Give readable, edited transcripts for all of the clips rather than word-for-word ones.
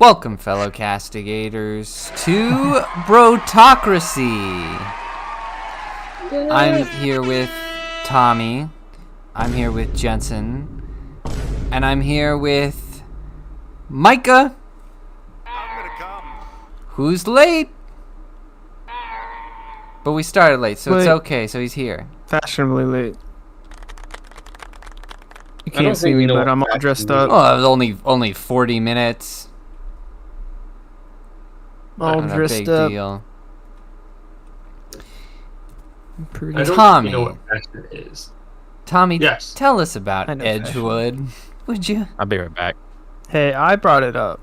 Welcome, fellow castigators, to Brotocracy. I'm here with Tommy. I'm here with Jensen. And I'm here with Micah. I'm gonna come. Who's late? But we started late, so it's okay. So he's here. Fashionably late. You I don't can't see think me, you know but I'm all what dressed fashionably up. Oh, it was only 40 minutes. All Not a dressed big up. deal. Pretty. I don't Tommy. know what fashion is. Tommy, Yes. tell us about I know Edgewood, would you? I'll be right back. Hey, I brought it up.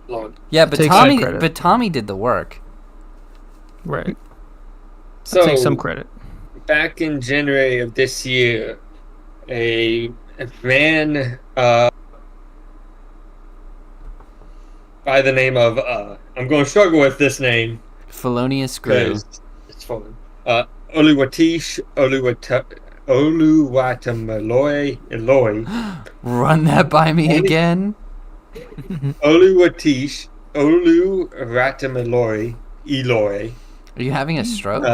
Lord. Yeah, but Take some Tommy, credit. Tommy did the work. Right. So, Take some credit. back in January of this year, a man by the name of I'm going to struggle with this name Felonious Screw. because it's fun. Oluwatamaloi Eloi. Run that by me again. Oluwatamaloi Eloi. Are you having a stroke?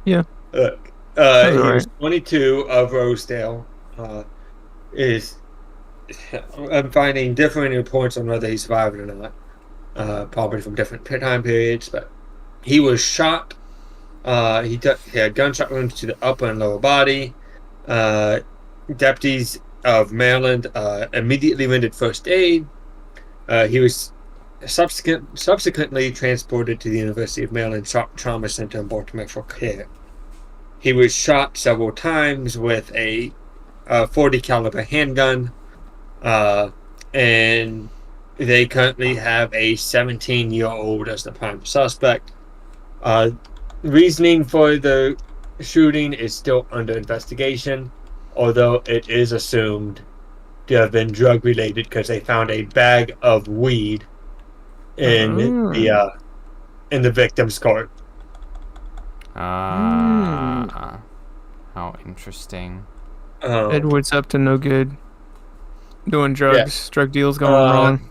Yeah. Look, he alright. was 22 of Rosedale. I'm finding differing reports on whether he survived or not. Probably from different time periods, but he was shot. He had gunshot wounds to the upper and lower body. Deputies of Maryland immediately rendered first aid. He was subsequently transported to the University of Maryland Trauma Center in Baltimore for care. He was shot several times with a 40 caliber handgun, and they currently have a 17-year-old as the prime suspect. Reasoning for the shooting is still under investigation, although it is assumed to have been drug related because they found a bag of weed in the victim's coat. How interesting. Edward's up to no good. Doing drugs. Drug deals going wrong.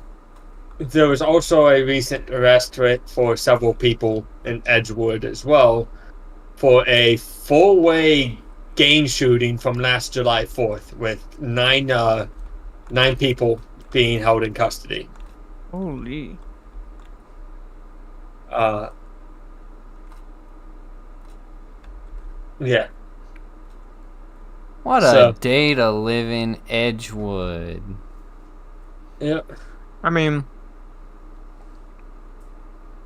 There was also a recent arrest for several people in Edgewood as well for a four-way gang shooting from last July 4th with nine people being held in custody. Holy. Yeah. What So- a day to live in Edgewood. Yep. I mean,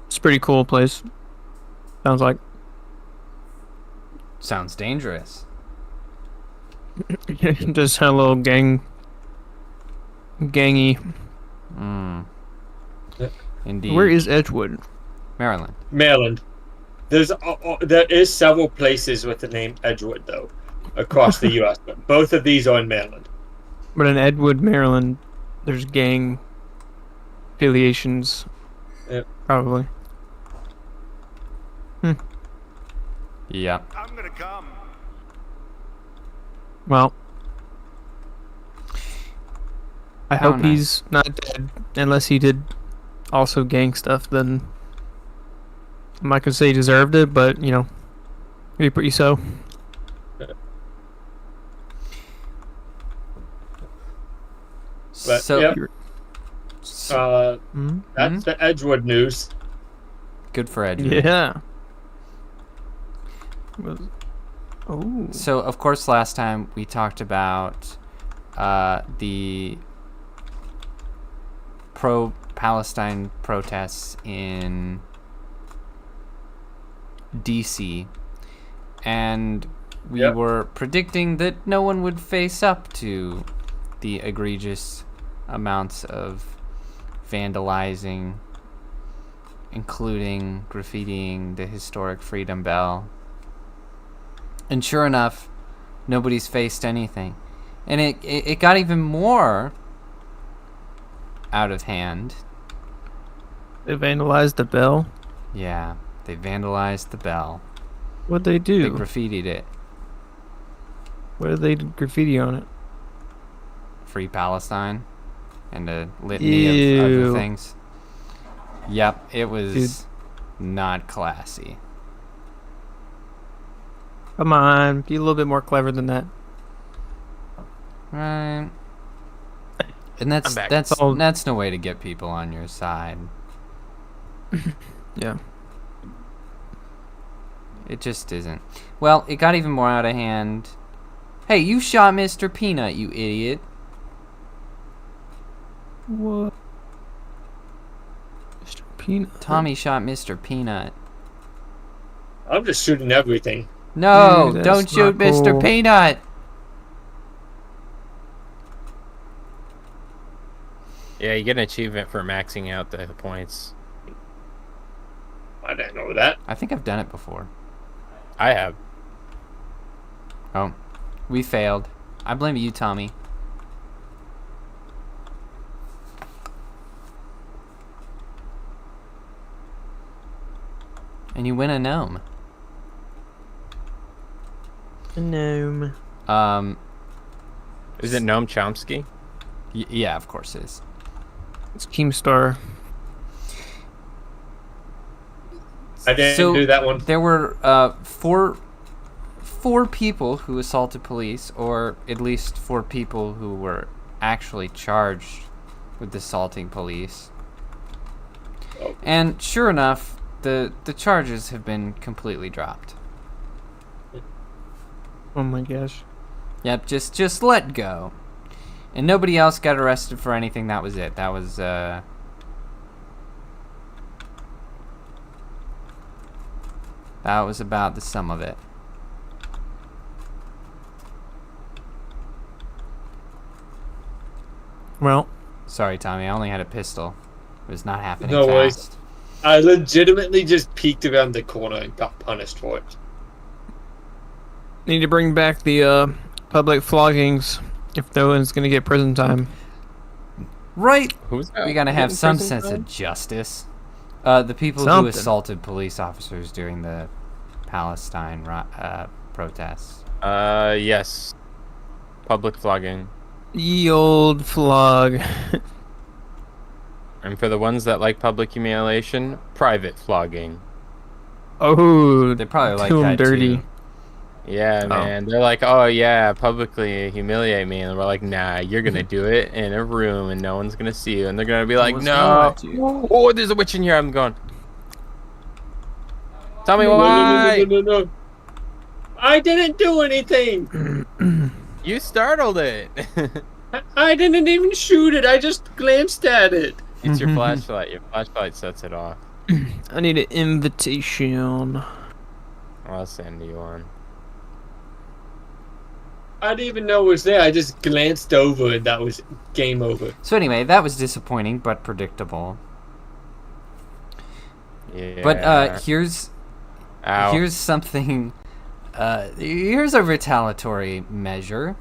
it's a pretty cool place. Sounds like. Sounds dangerous. Just had a little gangy. Yep. Indeed. Where is Edgewood? Maryland? Maryland. There is several places with the name Edgewood though across the U.S., but both of these are in Maryland. But in Edgewood, Maryland, there's gang affiliations. Yep. Probably. Yeah. I'm gonna come. Well, I hope nice. he's not dead. Unless he did also gang stuff, then I'm not gonna say he deserved it, but you know, pretty so. But, So, yep. Mhm. That's the Edgewood news. good for Edgewood. Yeah. Oh. So, of course, last time we talked about the pro-Palestine protests in DC, and we Yep. were predicting that no one would face up to the egregious amounts of vandalizing, including graffitiing the historic Freedom Bell. And sure enough, nobody's faced anything. And it got even more out of hand. They vandalized the bell. Yeah, they vandalized the bell. What'd they They do? graffitied it. What did they graffiti on it? Free Palestine. and a litany of Ew. other things. Yep, it was Dude. not classy. Come on, be a little bit more clever than that. Right. And that's I'm back. that's Oh. that's no way to get people on your side. Yeah. It just isn't. Well, it got even more out of hand. Hey, you shot Mr. Peanut, you idiot. What? Mr. Peanut. Tommy shot Mr. Peanut. I'm just shooting everything. No, Dude, don't that's shoot not Mr. cool. Peanut. Yeah, you get an achievement for maxing out the points. I didn't know that. I think I've done it before. I have. Oh, we failed. I blame you, Tommy. And you win a gnome. A gnome. Is it Noam Chomsky? Yeah, of course it is. It's Keemstar. I didn't So, do that one. There were four people who assaulted police, or at least 4 people who were actually charged with assaulting police. Oh. And sure enough, the charges have been completely dropped. Oh my gosh. Yep, just let go. And nobody else got arrested for anything. That was it. That was about the sum of it. Well, Sorry, Tommy. I only had a pistol. It was not happening No fast. worries. I legitimately just peeked around the corner and got punished for it. need to bring back the public floggings if no one's gonna get prison time. Right. Who's that? We gotta have Getting some prison sense time? of justice. The people who Something. assaulted police officers during the Palestine protests. Yes. Public flogging. Ye old flog. And for the ones that like public humiliation, private flogging. Oh, They probably like do 'em that dirty. too. Yeah, Oh. man. They're like, oh, yeah, publicly humiliate me. And we're like, nah, you're going to do it in a room and no one's going to see you. And they're going to be like, What's no. wrong with you? Oh, there's a witch in here. I'm going. Tell me No, why. no. I didn't do anything. You startled it. I didn't even shoot it. I just glanced at it. It's your flashlight. Your flashlight sets it off. I need an invitation. I'll send you one. I didn't even know it was there. I just glanced over and that was game over. So anyway, that was disappointing but predictable. Yeah. But here's Ow. something. Here's a retaliatory measure.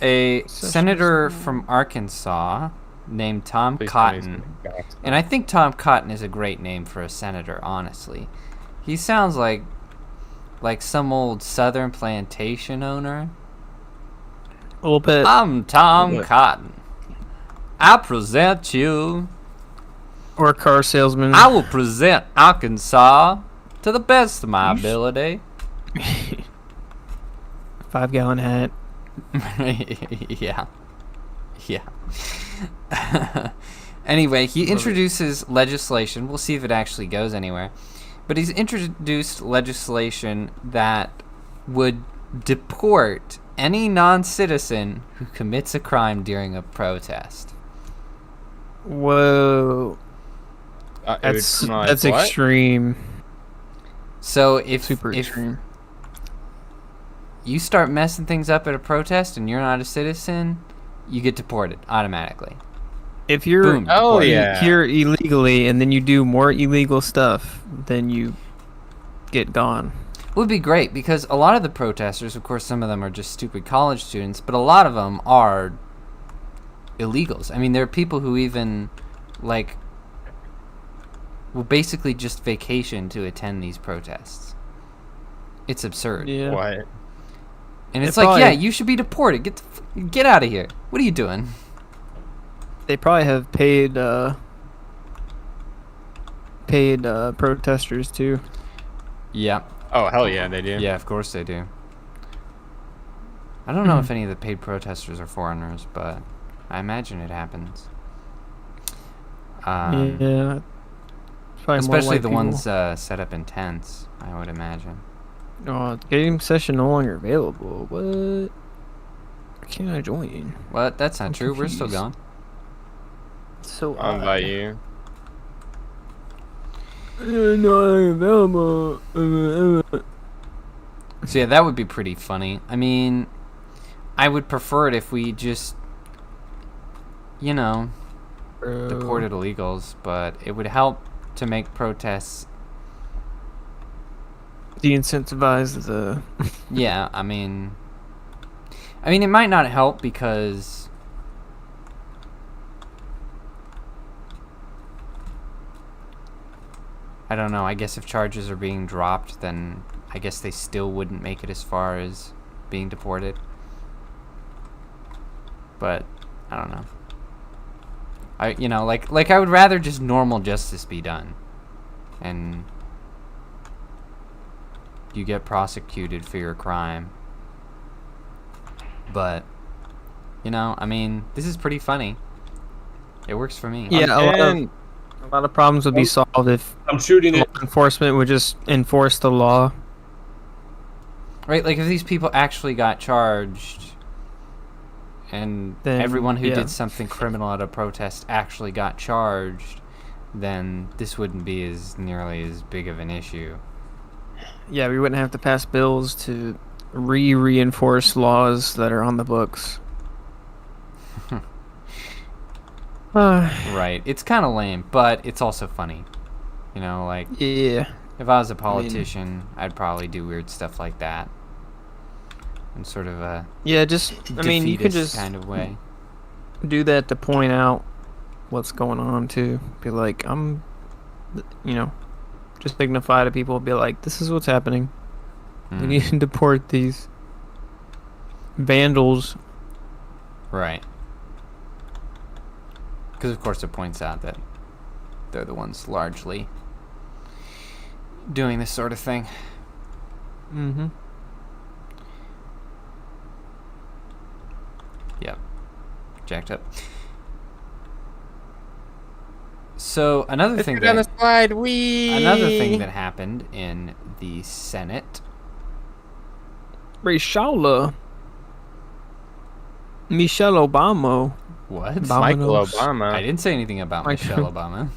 A senator from Arkansas named Tom Please tell me Cotton. something. And I think Tom Cotton is a great name for a senator, honestly. He sounds like some old southern plantation owner. A little bit. I'm Tom What? Cotton. I present you. Or a car salesman. I will present Arkansas to the best of my ability. 5-gallon hat. Yeah. Anyway, he introduces legislation. We'll see if it actually goes anywhere. But he's introduced legislation that would deport any non-citizen who commits a crime during a protest. Whoa. It would That's smell like that's what? extreme. So if Super if extreme. you start messing things up at a protest and you're not a citizen, you get deported automatically. If you're Boom. Oh, yeah. here illegally and then you do more illegal stuff, then you get gone. It would be great because a lot of the protesters, of course, some of them are just stupid college students, but a lot of them are illegals. I mean, there are people who even, will basically just vacation to attend these protests. It's absurd. Yeah. What? And it's They like, probably- yeah, you should be deported. Get out of here. What are you doing? They probably have paid protesters too. Yeah. Oh hell yeah, they do. Yeah, of course they do. I don't know if any of the paid protesters are foreigners, but I imagine it happens. Yeah. Probably more Especially white the people. ones set up in tents, I would imagine. Oh, game session no longer available. What? Can't I join? What? That's not I'm true. We're still confused. going. So I'll invite you. Not available. So yeah, that would be pretty funny. I mean, I would prefer it if we just, deported illegals, but it would help to make protests. De-incentivize the. Yeah, I mean, it might not help because I don't know. I guess if charges are being dropped, then I guess they still wouldn't make it as far as being deported. But I don't know. I would rather just normal justice be done, and you get prosecuted for your crime. But this is pretty funny. It works for me. Yeah, And a lot of problems would be solved if I'm shooting law it. enforcement would just enforce the law. Right, like if these people actually got charged and Then, everyone who yeah. did something criminal at a protest actually got charged, then this wouldn't be nearly as big of an issue. Yeah, we wouldn't have to pass bills to reinforce laws that are on the books. Right. It's kind of lame, but it's also funny. Yeah. If I was a politician, I'd probably do weird stuff like that. In sort of a Yeah, just you could defeatist just kind of way. do that to point out what's going on too. Be like, just signify to people. Be like, this is what's happening. We need to deport these vandals. Right. Because of course it points out that they're the ones largely doing this sort of thing. Mm-hmm. Yep. Jacked up. So another thing down the that slide. Wee. happened in the Senate. Michelle Obama. What? Michael Dominoes. Obama. I didn't say anything about Michael- Michelle Obama.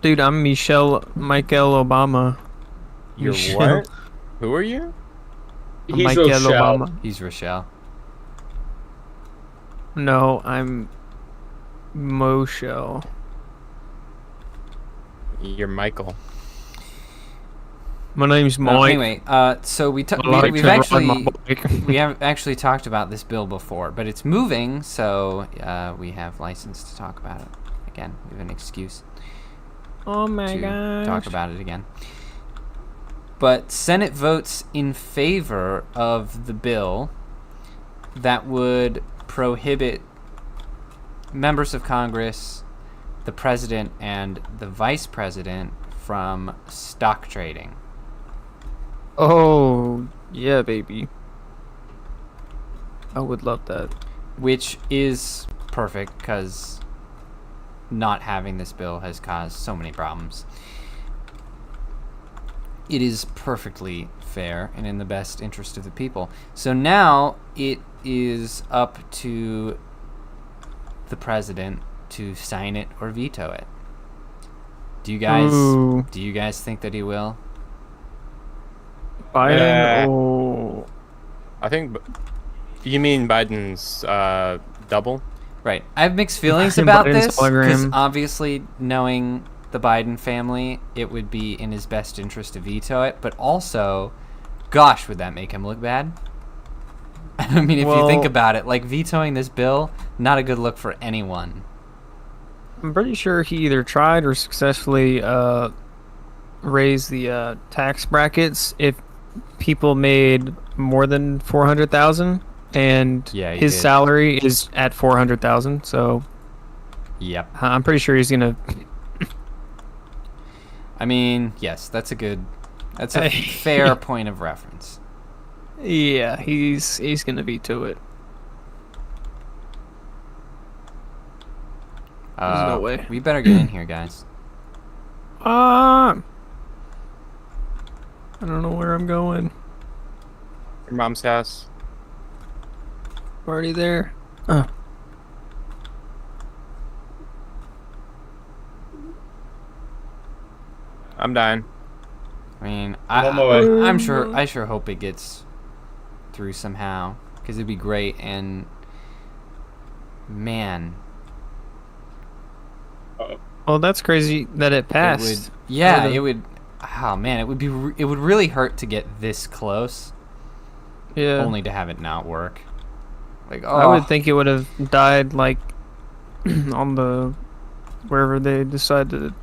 Dude, I'm Michael Obama. You're Michelle. what? Who are you? I'm He's Michael Rochelle. Obama. He's Rochelle. No, I'm Moshel. You're Michael. My name's Well, Mike. anyway, so I like we've to ride actually my bike. we have actually talked about this bill before, but it's moving, so we have license to talk about it again. We have an excuse Oh my to gosh. talk about it again. But Senate votes in favor of the bill that would prohibit members of Congress, the president, and the vice president from stock trading. Oh, yeah, baby. I would love that. Which is perfect because not having this bill has caused so many problems. It is perfectly fair and in the best interest of the people. So now it is up to the president to sign it or veto it. Do you Ooh. guys think that he will? Biden? Yeah. Oh. I think. You mean Biden's double? Right. I have mixed feelings Biden- about Biden's this because hologram. obviously knowing the Biden family, it would be in his best interest to veto it, but also, gosh, would that make him look bad? I mean, if you think Well- about it, like vetoing this bill, not a good look for anyone. I'm pretty sure he either tried or successfully raised the tax brackets if people made more than 400,000, and Yeah, he his did. salary is at 400,000. So Yep. I'm pretty sure he's gonna. I mean, yes, that's a fair point of reference. Yeah, he's gonna veto it. There's no way. We better get in here, guys. I don't know where I'm going. Your mom's house. Already there. I'm dying. I mean, On my way. I sure hope it gets through somehow, because it'd be great. And man, Well, that's crazy that it it passed. would. Yeah, Would've- it would. Oh man, it would be. It would really hurt to get this close, Yeah. only to have it not work. Like, oh, I would think it would have died like on the wherever they decide to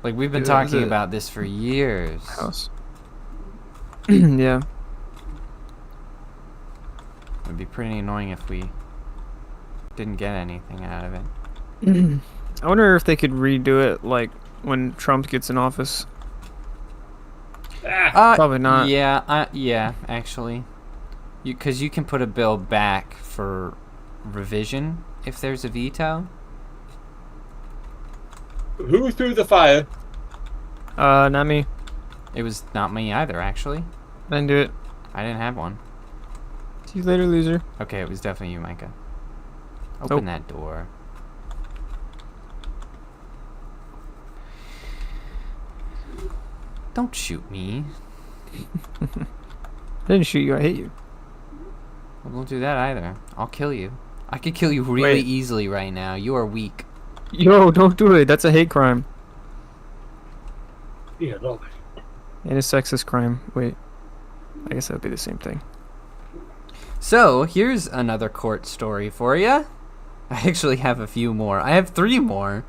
like we've been do talking the about this for years. house. Yeah. It'd be pretty annoying if we didn't get anything out of it. I wonder if they could redo it like when Trump gets in office. Probably not. Yeah, actually, because you can put a bill back for revision if there's a veto. Who threw the fire? Not me. It was not me either, actually. I didn't do it. I didn't have one. See you later, loser. Okay, it was definitely you, Micah. Open Nope. that door. Don't shoot me. I didn't shoot you. I hit you. Well, don't do that either. I'll kill you. I could kill you really Wait. easily right now. You are weak. Yo, don't do it. That's a hate crime Yeah, no. and a sexist crime. Wait, I guess that would be the same thing. So, here's another court story for you. I actually have a few more. I have 3 more.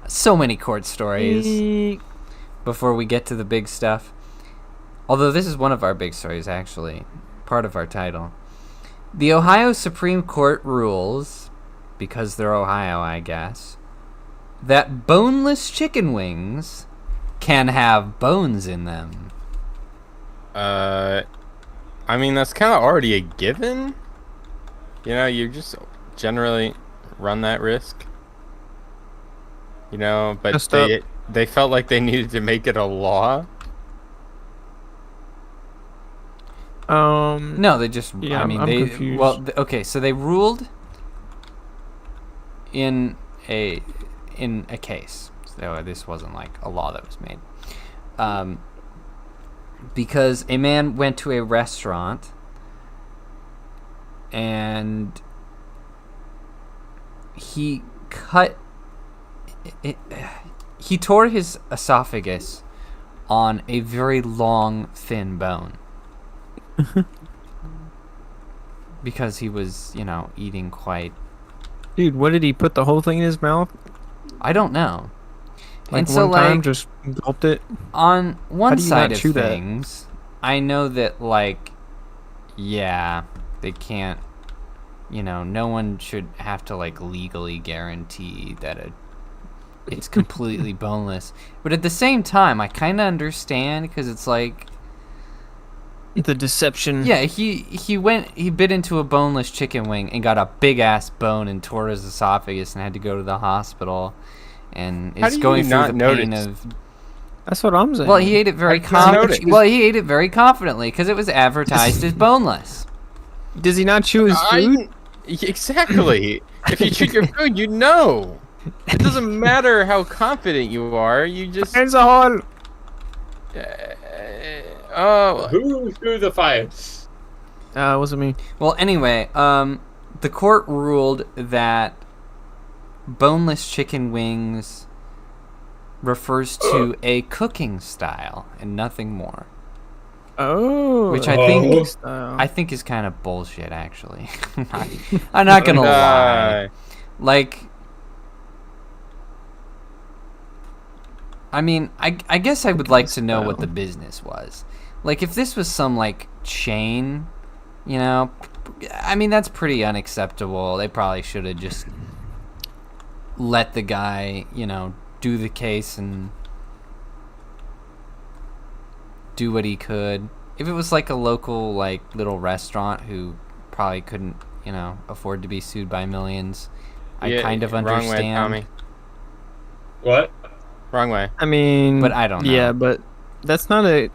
So many court stories before we get to the big stuff. Although this is one of our big stories, actually. Part of our title. The Ohio Supreme Court rules, because they're Ohio, I guess, that boneless chicken wings can have bones in them. I mean, that's kind of already a given. You know, you just generally run that risk. You know, but Messed up. they felt like they needed to make it a law. No, they just. Yeah, I mean, I'm they. confused. Well, okay, so they ruled in a case. So this wasn't like a law that was made. Because a man went to a restaurant and he he tore his esophagus on a very long, thin bone. Because he was, eating quite... Dude, what did he put the whole thing in his mouth? I don't know. Like And so, one time, like, just gulped it. on one do you side not of chew that? things, I know that, like, yeah, they can't, no one should have to, like, legally guarantee that it's completely boneless. But at the same time, I kind of understand, because it's like, The deception. yeah, he bit into a boneless chicken wing and got a big ass bone and tore his esophagus and had to go to the hospital, and How is do you going through not the pain notice? of. That's what I'm saying. Well, he ate it very I noticed. he ate it very confidently because it was advertised as boneless. Does he not chew his food? Exactly. If you chew your food, you know. It doesn't matter how confident you are. You just. Hands a hole. Oh, Who threw the fire? It wasn't me. Well, anyway, the court ruled that boneless chicken wings refers to a cooking style and nothing more. Oh. Which I think- I think is kind of bullshit, actually. I'm not gonna lie. Like, I mean, I guess I would like to know what the business was. Like, if this was some, like, chain, you know, I mean, that's pretty unacceptable. They probably should have just let the guy, you know, do the case and do what he could. If it was, like, a local, like, little restaurant who probably couldn't, you know, afford to be sued by millions, I kind of understand. Wrong way, Tommy. What? Wrong way. I mean, But I don't know. Yeah, but that's not a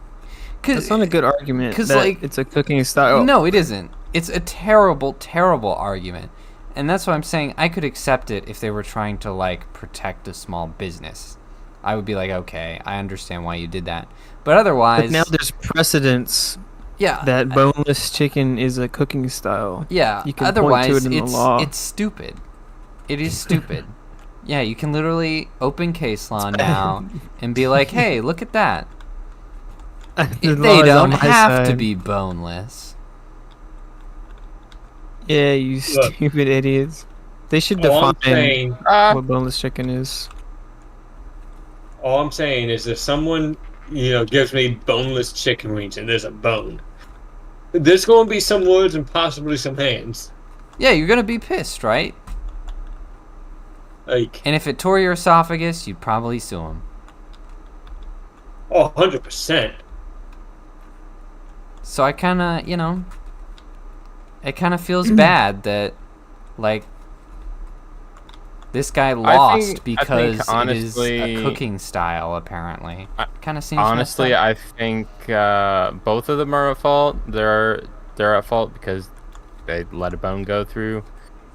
good argument. 'cause, That like, it's a cooking style. No, it isn't. It's a terrible, terrible argument. And that's why I'm saying I could accept it if they were trying to, like, protect a small business. I would be like, okay, I understand why you did that. But otherwise... But now there's precedence yeah, that boneless chicken is a cooking style. yeah, You can otherwise point to it in the law. it's stupid. It is stupid. Yeah, you can literally open case law now and be like, hey, look at that. The They law is on don't my have to side. be boneless. Yeah, you Look. stupid idiots. They should All I'm define saying, what boneless chicken is. all I'm saying is if someone, gives me boneless chicken wings and there's a bone, there's going to be some words and possibly some hands. Yeah, you're going to be pissed, right? Like, And if it tore your esophagus, you'd probably sue him. 100%. So I kind of, it kind of feels bad that, like, this guy lost because it is honestly, a cooking style, apparently. Kind of seems Honestly, messed up. I think both of them are at fault. They're at fault because they let a bone go through,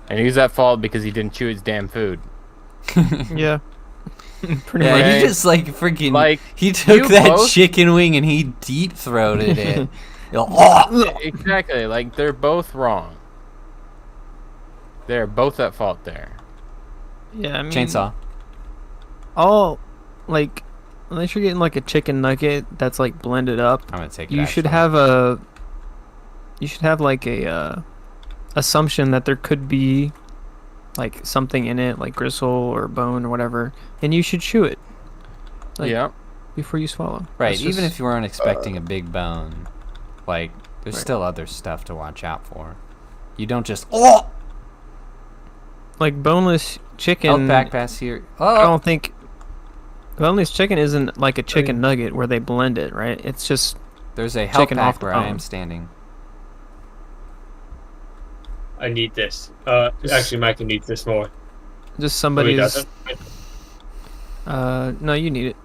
and he's at fault because he didn't chew his damn food. Yeah. Pretty Yeah, much. much. he just, like, freaking, Like, he took you that both- chicken wing and he deep-throated it. Oh! Exactly. Like, they're both wrong. They're both at fault there. Yeah, I mean, Chainsaw. all, like, unless you're getting like a chicken nugget that's like blended up, I'm gonna take it. you should actually. have like a assumption that there could be like something in it, like gristle or bone or whatever, and you should chew it. Like, Yeah. before you swallow. Right, That's even just- if you weren't expecting a big bone, like, there's Right. still other stuff to watch out for. You don't just, oh! like boneless chicken. Health back pass here. I Oh! don't think boneless chicken isn't like a chicken nugget where they blend it, right? It's just There's a health chicken off back the where I bone. am standing. I need this. Just- Actually, Micah needs this more. just No, he somebody's. doesn't. No, you need it.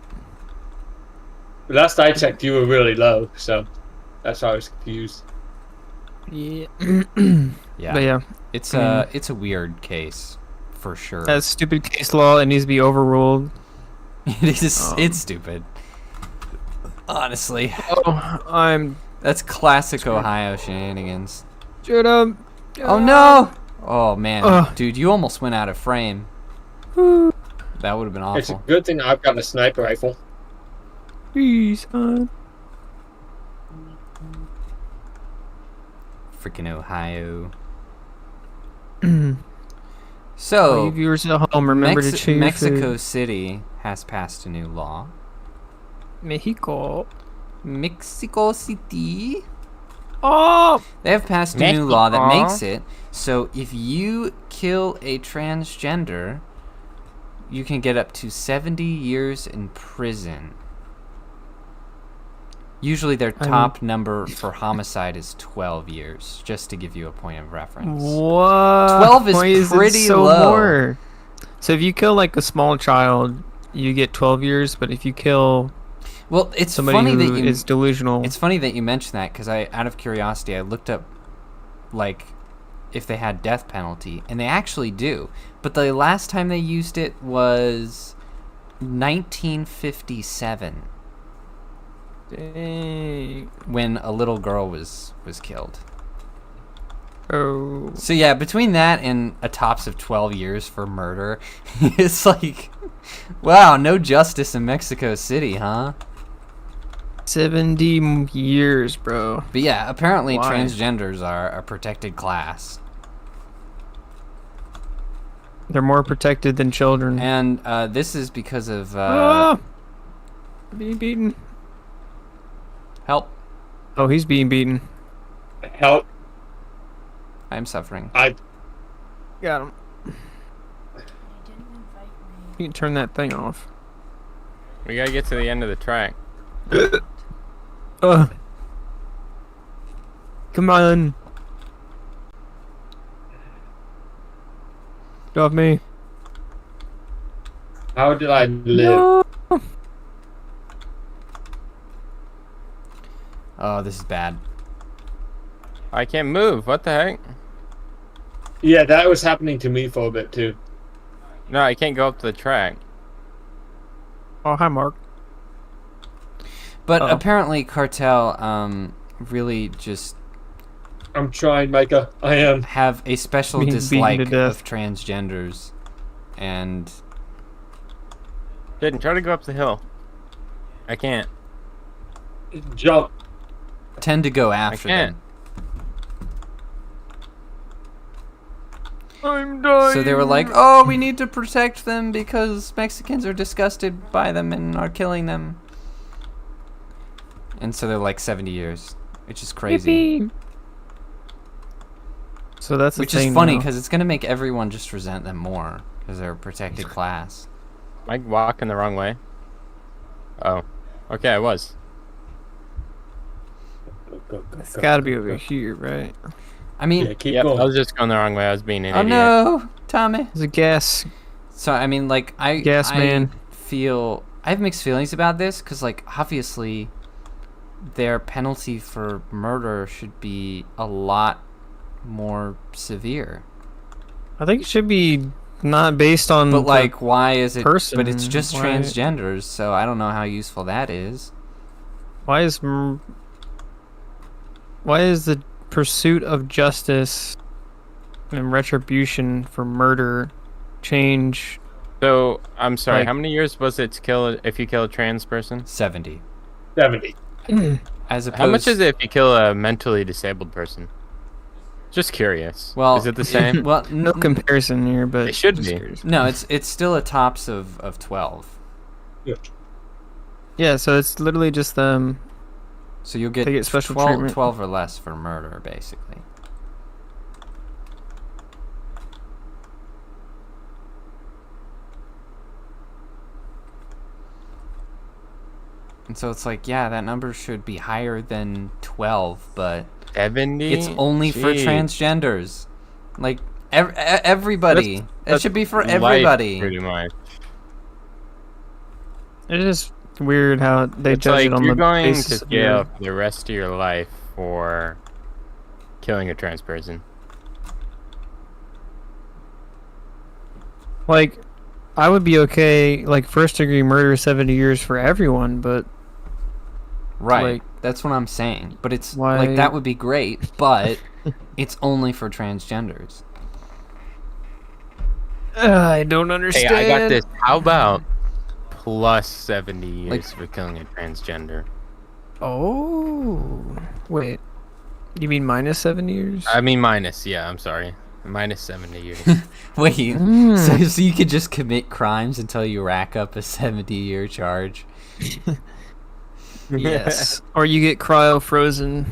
Last I checked, you were really low, so that's why I was confused. Yeah. Yeah. But yeah, It's I mean- it's a weird case, for sure. that's stupid case law. It needs to be overruled. It is, Um, it's stupid. Honestly. Oh, I'm. That's classic Ohio shenanigans. Shut up. Oh no! Oh man, Ugh. dude, you almost went out of frame. That would have been It's a awful. good thing I've got a sniper rifle. Please, son. Freaking Ohio. All So, you viewers at home, remember to chew your Mexico food. City has passed a new law. Mexico. Mexico City. Oh! They have passed a new law that Mexico. makes it so if you kill a transgender, you can get up to 70 years in prison. Usually their top number for homicide is 12 years, just to give you a point of reference. What? 12 is Why it pretty so low. More? So if you kill like a small child, you get 12 years, but if you kill Well, it's somebody funny who that you is delusional, It's funny that you mentioned that because out of curiosity, I looked up, like, if they had death penalty, and they actually do. But the last time they used it was 1957, dang. when a little girl was killed. Oh. So yeah, between that and a tops of 12 years for murder, it's like, wow, no justice in Mexico City, huh? 70 years, bro. But yeah, apparently Why? transgenders are a protected class. They're more protected than children. And this is because of Ah! Being beaten. help. Oh, he's being beaten. Help! I'm suffering. Got him. You can turn that thing off. We gotta get to the end of the track. Come on. Get off me. How did I live? No. Oh, this is bad. I can't move. What the heck? Yeah, that was happening to me for a bit too. No, I can't go up to the track. Oh, hi, Mark. But Uh-oh. apparently, Cartel really just I'm trying, Micah. I am. have a special Being beaten dislike to death. of transgenders, and Jaeden, try to go up the hill. I can't. Jump. tend to go after can't. them. I'm dying. So they were like, "Oh, we need to protect them because Mexicans are disgusted by them and are killing them." And so they're like 70 years, which is crazy. Yippee. So that's the Which is thing funny now. because it's gonna make everyone just resent them more because they're a protected class. Am I walking the wrong way? Oh. Okay, I was. Go, It's got to be over here, right? I mean, Yeah, keep Yep, going. I was just going the wrong way. I was being an oh idiot. no, Tommy. There's a gas. So I mean, like I Gas man. I have mixed feelings about this because, like, obviously, their penalty for murder should be a lot more severe. I think it should be not based on. But the like, why is it? person, But it's just why- transgenders, so I don't know how useful that is. why is the pursuit of justice and retribution for murder change? So, I'm sorry, Like- how many years was it to kill if you kill a trans person? 70. 70. As opposed, How much is it if you kill a mentally disabled person? Just curious. Well, is it the same? Well, No comparison here, but It should just be. curious. no, it's still a tops of 12. Yeah, so it's literally just them. So you'll get, They get special 12, treatment. 12 or less for murder, basically. And so it's like, yeah, that number should be higher than 12, but 70? it's only for Jeez. transgenders. Like, everybody. It should be for Life, everybody. pretty much. It's just weird how they It's judge like it on you're the going basis to of jail your- for the rest of your life for killing a trans person. Like, I would be okay. Like, first degree murder, 70 years for everyone, but Right. like- That's what I'm saying. But it's Why- like, that would be great, but it's only for transgenders. I don't Hey, understand. I got this. How about plus 70 years for killing a transgender? Oh, wait. You mean minus 7 years? I mean, minus, yeah, I'm sorry. Minus 70 years. Wait, Mm. so you could just commit crimes until you rack up a 70-year charge? Yes. Or you get cryo frozen.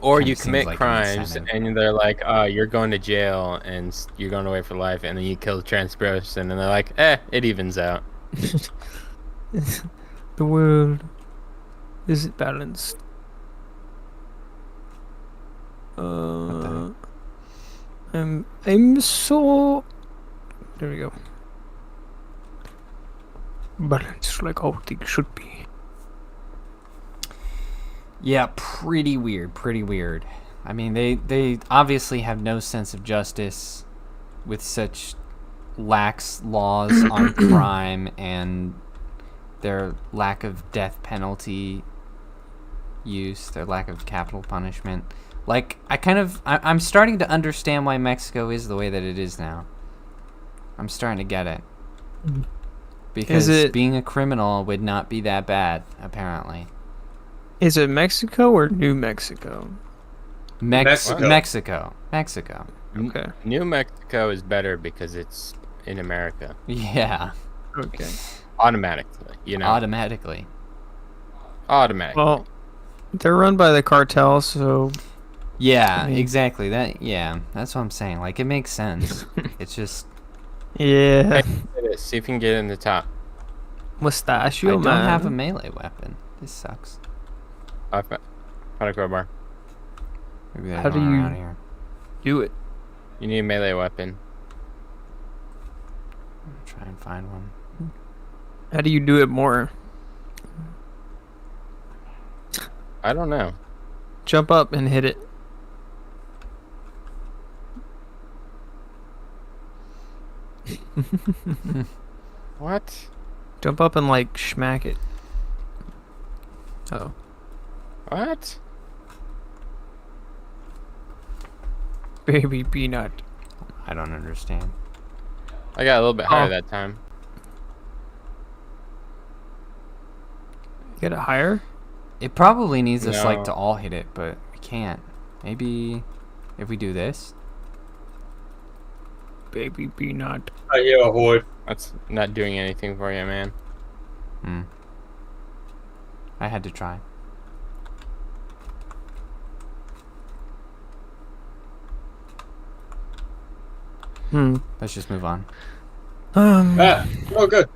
Or Kinda you seems commit like an crimes incentive. and they're like, you're going to jail and you're going away for life, and then you kill a trans person and they're like, it evens out. The world is balanced. the I'm so. There we go. Balanced like all things should be. Yeah, pretty weird, pretty weird. I mean, they obviously have no sense of justice with such lax laws on crime and their lack of death penalty use, their lack of capital punishment. Like, I'm starting to understand why Mexico is the way that it is now. I'm starting to get it. Because being a criminal would not be that bad, apparently. Is it Mexico or New Mexico? Mexico. Mexico. Okay. New Mexico is better because it's in America. Yeah, Okay. Automatically, you know? automatically. Automatically. Well, They're run by the cartel, so Yeah, I mean- exactly. That's what I'm saying. Like, it makes sense. It's just yeah. See if you can get in the top. I Mustachio don't man. have a melee weapon. This sucks. I found a crowbar. Maybe there's How do one you- around here. Do it. You need a melee weapon. Try and find one. How do you do it more? I don't know. Jump up and hit it. What? Jump up and like smack it. Oh. What? Baby peanut. I don't understand. I got a little bit higher Oh. that time. Get it higher? It probably needs us like No. to all hit it, but we can't. Maybe if we do this. Baby peanut. I hear a horde. That's not doing anything for you, man. I had to try. Let's just move on. Ah, oh, good.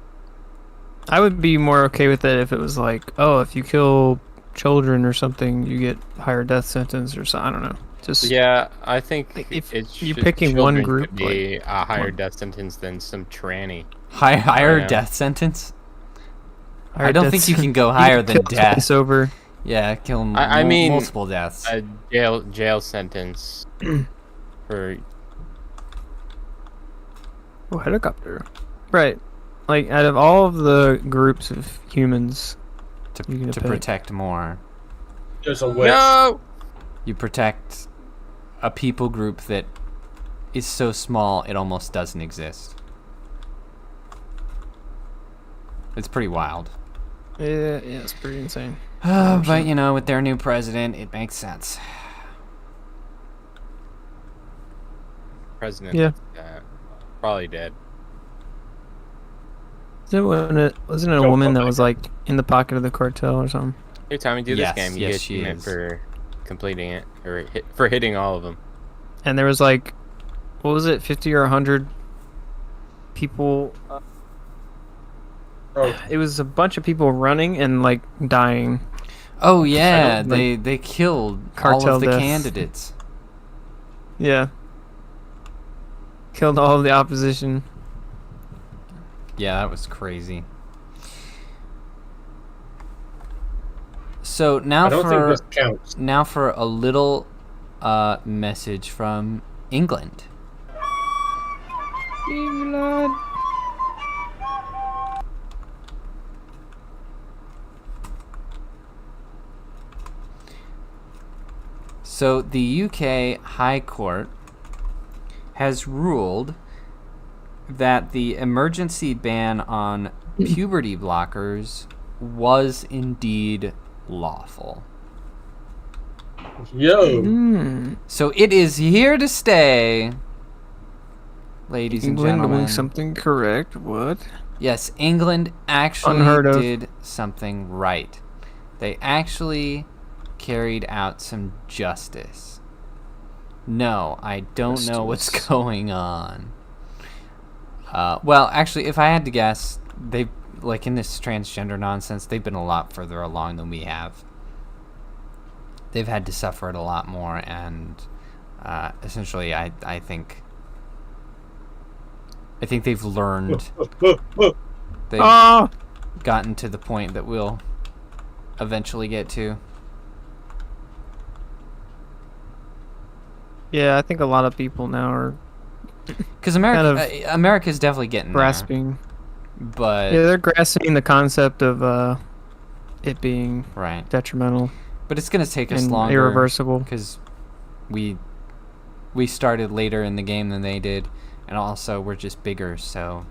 I would be more okay with it if it was like, oh, if you kill children or something, you get higher death sentence or something. I don't know. Just Yeah, I think Like, if it's you're picking one children group, could be a higher one- death sentence than some tranny. Higher Yeah. death sentence? higher I don't death think you can sen- go you higher can than kill death. twice over. Yeah, kill I mean, multiple deaths. A jail sentence for Oh, helicopter. Right. Like, out of all of the groups of humans, to you can to pick. protect more. There's a witch. no. You protect a people group that is so small it almost doesn't exist. It's pretty wild. yeah, it's pretty insane. But you know, with their new president, it makes sense. President. Yeah. Probably dead. Wasn't it a Go woman that public. was like in the pocket of the cartel or something? Every time you do Yes, this game, you yes, get she achievement is. for completing it or for hitting all of them. And there was like, what was it, 50 or 100 people? Oh, It was a bunch of people running and like dying. Oh yeah, don't, like, they killed all cartel of the death. candidates. Yeah. Killed all of the opposition. Yeah, that was crazy. So I don't think this counts. now for a little message from England. England. So the UK High Court has ruled that the emergency ban on puberty blockers was indeed lawful. Yo. Hmm. So it is here to stay, ladies and England gentlemen. doing something correct. What? Yes, England actually Unheard of. did something right. They actually carried out some justice. No, I don't know what's Justice. going on. Well, actually, if I had to guess, they like in this transgender nonsense, they've been a lot further along than we have. They've had to suffer it a lot more, and essentially, I think they've learned. They've Oh! gotten to the point that we'll eventually get to. Yeah, I think a lot of people now are Because America, Kind America's definitely getting grasping. there, but Yeah, they're grasping the concept of it being right. detrimental But it's gonna take us and longer irreversible. because we started later in the game than they did, and also we're just bigger, so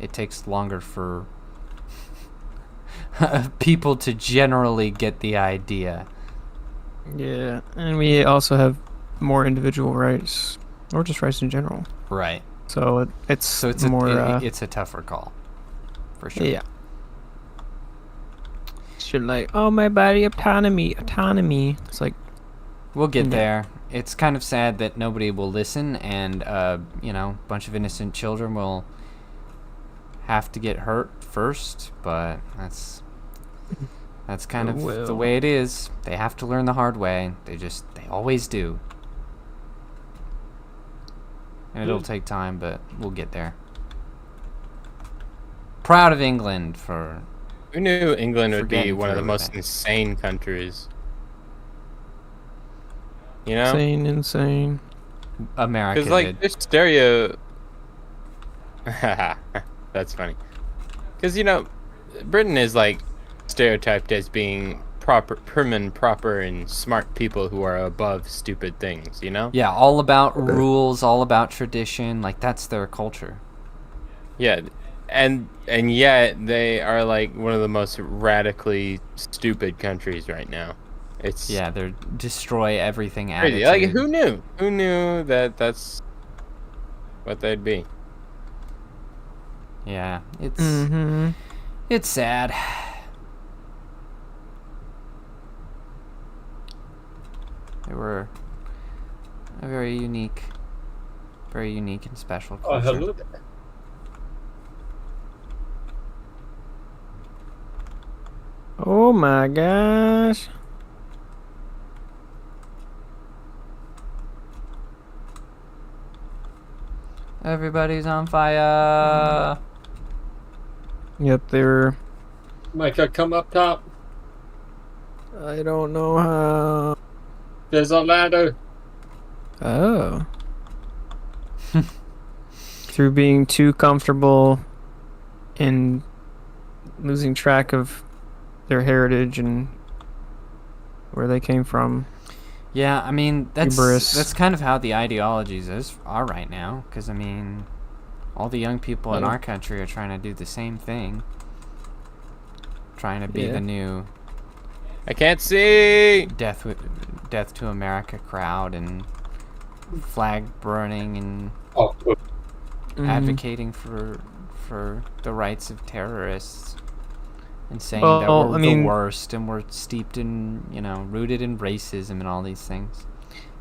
it takes longer for people to generally get the idea. Yeah, and we also have more individual rights, or just rights in general. Right. So it's So it's more. it's a tougher call, for sure. Yeah. shit like, oh, my body autonomy. It's like, We'll get No. there. It's kind of sad that nobody will listen, and you know, a bunch of innocent children will have to get hurt first. But that's kind of the Well. way it is. They have to learn the hard way. They always do. And it'll take time, but we'll get there. Proud of England for Who knew England would be Forgetting one of the through most everything. insane countries? You know? insane. America. Because, like, did. there's stereo... That's funny. Because, you know, Britain is, like, stereotyped as being prim and proper and smart people who are above stupid things, you know? Yeah, all about rules, all about tradition. Like, that's their culture. Yeah, and yet they are, like, one of the most radically stupid countries right now. It's Yeah, they're destroy everything crazy. attitude. Like, who knew? Who knew that that's what they'd be? Yeah, Mm-hmm. it's sad. They were a very unique and special Oh, culture. hello there. Oh my gosh. Everybody's on fire. Yep, they were. Micah, come up top. I don't know how. There's a ladder. Oh. Through being too comfortable and losing track of their heritage and where they came from. Yeah, I mean Hubris. that's kind of how the ideologies are right now. Because I mean, all the young people in Well- our country are trying to do the same thing, trying to be Yeah. the new I can't see. death to America crowd and flag burning and Oh, good. Mhm. advocating for the rights of terrorists and saying Well, that we're I mean- the worst and we're steeped in, you know, rooted in racism and all these things.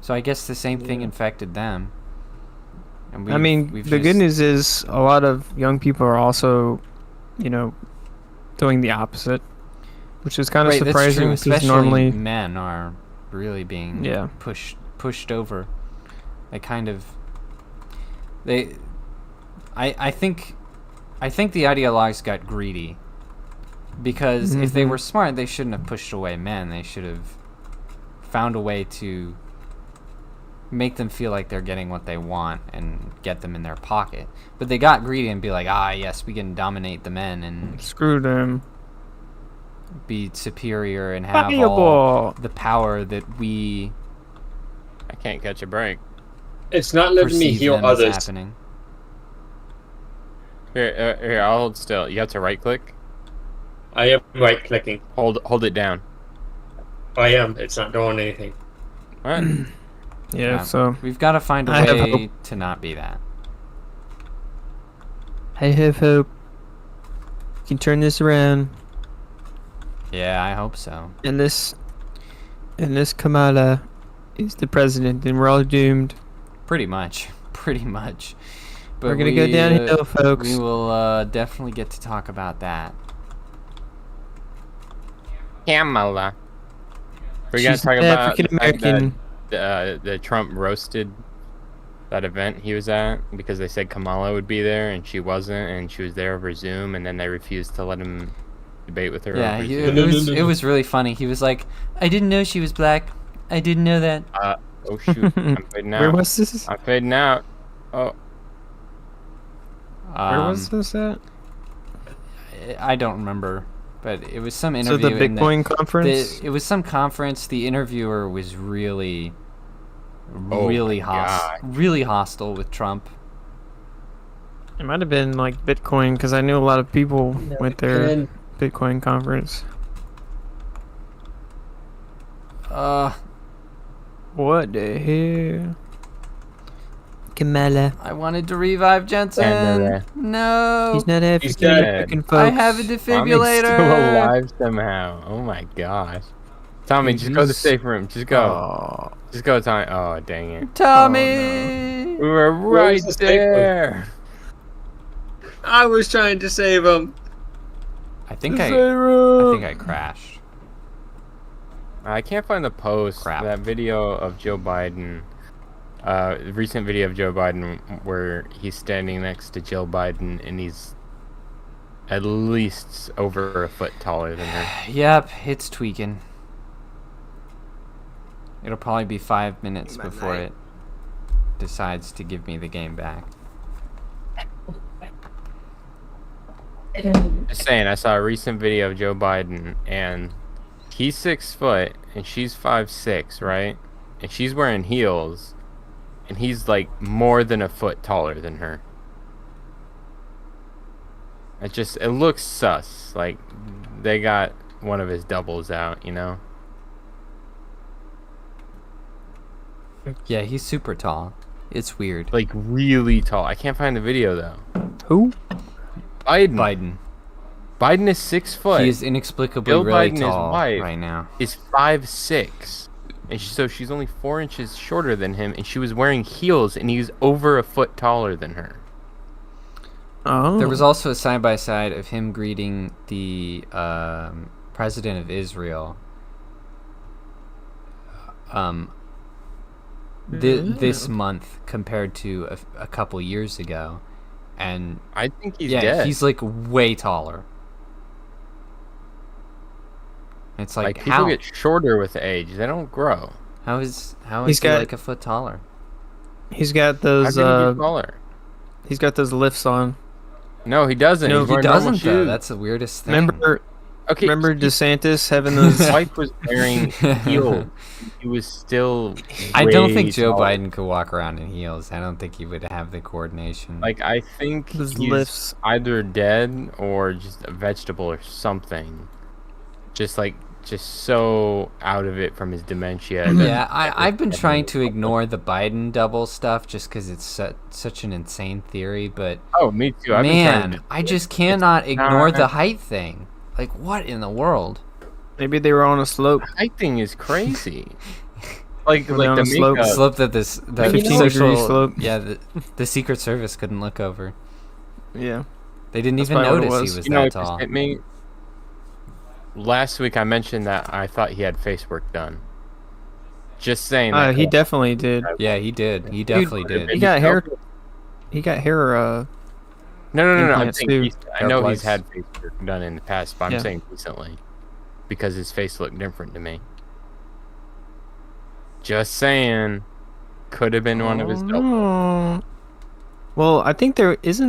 So I guess the same thing infected them. And I mean, the good news is a lot of young people are also, you know, doing the opposite, which is kind of right, that's surprising true, because especially normally, men are really being Yeah. pushed over. They kind of I think the ideologues got greedy because if they Mhm. were smart, they shouldn't have pushed away men. They should have found a way to make them feel like they're getting what they want and get them in their pocket. But they got greedy and be like, yes, we can dominate the men and screw them. be superior and have all Valuable. the power that we I can't catch a break. It's not letting me perceive heal them as others. happening. Here, I'll hold still. You have to right click. I am right clicking. Hold it down. I am. It's not doing anything. What? Yeah, so We've got to find a I have way hope. to not be that. I have hope. We can turn this around. Yeah, I hope so. Unless Kamala is the president, then we're all doomed. Pretty much. Pretty much. But We're gonna go downhill, folks. We will definitely get to talk about that. Kamala. We're gonna She's talk an about the fact African-American. that Trump roasted that event he was at because they said Kamala would be there and she wasn't, and she was there over Zoom, and then they refused to let him debate with her. Yeah, over it was really funny. He was like, I didn't know she was black. I didn't know that. Oh shoot! I'm fading out. Where was this? I'm fading out. Oh, Where was this at? I don't remember, but it was some So interview. the and Bitcoin conference. it was some conference. The interviewer was really Oh really my hostile, God. really hostile with Trump. It might have been like Bitcoin because I knew a lot of people went there. And Bitcoin conference. Uh, What the hell? Kamala. I wanted to revive Jensen. Kamala. No. He's not African dead. American, folks. I have a Tommy's defibrillator. still alive somehow. Oh my gosh. Tommy, just go to the He's- safe room. Just go. Aw. Just go, Tommy. Oh, dang it. Tommy. We were Where right was the safe room? there. I was trying to save him. I think I crashed. I can't find the post. Crap. That video of Joe Biden. Recent video of Joe Biden where he's standing next to Jill Biden and he's at least over a foot taller than her. Yep, it's tweaking. It'll probably be 5 minutes before it decides to give me the game back. Just saying, I saw a recent video of Joe Biden and he's 6 foot and she's 5'6", right? And she's wearing heels and he's like more than a foot taller than her. It looks sus. Like they got one of his doubles out, you know? Yeah, he's super tall. It's weird. Like really tall. I can't find the video though. Who? Biden. Biden is 6 foot. He is inexplicably Joe really Biden, tall his wife, right now. is 5'6", and so she's only 4 inches shorter than him, and she was wearing heels, and he was over a foot taller than her. Oh. There was also a side-by-side of him greeting the president of Israel this month compared to a couple years ago. And I think he's yeah, dead. he's like way taller. It's like people how get shorter with age; they don't grow. how is He's he got- like a foot taller? He's got How those. did he get taller? He's got those lifts on. No, he doesn't. No, He's he wearing normal Doesn't though. shoes. That's the weirdest thing. Remember he- DeSantis having those? his wife was wearing heels. He was still. I don't way think Joe taller. Biden could walk around in heels. I don't think he would have the coordination. Like I think Those he's lifts. either dead or just a vegetable or something. Just so out of it from his dementia. that- yeah, I've been trying to ignore the Biden double stuff just because it's such an insane theory. But Oh, me too. I've been trying man, to. I just cannot ignore the not- height thing. Like, what in the world? Maybe they were on a slope. Height thing is crazy. like Go like down the a slope. makeup. Slope that that 15-degree social slope. yeah, the Secret Service couldn't look over. Yeah. They didn't That's even probably what it notice was. he was You know, that it just tall. hit me. Last week I mentioned that I thought he had face work done. Just saying. That He definitely did. Yeah, he did. He definitely He did. got hair. He got hair. No. I'm implants, saying too. I know Hair he's plugs. had face work done in the past, but I'm Yeah. saying recently because his face looked different to me. Just saying, could have been one of his doubles. Oh. Well, I think there is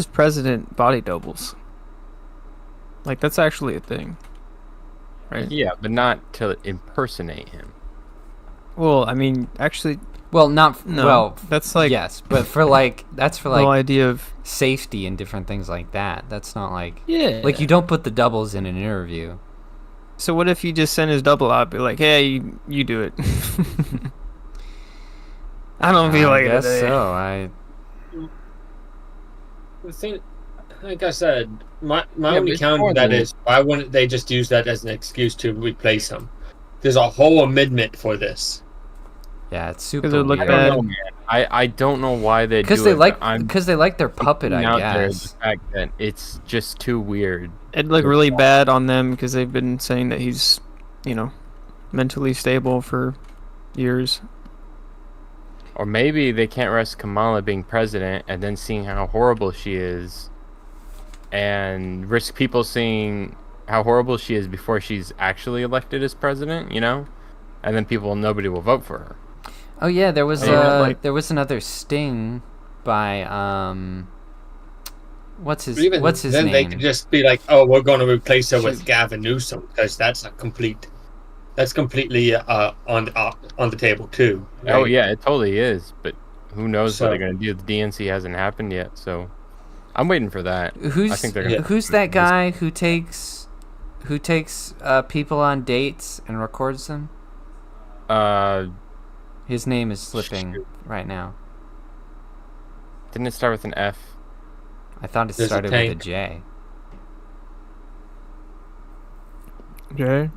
president body doubles. Like that's actually a thing, right? Yeah, but not to impersonate him. Well, I mean, actually, Well, not no. well. That's like Yes, but for like that's for the whole like idea of safety and different things like that. That's not like yeah. you don't put the doubles in an interview. So what if you just send his double out? Be like, hey, you do it. I don't feel like I it guess today. so. The thing, like I said, my but only it's counter more to that than- is why wouldn't they just use that as an excuse to replace him? There's a whole amendment for this. Yeah, it's super it look weird. I bad. don't know, man. I don't know why they do Because it. they but I'm like their puppet, putting I out there the guess. fact that it's just too weird. It'd look really bad on them because they've been saying that he's, mentally stable for years. Or maybe they can't risk Kamala being president and then seeing how horrible she is, and risk people seeing how horrible she is before she's actually elected as president. And then nobody will vote for her. Oh yeah, there was Yeah, there was another sting by what's his But even what's his then, name? they could just be like, "Oh, we're going to replace her with Shoot. Gavin Newsom," because that's completely on the table too. Oh right? yeah, it totally is. But who knows So- what they're gonna do? The DNC hasn't happened yet, so I'm waiting for that. I think they're gonna. Who's that guy who takes people on dates and records them? His name is slipping Shoot. right now. Didn't it start with an F? I thought it There's a started with a tank. J. Okay.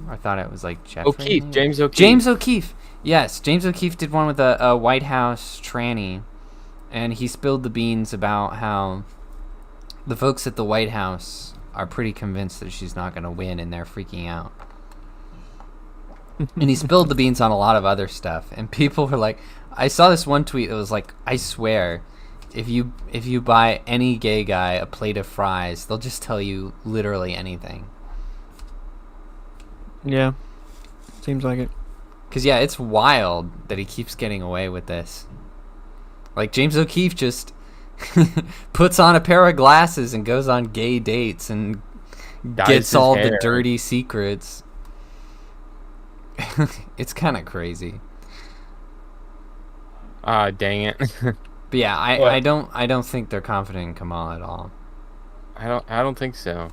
I thought it was like Jeffrey. O'Keefe, maybe? James O'Keefe. James O'Keefe. Yes, James O'Keefe did one with a White House tranny, and he spilled the beans about how the folks at the White House are pretty convinced that she's not going to win, and they're freaking out. And he spilled the beans on a lot of other stuff, and people were like, I saw this one tweet that was like, I swear, if you buy any gay guy a plate of fries, they'll just tell you literally anything. Yeah. Seems like it. Because, yeah, it's wild that he keeps getting away with this. Like, James O'Keefe just puts on a pair of glasses and goes on gay dates and Dyes gets his all the hair. dirty secrets. It's kind of crazy. Ah, dang it. But yeah, What? I don't think they're confident in Kamala at all. I don't think so.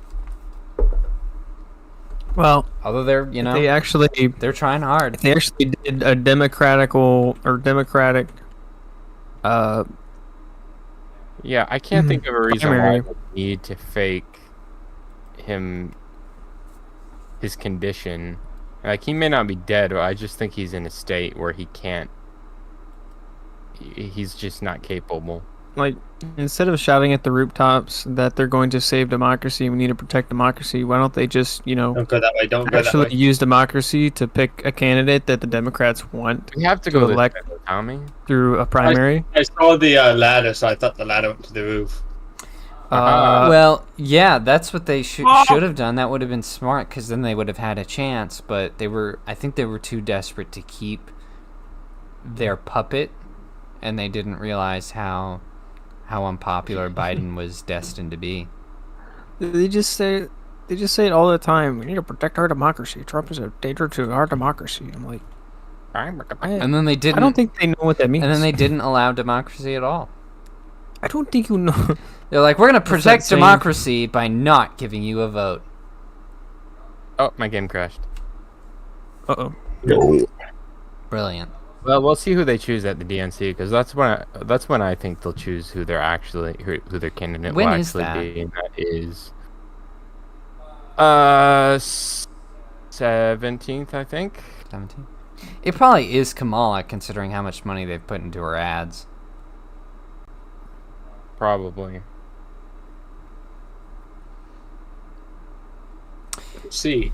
Well, Although they're, they actually they're trying hard. they actually did a democratic Yeah, I can't think of a reason why Primary. they need to fake his condition. Like, he may not be dead, but I just think he's in a state where he can't. He's just not capable. like instead of shouting at the rooftops that they're going to save democracy, we need to protect democracy. Why don't they just, Don't go that way. Don't go that actually way. use democracy to pick a candidate that the Democrats want We have to To go elect- this way, Tommy. through a primary? I saw the ladder, so I thought the ladder went to the roof. Well, yeah, that's what they should have done. That would have been smart, because then they would have had a chance. But I think they were too desperate to keep their puppet, and they didn't realize how unpopular Biden was destined to be. They just say it all the time. We need to protect our democracy. Trump is a danger to our democracy. I'm like, And then they I didn't. don't think they know what that means. And then they didn't allow democracy at all. I don't think you know. They're like, we're gonna What's that protect saying? democracy by not giving you a vote. Oh, my game crashed. Uh oh. Brilliant. Well, we'll see who they choose at the DNC, because that's when I think they'll choose who their candidate When will is actually that? be, and that is 17th, I think. 17. It probably is Kamala, considering how much money they've put into her ads. Probably. Let's see.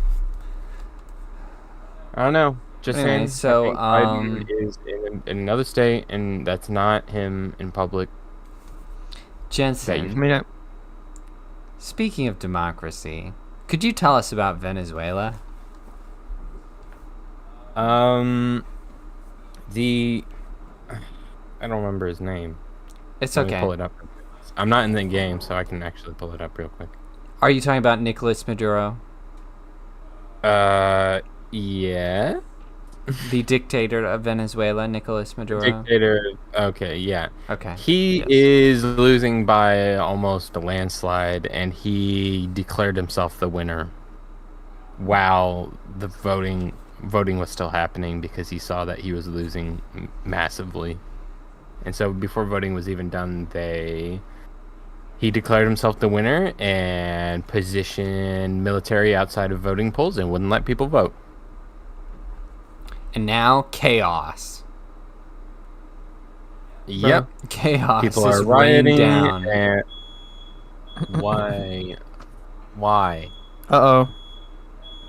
I don't know. Just Anyway, saying. so, I think Biden is in another state, and that's not him in public. Jensen, I mean, speaking of democracy, could you tell us about Venezuela? I don't remember his name. It's Let me okay. pull it up. I'm not in the game, so I can actually pull it up real quick. Are you talking about Nicolas Maduro, Yeah. the dictator of Venezuela, Nicolas Maduro? Dictator. Okay, yeah. Okay. He yes. is losing by almost a landslide, and he declared himself the winner while the voting was still happening, because he saw that he was losing massively. And so before voting was even done, he declared himself the winner and positioned military outside of voting polls and wouldn't let people vote. And now chaos. Yep. Chaos People is are raining rioting. down. And why? Why? oh.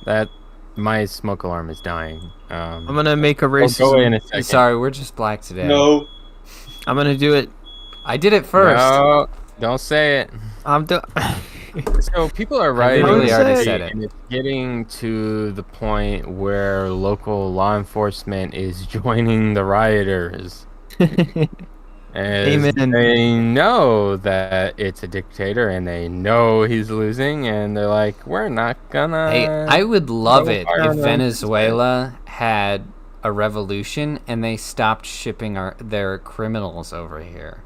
That my smoke alarm is dying. I'm gonna make a I'll go in racism. a second. Sorry, we're just black today. No. I'm gonna do it. I did it first. No, don't say it. I'm do. So people are I rioting, literally already said it. and it's getting to the point where local law enforcement is joining the rioters. As Amen. they know that it's a dictator, and they know he's losing, and they're like, "We're not gonna." Hey, I would love no it fire if on them. Venezuela had a revolution and they stopped shipping their criminals over here.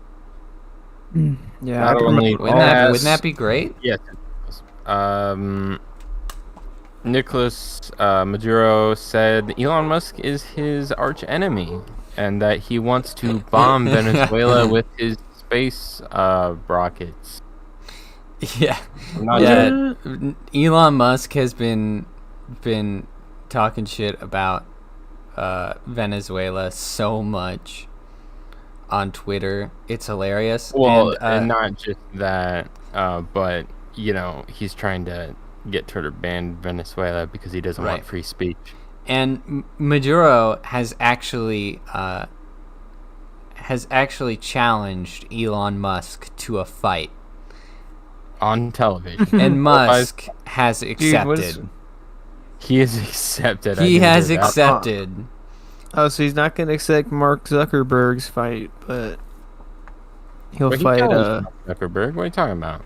Yeah. Not only Wouldn't that be great? Yes. Nicolas Maduro said Elon Musk is his arch enemy and that he wants to bomb Venezuela with his space rockets. Yeah, Not yeah. Elon Musk has been talking shit about Venezuela so much on Twitter. It's hilarious. Well, and, and not just that, but you know, he's trying to get Twitter banned Venezuela because he doesn't want Right. free speech. And Maduro has actually challenged Elon Musk to a fight, On television. and Musk has accepted. what is- He has accepted. I He didn't has hear that. accepted. Oh, so he's not gonna accept Mark Zuckerberg's fight, but he'll But he fight. challenged Zuckerberg. What are you talking about?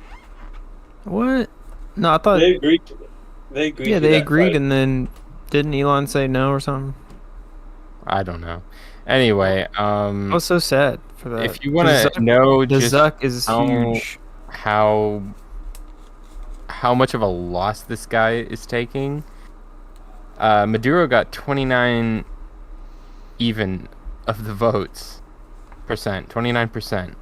What? No, I thought. They agreed to it. They agreed. Yeah, to they that agreed, fight. and then didn't Elon say no or something? I don't know. Anyway, I was so sad for that. if you want The to Zuck- know the just Zuck is how- huge. how much of a loss this guy is taking, Maduro got 29 even of the votes 29%,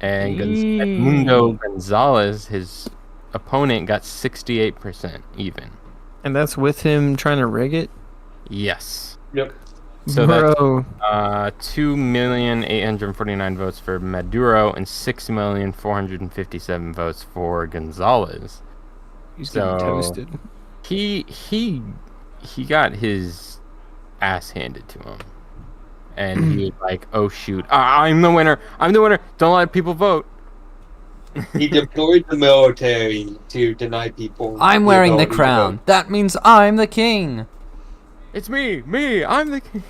and Edmundo Gonzalez, his opponent, got 68% even. And that's with him trying to rig it. Yes. Yep. So Bro, that's 2,849 votes for Maduro and 6,457 votes for Gonzalez. he's getting so- toasted. He got his ass handed to him, and he was like, "Oh shoot, I'm the winner! I'm the winner! Don't let people vote." He deployed the military to deny people. I'm wearing the ability to crown. That means I'm the king. It's me, I'm the king.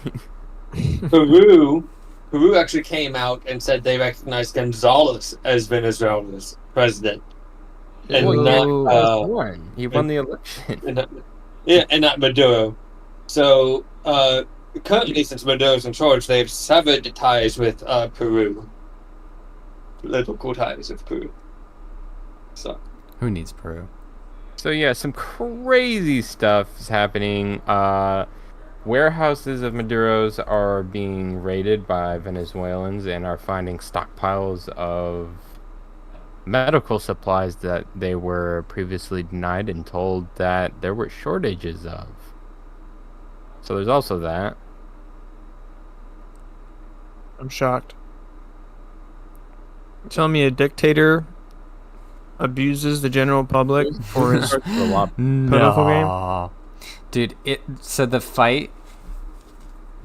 vote. Peru actually came out and said they recognized Gonzalez as Venezuela's president, and Whoa. not He won the election. and not Maduro. So currently, since Maduro's in charge, they've severed ties with Peru, political ties with Peru. So Who needs Peru? So yeah, some crazy stuff is happening. Warehouses of Maduro's are being raided by Venezuelans and are finding stockpiles of medical supplies that they were previously denied and told that there were shortages of. So there's also that. I'm shocked. Tell me a dictator abuses the general public for his Pitiful No, dude.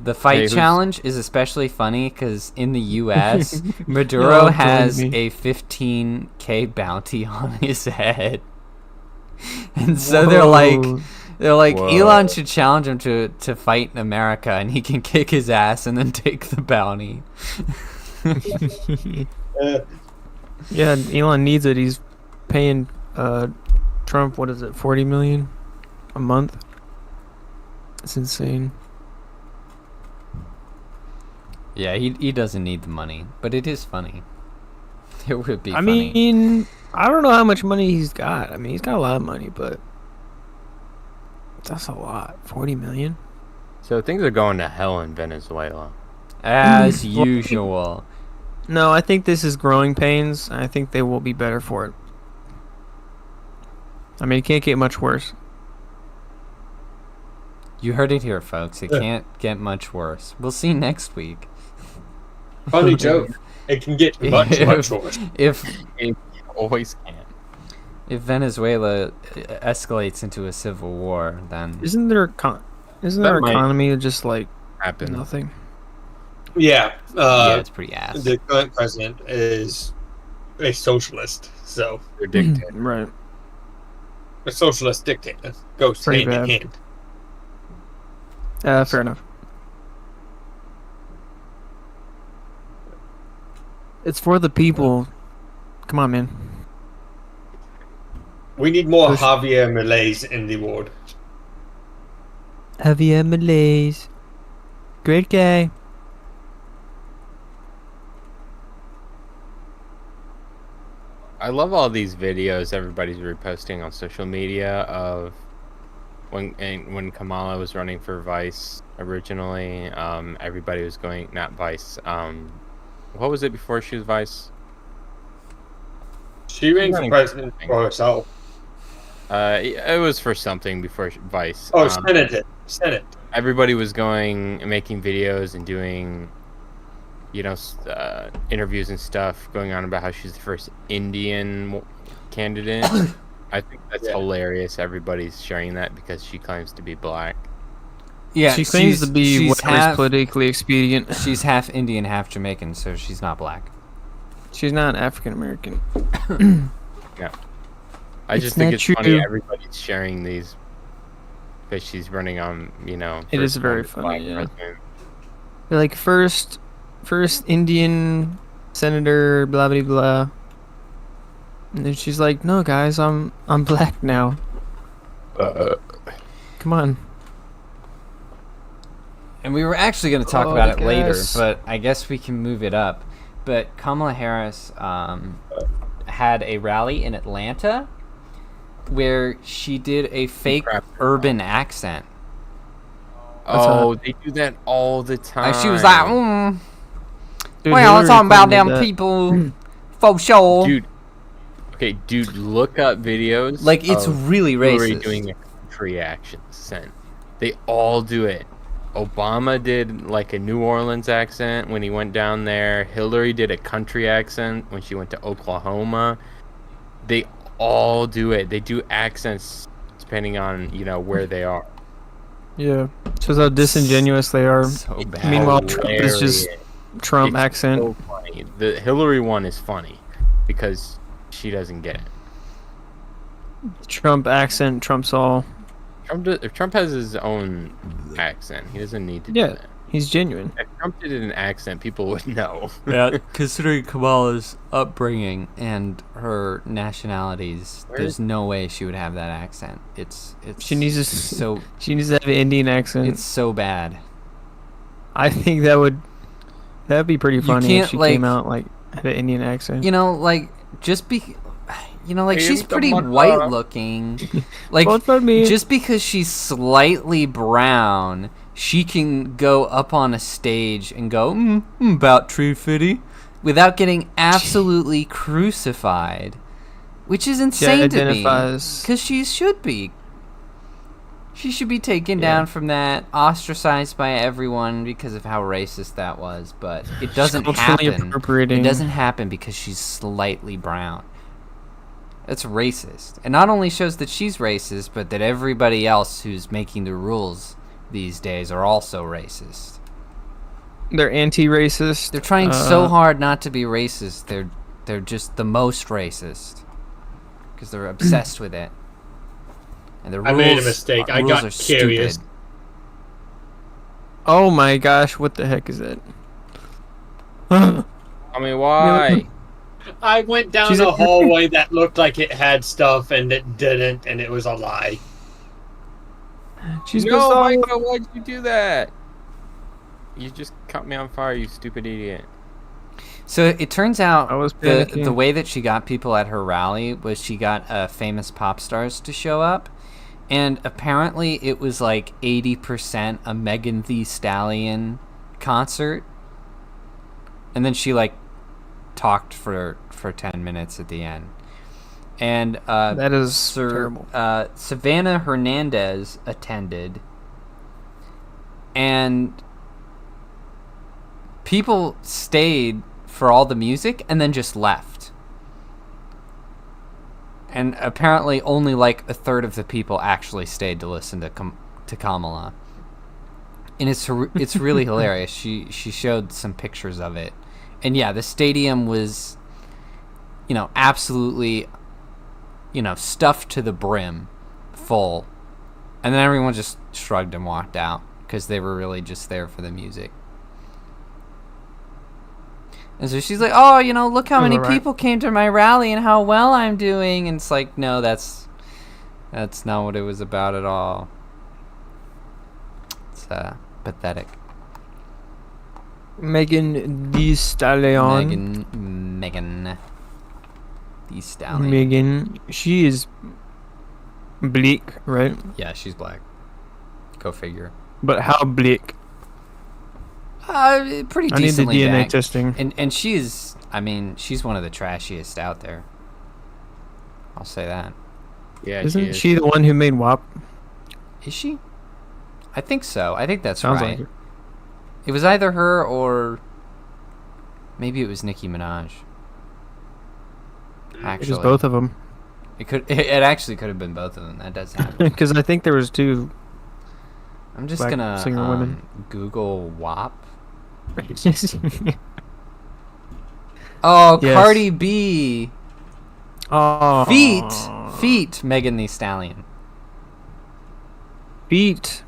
The fight Hey, who's- challenge is especially funny because in the U.S., Maduro No, has believe me. a 15K bounty on his head, and so they're like, Whoa. Elon should challenge him to fight in America, and he can kick his ass and then take the bounty. Yeah, Elon needs it. He's paying Trump, what is it, 40 million a month? It's insane. Yeah, he doesn't need the money, but it is funny. It would be I funny. mean, I don't know how much money he's got. I mean, he's got a lot of money, but that's a lot. 40 million? So things are going to hell in Venezuela. As usual. No, I think this is growing pains. I think they will be better for it. I mean, it can't get much worse. You heard it here, folks. It can't get much worse. We'll see next week. funny joke. It can get much worse. If It always can. if Venezuela escalates into a civil war, then Isn't their That might- economy just like Happen. nothing? Yeah. yeah, it's pretty ass. The current president is a socialist, so They're dictator. Right. a socialist dictator goes Pretty hand in bad. hand. Fair enough. It's for the people. Come on, man. We need more Push- Javier Malays in the world. Javier Malays. Great guy. I love all these videos everybody's reposting on social media of when Kamala was running for vice originally, everybody was going, not vice. What was it before she was vice? She ran for Running president for for herself. It was for something before vice. Oh, Senate. Everybody was making videos and doing, interviews and stuff, going on about how she's the first Indian candidate. I think that's hilarious. Everybody's sharing that because she claims to be black. Yeah, She claims to be she's whatever's politically expedient. She's half Indian, half Jamaican, so she's not black. She's not African American. Yeah. I It's just think not it's true. funny everybody's sharing these because she's running on, It is first very black funny, yeah. president. They're like first Indian senator, blah blah blah. And then she's like, "No, guys, I'm black now. Come on." And we were actually going to talk Oh, about I it later, guess. but I guess we can move it up. But Kamala Harris had a rally in Atlanta where she did a fake urban accent. Oh, they do that all the time. Like she was like, Dude, well, Hillary it's talking about Clinton them did that. people for sure. Dude. Okay, dude, look up videos. Like, it's of really Hillary racist. doing a country accent. They all do it. Obama did like a New Orleans accent when he went down there. Hillary did a country accent when she went to Oklahoma. They all do it. They do accents depending on, where they are. Yeah, shows how disingenuous they are. So bad. Meanwhile, Trump is just Trump It's accent. so funny. The Hillary one is funny because she doesn't get it. Trump accent trumps all. Trump has his own accent. He doesn't need to Yeah. do that. He's genuine. If Trump did an accent, people would know. Yeah, considering Kamala's upbringing and her nationalities, there's no way she would have that accent. It's She needs to so She needs to have an Indian accent. it's so bad. I think that'd be pretty funny can't, if she like- came out like had an Indian accent. She's pretty Tomato. white looking. Like, Vote for me. just because she's slightly brown, she can go up on a stage and go about True Fitty without getting absolutely crucified, which is insane to me. identifies- Because she should be. She should be taken down from that, ostracized by everyone because of how racist that was. But it doesn't Culturally happen. appropriating. It doesn't happen because she's slightly brown. That's racist. It not only shows that she's racist, but that everybody else who's making the rules these days are also racist. They're anti-racist. They're trying so hard not to be racist. They're just the most racist because they're obsessed with it. And the rules, I made a mistake. I rules got are curious. stupid. Oh my gosh, what the heck is that? I mean, why? I went down She's a a- hallway that looked like it had stuff and it didn't, and it was a lie. She's No, pissed off. Micah, why'd you do that? You just caught me on fire, you stupid idiot. So it turns out I was the panicking. way that she got people at her rally was she got famous pop stars to show up. And apparently it was like 80% a Megan Thee Stallion concert. And then she like talked for 10 minutes at the end. And That is terrible. Savannah Hernandez attended. And people stayed for all the music and then just left. And apparently only like a third of the people actually stayed to listen to Kamala. And it's really hilarious. She showed some pictures of it. And yeah, the stadium was absolutely stuffed to the brim, full. And then everyone just shrugged and walked out because they were really just there for the music. And so she's like, oh, look how many Alright. people came to my rally and how well I'm doing. And it's like, no, that's not what it was about at all. It's pathetic. Megan Thee Stallion. Megan Thee Stallion. Megan. She is Bleak, right? Yeah, she's black. Go figure. But how bleak? Pretty I need the decently DNA black. testing. And she's, I mean, she's one of the trashiest out there. I'll say that. Yeah, Isn't she the one who made WAP? Is she? I think so. I think that's Sounds right. like it. It was either her or maybe it was Nicki Minaj. It Actually, was both of them. It actually could have been both of them. That does happen. Because I think there was two. I'm just Black gonna singer women. Google WAP. Oh, Yes. Cardi B. Oh. Feet. Megan Thee Stallion. Feet.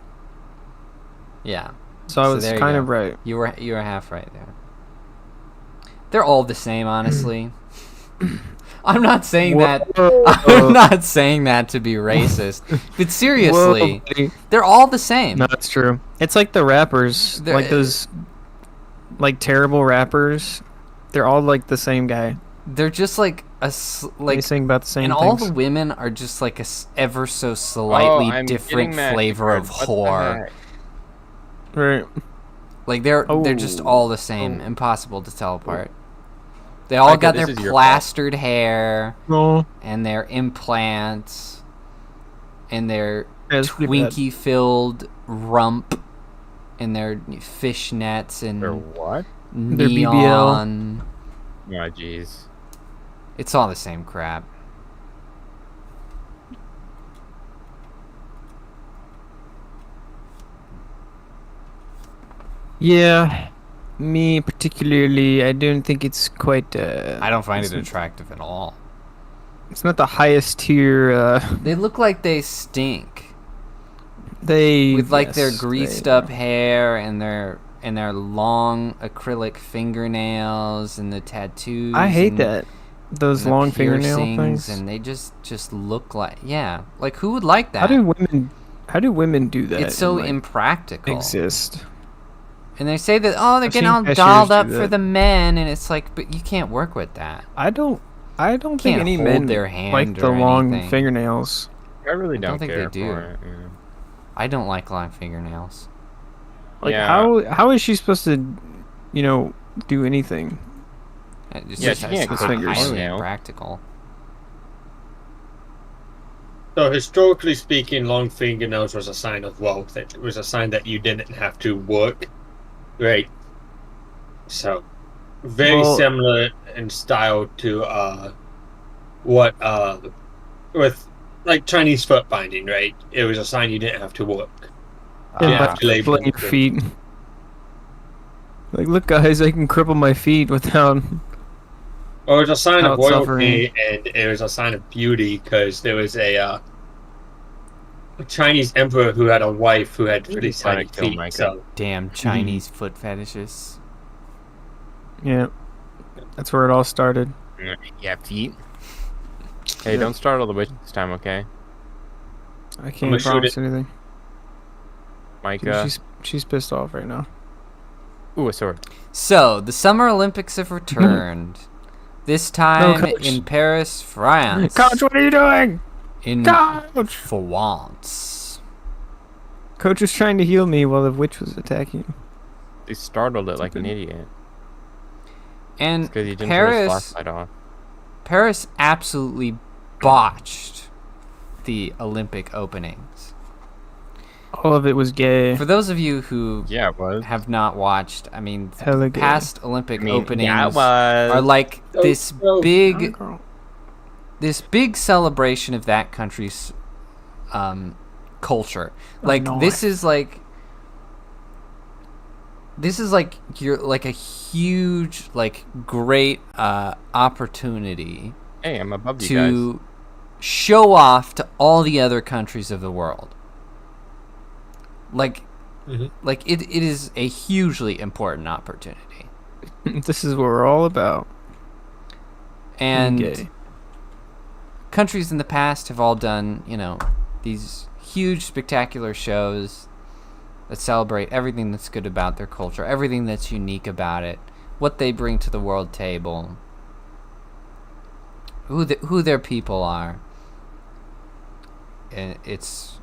Yeah, So I So was there you kind go. of right. you were half right there. They're all the same, honestly. I'm not saying that. I'm not saying that to be racist, but seriously, Whoa. they're all the same. No, that's true. It's like the rappers, They're- like those, like terrible rappers. They're all like the same guy. They're just like They like, sing about the same and things. all the women are just like ever so slightly I'm different getting that flavor card. of What the whore. heck? Right. Like they're just Oh. all the same, impossible to tell apart. They all Micah, got this their is your plastered hair No. and their implants and their Yeah, it's pretty bad. Twinkie-filled rump and their fishnets and Or what? Their neon. Oh, jeez. It's all the same crap. Yeah. Me particularly, I don't think it's quite. I don't find it it's- attractive at all. It's not the highest tier. They look like they stink. They With like their yes, greased they- up hair and their long acrylic fingernails and the tattoos. I hate and, that. Those and the long fingernail piercings, things. and they just look like, yeah, like who would like that? How do women do that? It's so and, like, impractical. exist. And they say that, oh, they're I've getting seen all cashiers dolled do up for that. the men, and it's like, but you can't work with that. I don't think Can't any hold men their hand like the or long anything. fingernails. I really don't think care they do. for it. Yeah. I don't like long fingernails. Like Yeah. how is she supposed to, do anything? It's Yeah, just she it's can't click highly fingernail. impractical. So historically speaking, long fingernails was a sign of wealth. It was a sign that you didn't have to work. Right. So very Well- similar in style to what with like Chinese foot binding, right? It was a sign you didn't have to work. Yeah, Yeah. by crippling your feet. Like, look, guys, I can cripple my feet without. Or it was a sign of Without royalty, suffering. and it was a sign of beauty because there was a Chinese emperor who had a wife who had really trying tiny to kill feet. Micah. So Damn Chinese foot fetishes. Yeah, that's where it all started. Yeah, feet. Hey, Yeah. don't start all the way this time, okay? I I'ma can't shoot promise it. anything. Micah. She's pissed off right now. Ooh, a sword. So the Summer Olympics have returned. This time Coach. in Paris, France. Coach, what are you doing? In Coach! France. Coach was trying to heal me while the witch was attacking him. He startled it like an idiot. And Because he didn't turn his Paris, flashlight off. Paris absolutely botched the Olympic openings. All of it was gay. For those of you who Yeah, it was. have not watched, I mean, Hella gay. past Olympic openings yeah, it was. are like this Oh, big celebration of that country's culture. Like no. this is like you're like a huge, like, great opportunity Hey, I'm above you guys. to show off to all the other countries of the world. Like Mhm. like it is a hugely important opportunity. This is what we're all about. And Gay. countries in the past have all done, these huge spectacular shows that celebrate everything that's good about their culture, everything that's unique about it, what they bring to the world table, who their people are. it's,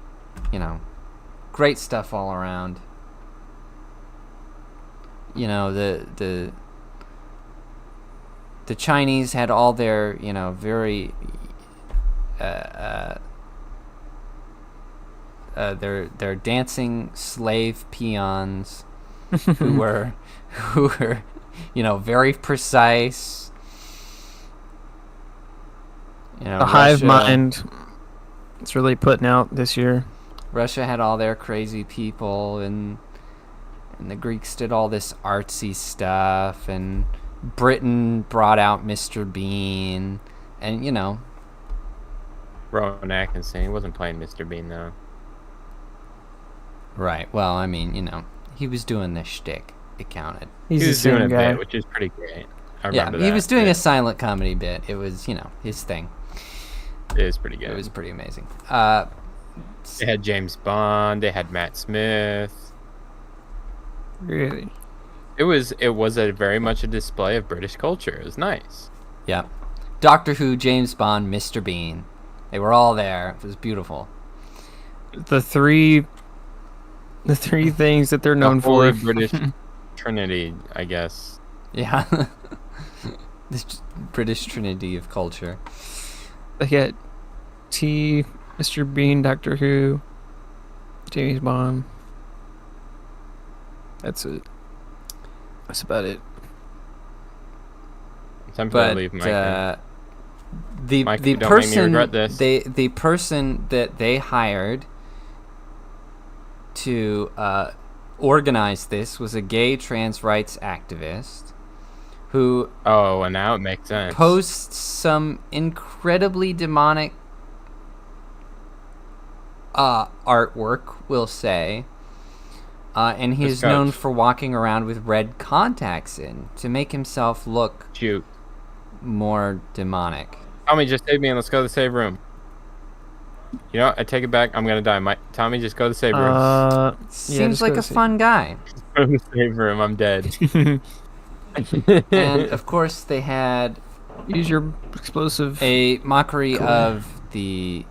great stuff all around. The Chinese had all their, very their dancing slave peons who were very precise. The hive mind. It's really putting out this year. Russia had all their crazy people, and the Greeks did all this artsy stuff, and Britain brought out Mr. Bean, and Rowan Atkinson, he wasn't playing Mr. Bean though. Right. Well, I mean, he was doing this shtick. It counted. He's He the was doing same a guy. bit, which is pretty great. I Yeah, remember he that was doing bit. a silent comedy bit. It was, his thing. It is pretty good. It was pretty amazing. They had James Bond. They had Matt Smith. Really? It was a very much a display of British culture. It was nice. Yeah. Doctor Who, James Bond, Mr. Bean. They were all there. It was beautiful. The three things that they're known The Holy for. British Trinity, I guess. Yeah. This British Trinity of culture. They get Mr. Bean, Doctor Who, James Bond. That's it. That's about it. Time to But leave Micah. the Mike, the don't make me person regret this. the person that they hired to organize this was a gay trans rights activist who Oh, and now it makes sense. posts some incredibly demonic artwork, we'll say. And he This is known coach. for walking around with red contacts in to make himself look Shoot. more demonic. Tommy, just save me and let's go to the save room. You know what? I take it back. I'm going to die. Tommy, just go to the save room. Seems just like go a see. fun guy. Go to the save room. I'm dead. And of course, they had Use your explosive. a mockery Cool. of the,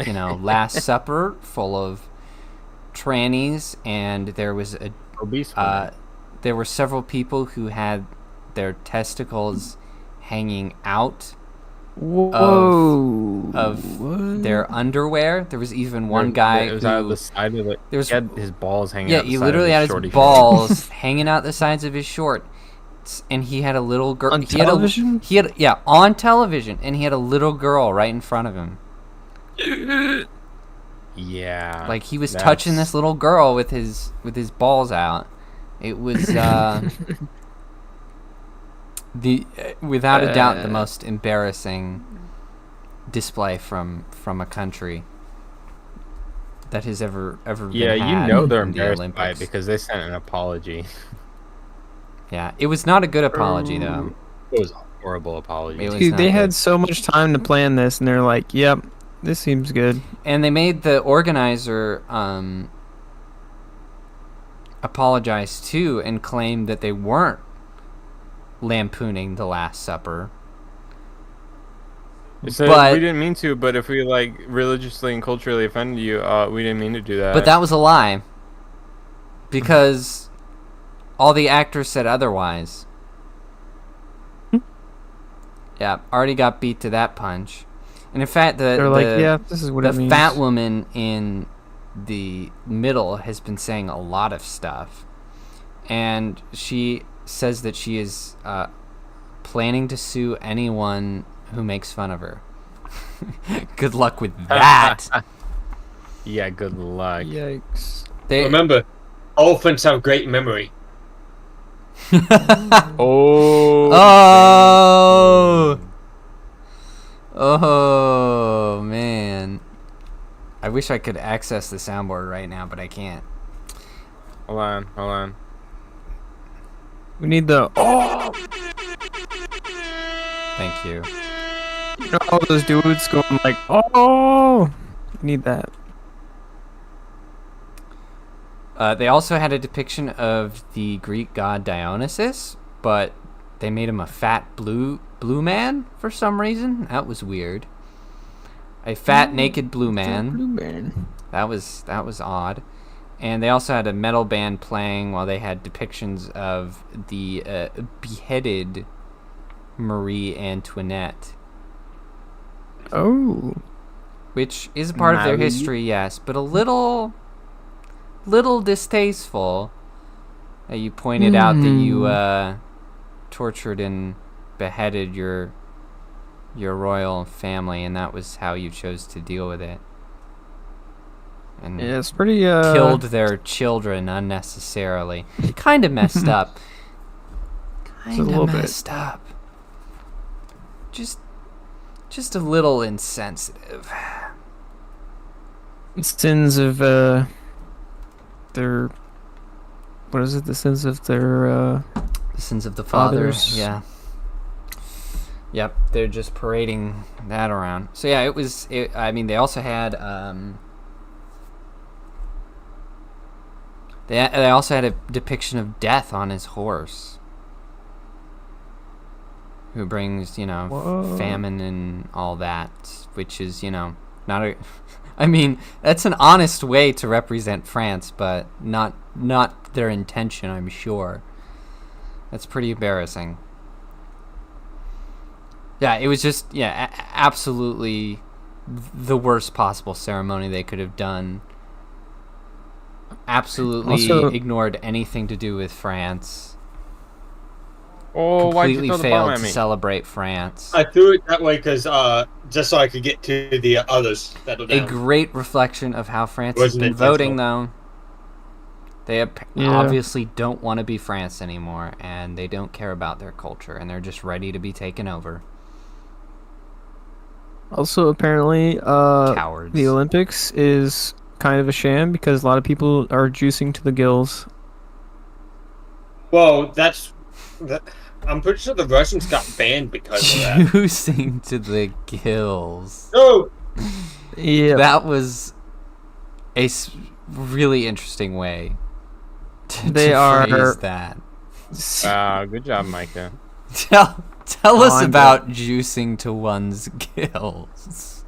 Last Supper, full of trannies, and there was Obese woman. there were several people who had their testicles hanging out Whoa. of What? their underwear. There was even one guy It was who out of the side of it. there was- He had his balls hanging yeah, out the he side literally of had his his shorty balls hanging out the sides of his shorts, and he had a little girl On television? on television, and he had a little girl right in front of him. Yeah. Like he was touching this little girl with his balls out. It was without a doubt the most embarrassing display from a country that has ever been Yeah, had you know they're in the embarrassed by it Olympics. because they sent an apology. Yeah, it was not a good apology though. It was a horrible apology. It was Dude, not they good. had so much time to plan this, and they're like, "Yep, this seems good." And they made the organizer apologize too and claim that they weren't lampooning the Last Supper. They said, but- we didn't mean to, but if we religiously and culturally offended you, we didn't mean to do that. But that was a lie. Because all the actors said otherwise. Yeah, already got beat to that punch. And in fact, They're like, "Yeah, this is what the it means." fat woman in the middle has been saying a lot of stuff. And she says that she is planning to sue anyone who makes fun of her. Good luck with that. Yeah, good luck. Yikes! Remember, elephants have great memory. Oh. Oh man. I wish I could access the soundboard right now, but I can't. Hold on. We need the Thank you. all those dudes going like, "Oh!" We need that. They also had a depiction of the Greek god Dionysus, but they made him a fat blue man for some reason. That was weird. a fat naked blue man. Blue man. That was odd. And they also had a metal band playing while they had depictions of the beheaded Marie Antoinette, Oh. which is a part of their Marie? history, yes, but a little distasteful. You pointed out that you tortured and beheaded your royal family, and that was how you chose to deal with it. And Yeah, it's pretty killed their children unnecessarily. Kind of messed up. a Kind little of bit. messed up. Just a little insensitive. sins of their, what is it? The sins of their The sins of the fathers. Fathers. Yeah. Yep, they're just parading that around. So yeah, I mean, they also had they also had a depiction of death on his horse, who brings, Whoa. famine and all that, which is, not a I mean, that's an honest way to represent France, but not their intention, I'm sure. That's pretty embarrassing. Yeah, it was just, absolutely the worst possible ceremony they could have done. Absolutely Also- ignored anything to do with France. Oh, why'd you Completely throw the bomb failed at to me? celebrate France. I threw it that way because just so I could get to the others that were A down. great reflection of how France has Wasn't been intentional. voting, though. They Yeah. obviously don't want to be France anymore, and they don't care about their culture, and they're just ready to be taken over. Also, apparently, Cowards. the Olympics is kind of a sham because a lot of people are juicing to the gills. Well, I'm pretty sure the Russians got banned because of that. Juicing to the gills. No, Yeah. That was a really interesting way They to are- phrase that. Good job, Micah. Tell us I'm about juicing to one's gills.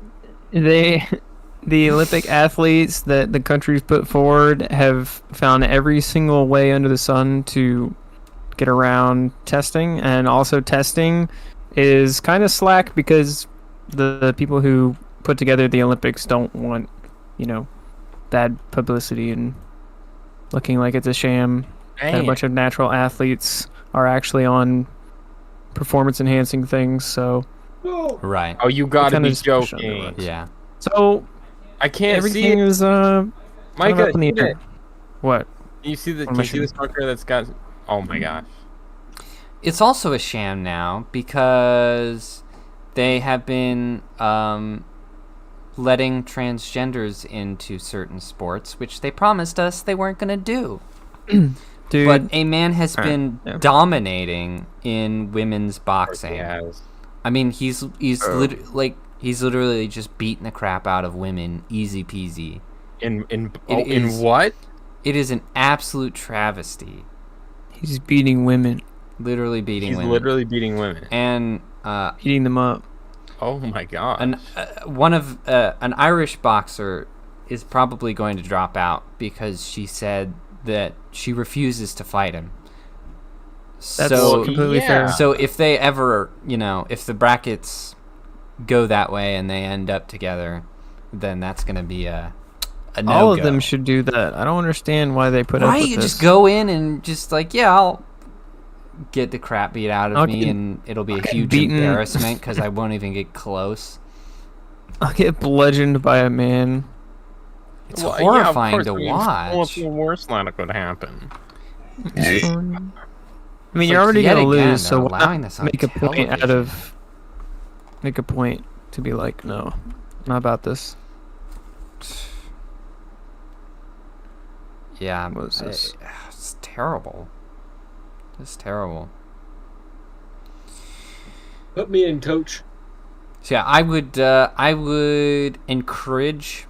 The Olympic athletes that the countries put forward have found every single way under the sun to get around testing, and also testing is kind of slack because the people who put together the Olympics don't want, bad publicity and looking like it's a sham. And a Dang. bunch of natural athletes are actually on performance enhancing things, so no. Right. Oh, you gotta kinda be just push under joking. it. Yeah. I can't everything see it. is kind of Micah, up in the see air. it. What? You see the What am I can you see the sucker that's got? Oh my gosh. It's also a sham now because they have been letting transgenders into certain sports, which they promised us they weren't going to do. Dude, But a man has been yeah. dominating in women's He boxing. has. I mean, he's literally just beating the crap out of women, easy peasy. In is- what? It is an absolute travesty. he's beating women, Literally beating He's women. literally beating women. And eating them up. Oh my god. an Irish boxer is probably going to drop out because she said that she refuses to fight him. That's so completely yeah. fair. so if they ever, if the brackets go that way and they end up together, then that's going to be a no-go. All of them should do that. I don't understand why they put up Right, with you this. just go in and just I'll get the crap beat out of I'll me, get- and it'll be a get huge beaten. embarrassment because I won't even get close. I'll get bludgeoned by a man. It's Well, horrifying yeah, to of course, watch. What's the worst that could happen? I mean, It's you're like, already yet gonna again, lose, so they're why allowing not this on make a point out television. of make a point to be like, no, not about this. Yeah, What is this? it's terrible. It's terrible. Put me in, coach. So yeah, I would encourage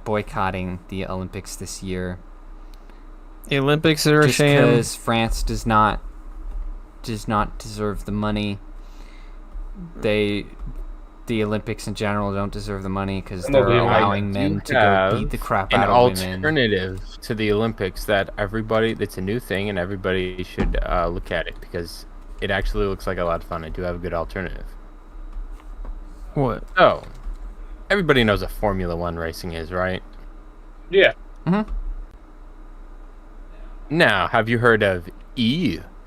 boycotting the Olympics this year, The Olympics are a just sham. because France does not deserve the money. the Olympics in general don't deserve the money because Some they're of them allowing do men to go have beat the crap an out of women. alternative to the Olympics that's a new thing, and everybody should look at it because it actually looks like a lot of fun. I do have a good alternative. What? So, everybody knows what Formula One racing is, right? Yeah. Now, have you heard of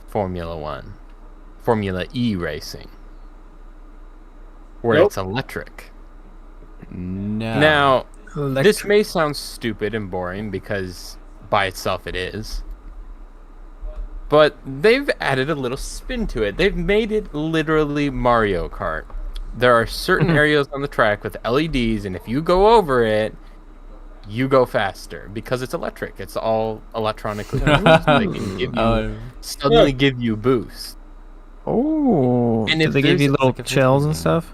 Formula One? Formula E racing? Where Nope. it's electric. No. Now, this Electric. may sound stupid and boring because by itself it is. But they've added a little spin to it. They've made it literally Mario Kart. There are certain areas on the track with LEDs, and if you go over it, you go faster because it's electric. It's all electronically controlled. So they can give you, suddenly give you boost. Oh, And do if they give you there's- little like a shells and video stuff?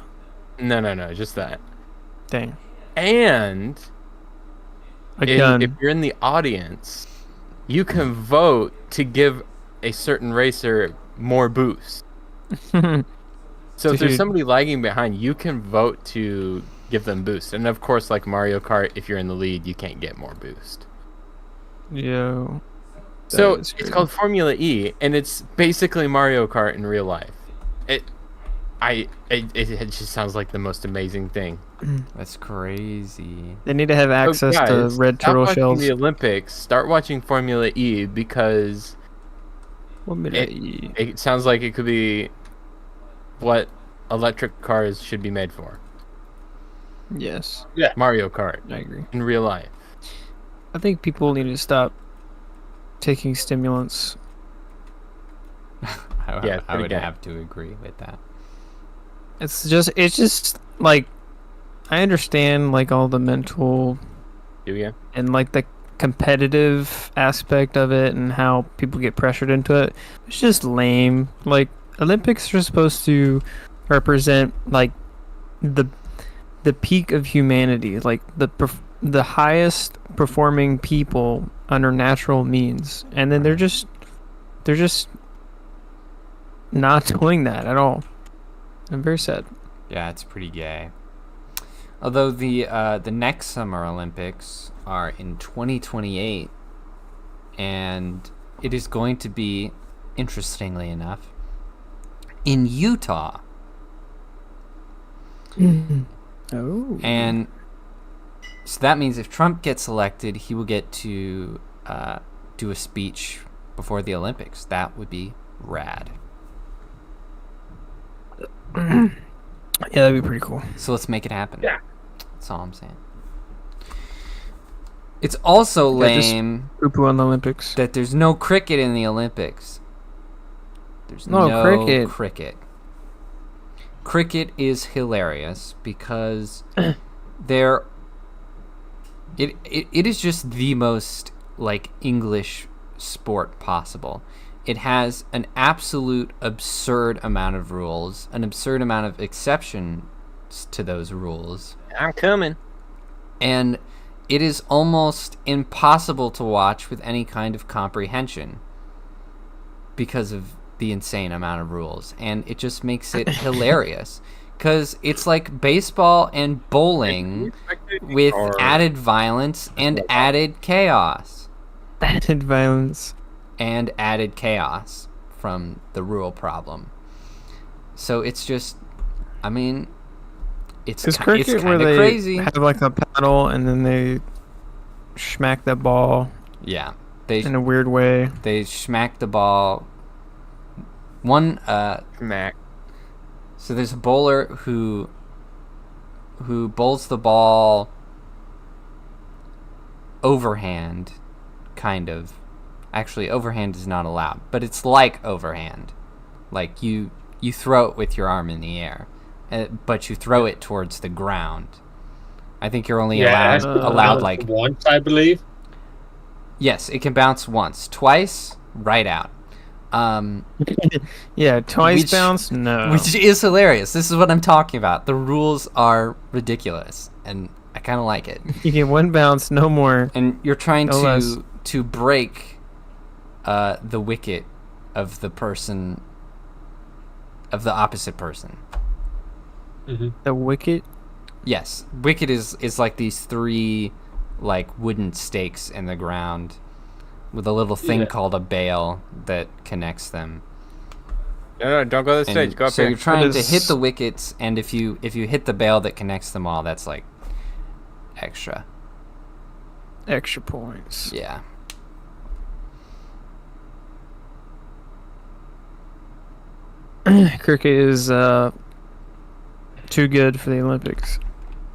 No, just that. Dang. And A gun. if you're in the audience, you can vote to give a certain racer more boost. So if there's Dude. somebody lagging behind, you can vote to give them boost. And of course, like Mario Kart, if you're in the lead, you can't get more boost. Yo. So That is it's crazy. called Formula E, and it's basically Mario Kart in real life. It just sounds like the most amazing thing. That's crazy. They need to have access So to guys, red stop turtle watching shells. the Olympics. Start watching Formula E because it sounds like it could be what electric cars should be made for. Yes, Mario Kart I agree. in real life. I think people need to stop taking stimulants. Yeah, I pretty would gay. have to agree with that. It's just like I understand like all the mental Do you? and like the competitive aspect of it and how people get pressured into it. It's just lame. Like Olympics are supposed to represent like the peak of humanity, like the highest performing people under natural means, and then they're just not doing that at all. I'm very sad. Yeah, it's pretty gay. Although the next Summer Olympics are in 2028, and it is going to be, interestingly enough, in Utah. Oh. And so that means if Trump gets elected, he will get to do a speech before the Olympics. That would be rad. Yeah, that'd be pretty cool. So let's make it happen. Yeah. That's all I'm saying. It's also Yeah, just- lame Poo-poo on the Olympics. that there's no cricket in the Olympics. There's No no cricket. cricket. Cricket is hilarious because it is just the most like English sport possible. It has an absolute absurd amount of rules, an absurd amount of exceptions to those rules, I'm coming. and it is almost impossible to watch with any kind of comprehension because of the insane amount of rules, and it just makes it hilarious because it's like baseball and bowling with added violence and added chaos Added violence. and added chaos from the rule problem. So it's just, I mean, it's Is it's cricket where kind of they crazy. have like a paddle and then they smack the ball Yeah, they in a weird way? smack the ball. One Mac. so there's a bowler who bowls the ball overhand, kind of. Actually, overhand is not allowed, but it's like overhand. Like you throw it with your arm in the air, but you throw it towards the ground. I think you're only allowed like once, I believe. yes, it can bounce once, twice, right out. Yeah, twice Which- bounce? No. Which is hilarious. This is what I'm talking about. The rules are ridiculous, and I kind of like it. You get one bounce, no more. And you're trying No less. to break the wicket of the person, of the opposite person. The wicket. Yes, wicket is like these 3 like wooden stakes in the ground with a little thing called a bale that connects them. No, don't go to the stage. Go up so here. you're trying to hit the wickets, and if you hit the bale that connects them all, that's like extra. Extra points. Yeah. Cricket is too good for the Olympics.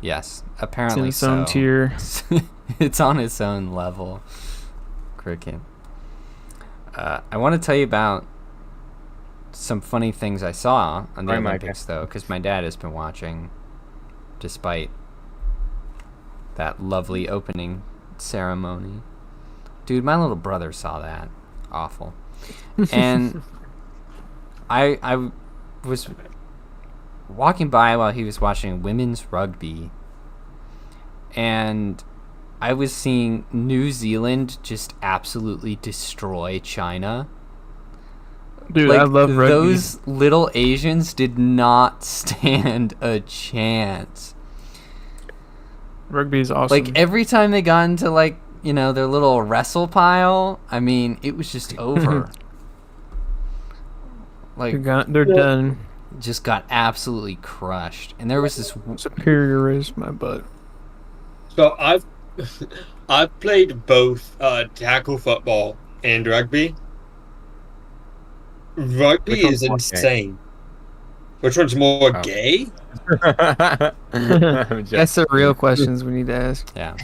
Yes. It's Apparently in its own tier. It's on its own level. Cricket. I want to tell you about some funny things I saw on the Hi, Micah. Olympics, though, because my dad has been watching, despite that lovely opening ceremony. Dude, my little brother saw that. Awful. And I was walking by while he was watching women's rugby, and I was seeing New Zealand just absolutely destroy China. Dude, Like, I love rugby. those little Asians did not stand a chance. Rugby is awesome. Like, every time they got into, like, you know, their little wrestle pile, I mean, it was just over. Like, they're done. just got absolutely crushed. And there was this... Superior is my butt. So I've played both tackle football and rugby. Rugby Which one's is more insane. Which one's more Oh. gay? I'm That's the real questions we need to ask. Yeah.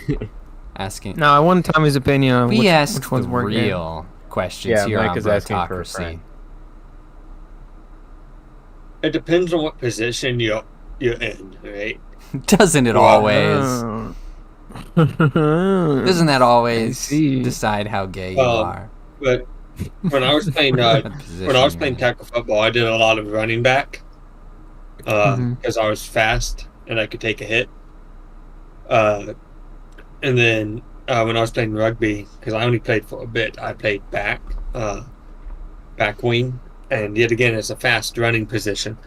Asking... No, I want Tommy's opinion on We asked which one's the more gay. real questions Yeah, here Micah's on asking for a Brotocracy. friend. It depends on what position you're in, right? Doesn't it always? Oh. Doesn't that I always see. decide how gay you Um, are? But when I was playing Position, tackle football, I did a lot of running back because Mhm. I was fast and I could take a hit. And then when I was playing rugby, because I only played for a bit, I played back wing, and yet again, it's a fast running position.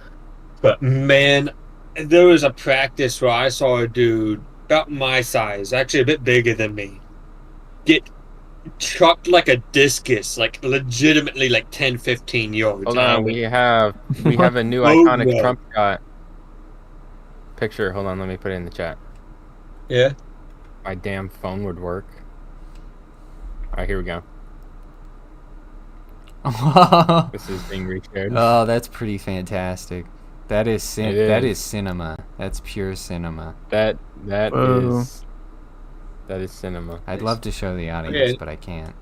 But man, there was a practice where I saw a dude about my size, actually a bit bigger than me, get chucked like a discus, like legitimately like 10, 15 yards. Hold And I on, went, we have a new Oh, iconic no. Trump shot picture. Hold on, let me put it in the chat. yeah. My damn phone would work. All right, here we go. This is being reshared. Oh, that's pretty fantastic. That is It that is. is cinema. That's pure cinema. That Whoa. is cinema. I'd love to show the audience, Okay. but I can't.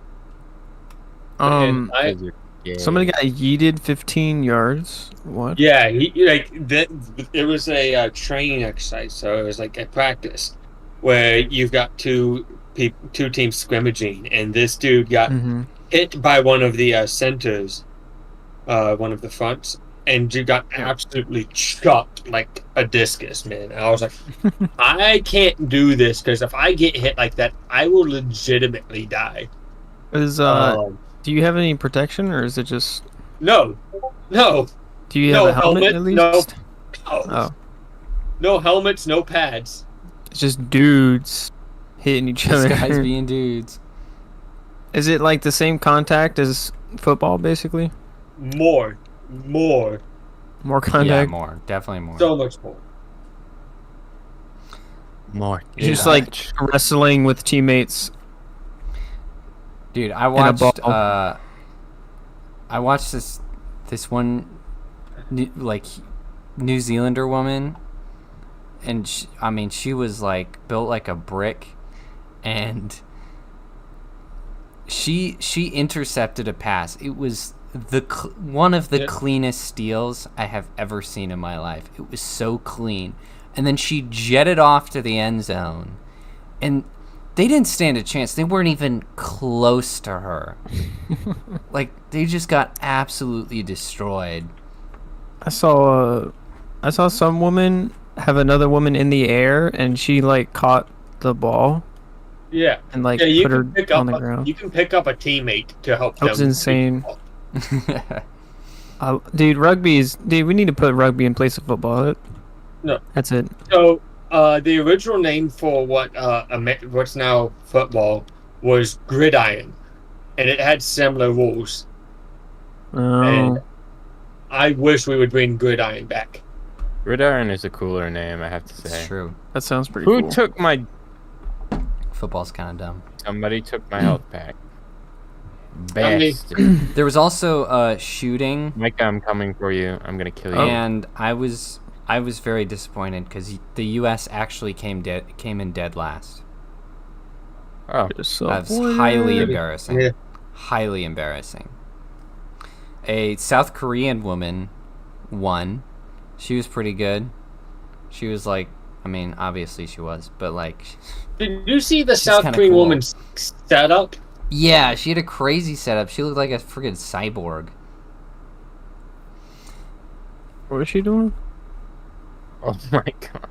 And I, Those are gay. Somebody got yeeted 15 yards. What? yeah, he like that. It was a training exercise, so it was like a practice where you've got two teams scrimmaging, and this dude got Mm-hmm. hit by one of the centers, one of the fronts, and you got absolutely chucked like a discus, man. I was like, I can't do this because if I get hit like that, I will legitimately die. Do you have any protection, or is it just? No. Do you No have a helmet, helmet, at no. least? Oh. Oh, No helmets, no pads. it's just dudes hitting each These other. guys being dudes. Is it like the same contact as football, basically? More. More Yeah, contact. more. Definitely more. So much more. More. It's just like wrestling with teammates. Dude, I a watched ball. I watched this one New Zealander woman, and she was like built like a brick, and she intercepted a pass. It was one of the Yeah. cleanest steals I have ever seen in my life. It was so clean. And then she jetted off to the end zone, and they didn't stand a chance. They weren't even close to her. Like, they just got absolutely destroyed. I saw some woman have another woman in the air, and she like caught the ball Yeah. and like Yeah, you put her can pick on up the ground. you can pick up a teammate to help That was them. insane. Dude, we need to put rugby in place of football. No. That's it. So, the original name for what's now football was gridiron, and it had similar rules. And Oh, I wish we would bring gridiron back. Gridiron is a cooler name, I have to It's say. true. that sounds pretty Who cool. took my? Football's kind of dumb. Somebody took my health pack. Somebody- Best. There was also shooting, Micah, I'm coming for you. I'm gonna kill you. and I was very disappointed because the U.S. actually came in dead last. Oh, That's highly Disappointed. embarrassing. Yeah. Highly embarrassing. A South Korean woman won. She was pretty good. She was like, I mean, obviously she was, but like, Did you see the She's South kinda Korean cool. woman's setup? yeah, she had a crazy setup. She looked like a friggin' cyborg. What is she doing? oh my god.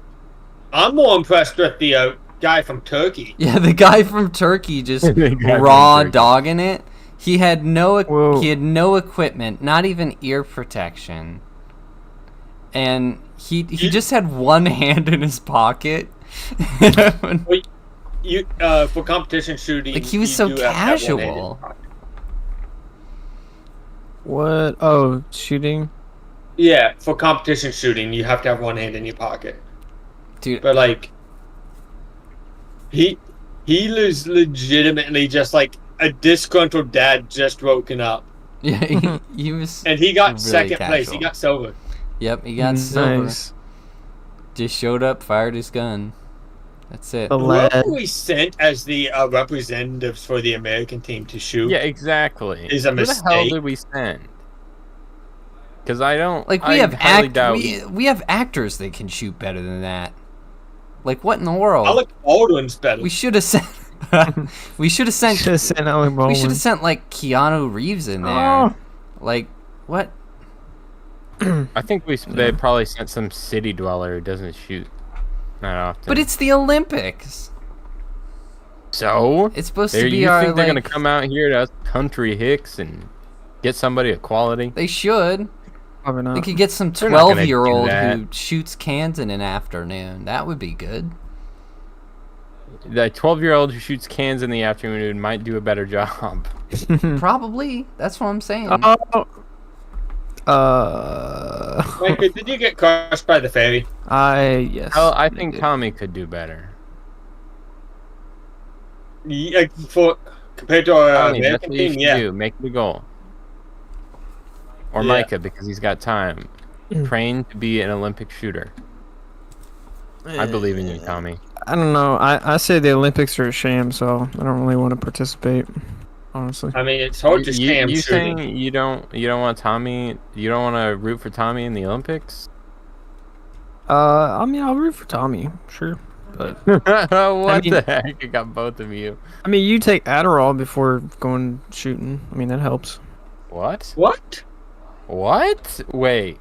I'm more impressed with the guy from Turkey. Yeah, the guy from Turkey just The guy from raw Turkey. dogging it. He had no Whoa. he had no equipment, not even ear protection. And he just had one hand in his pocket. You for competition shooting, Like, he was you so do have to have one hand in casual. your pocket. What? Oh, shooting. Yeah, for competition shooting, you have to have one hand in your pocket. Dude, But like, he was legitimately just like a disgruntled dad just woken up, yeah, he was and he got really second place. He casual. got silver. Yep, he got silver. Nice. Just showed up, fired his gun. That's it. The Whoever lad. we sent as the representatives for the American team to shoot. Yeah, exactly. Is a Who the hell mistake. did we send? Because I don't. Like, I we have highly doubt we- we have actors that can shoot better than that. Like, what in the world? Alec Baldwin's better. We should have sent we should have sent Just sent Alec we Baldwin. should have sent like Keanu Reeves in there. Oh. Like, what? I think they probably sent some city dweller who doesn't shoot that often. But it's the Olympics. so. It's supposed There, to be you our think they're gonna like, come out here to us country hicks and get somebody of quality? they should. Probably They not. could get some They're not gonna do 12-year-old that. who shoots cans in an afternoon. That would be good. The 12-year-old who shoots cans in the afternoon might do a better job. Probably. That's what I'm saying. Oh. Micah, did you get crushed by the ferry? Yes. Well, I they think did. Tommy could do better. Yeah, for compared to our Tommy, that's American what you team, should yeah. do. Make the goal. Or Yeah. Micah, because he's got time. Train to be an Olympic shooter. I believe in you, Tommy. I don't know. I say the Olympics are a sham, so I don't really want to participate. Honestly. I mean, it's hard to scam you shooting. saying you don't want Tommy? You don't want to root for Tommy in the Olympics? I mean, I'll root for Tommy, sure. But what mean- the heck? I got both of you. I mean, you take Adderall before going shooting. I mean, that helps. What? What? What? Wait.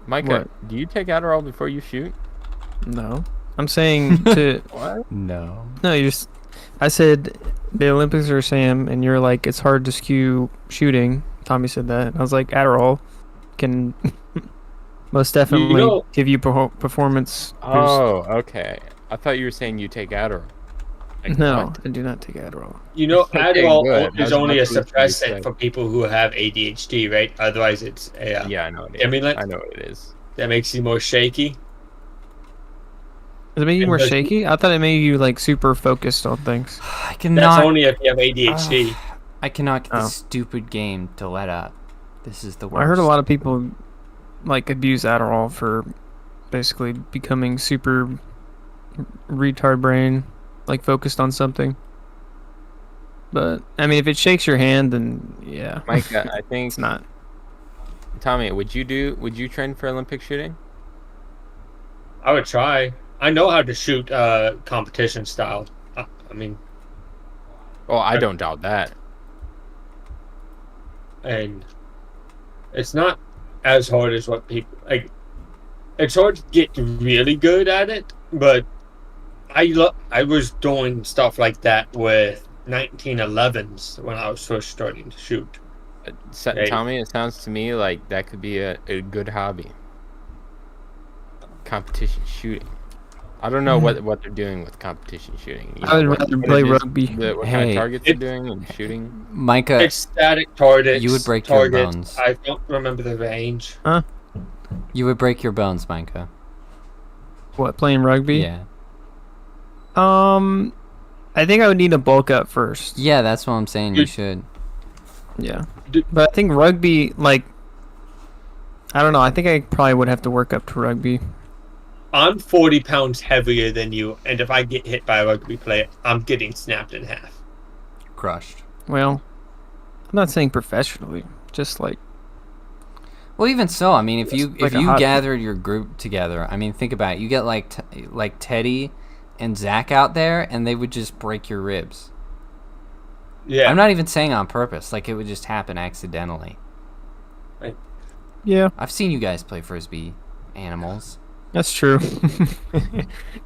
Micah, What? do you take Adderall before you shoot? No, I'm saying to What? No. no. You just I said the Olympics are a sham, and you're like it's hard to skew shooting. Tommy said that. I was like Adderall can most definitely know- give you performance boost. Oh, okay. I thought you were saying you take Adderall. Like, No, what? I do not take Adderall. You know, Okay, Adderall good. is That's only a what you suppressant said. for people who have ADHD, right? Otherwise, it's a Yeah, I know it is. stimulant I know what it is. that makes you more shaky. Does it make you And more does- shaky? I thought it made you like super focused on things. I That's cannot only if you have ADHD. I cannot get Oh. this stupid game to let up. This is the worst. I heard a lot of people like abuse Adderall for basically becoming super retard brain, like focused on something. But I mean, if it shakes your hand, then yeah, Micah, I think it's not. Tommy, would you train for Olympic shooting? I would try. I know how to shoot competition style. I mean, Oh, I don't doubt that. and it's not as hard as what people like. It's hard to get really good at it, but I was doing stuff like that with 1911s when I was first starting to shoot. Hey. Tommy, it sounds to me like that could be a good hobby. competition shooting. I don't know what they're doing with competition shooting. You I would know, what- rather what play it is- rugby. what kind Hey. of targets they're doing and shooting. Micah, It's static targets. You would break your targets. bones. I don't remember the range. you would break your bones, Micah. What, playing rugby? Yeah. I think I would need to bulk up first. Yeah, that's what I'm saying. You Dude. should. Yeah. D- But I think rugby, like, I don't know. I think I probably would have to work up to rugby. I'm 40 pounds heavier than you, and if I get hit by a rugby player, I'm getting snapped in half. Crushed. Well, I'm not saying professionally. Just like, Well, even so, I mean, if you like a if you hot- gathered your group together, I mean, think about it. You get like Teddy and Zach out there, and they would just break your ribs. Yeah. I'm not even saying on purpose. Like, it would just happen accidentally. yeah, I've seen you guys play frisbee, animals. that's true.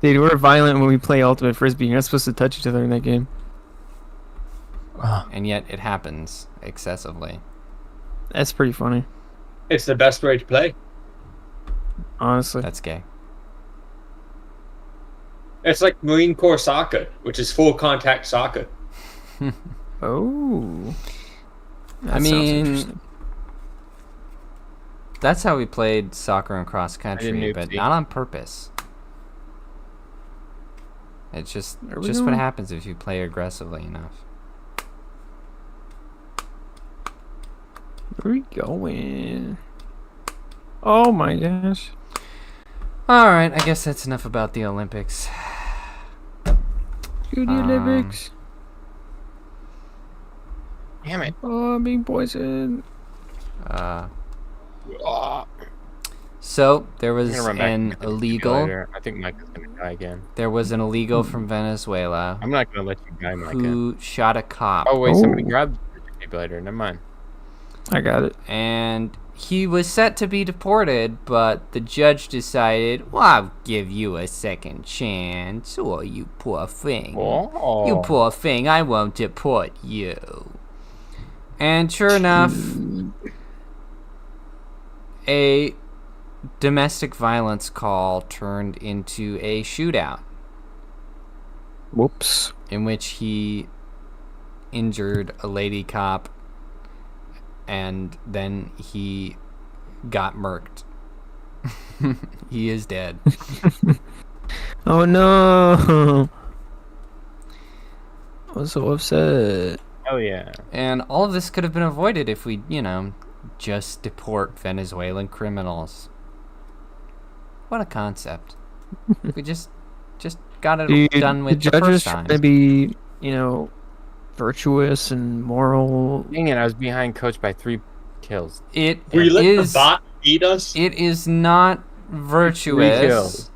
Dude, we're violent when we play Ultimate Frisbee. You're not supposed to touch each other in that game. And yet it happens excessively. That's pretty funny, It's the best way to play. honestly. That's gay. It's like Marine Corps soccer, which is full contact soccer. Oh. That I sounds mean, interesting. that's how we played soccer and cross I country, didn't but see. not on purpose. It's just Are we what going? happens if you play aggressively enough. Where are we going? Oh my gosh. All right, I guess that's enough about the Olympics. To the Olympics. Damn it. Oh, I'm being poisoned. So there I'm was gonna run back an to the illegal. defibrillator. I think Micah's gonna die again. There was an illegal from Venezuela I'm not gonna let you die, Micah. who shot a cop, Oh wait, somebody Oh. grabbed the defibrillator. Never mind. I got it. and he was set to be deported, but the judge decided, "Well, I'll give you a second chance." Oh, you poor thing. Oh. You poor thing, I won't deport you. And sure enough, a domestic violence call turned into a shootout Whoops. in which he injured a lady cop and then he got murked. He is dead. Oh no. I was so upset. Oh yeah. And all of this could have been avoided if we, just deport Venezuelan criminals. What a concept. We just got it Dude, done with the the judges first time. trying to be, virtuous and moral. Dang it! I was behind coach by 3 kills. It We let the is bot beat us. it is not virtuous kills.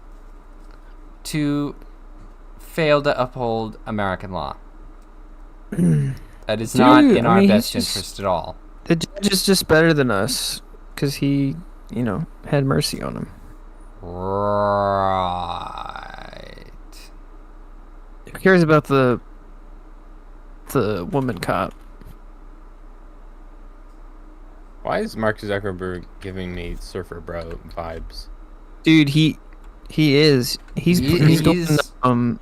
to fail to uphold American law. That is not Dude, in I our mean, best he's just- interest at all. The judge is just better than us because he, had mercy on him. Right. Who cares about the woman cop? Why is Mark Zuckerberg giving me Surfer Bro vibes? Dude, he is. He's going He's- I'm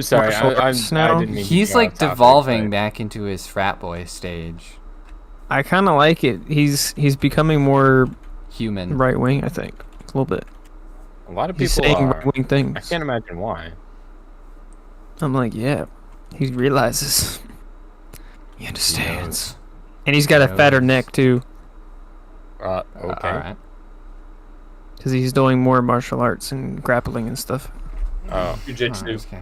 sorry. Martial I arts now? didn't mean to He's go like off topic, devolving but back into his frat boy stage. I kind of like it. He's becoming more Human. right wing. I think a little bit. A lot of He's people saying are. right wing things. I can't imagine why. I'm like, yeah, he realizes. He understands. knows. And he's got a fatter knows. neck too, Okay. All right. because he's doing more martial arts and grappling and stuff. Oh. Jiu-jitsu. Okay.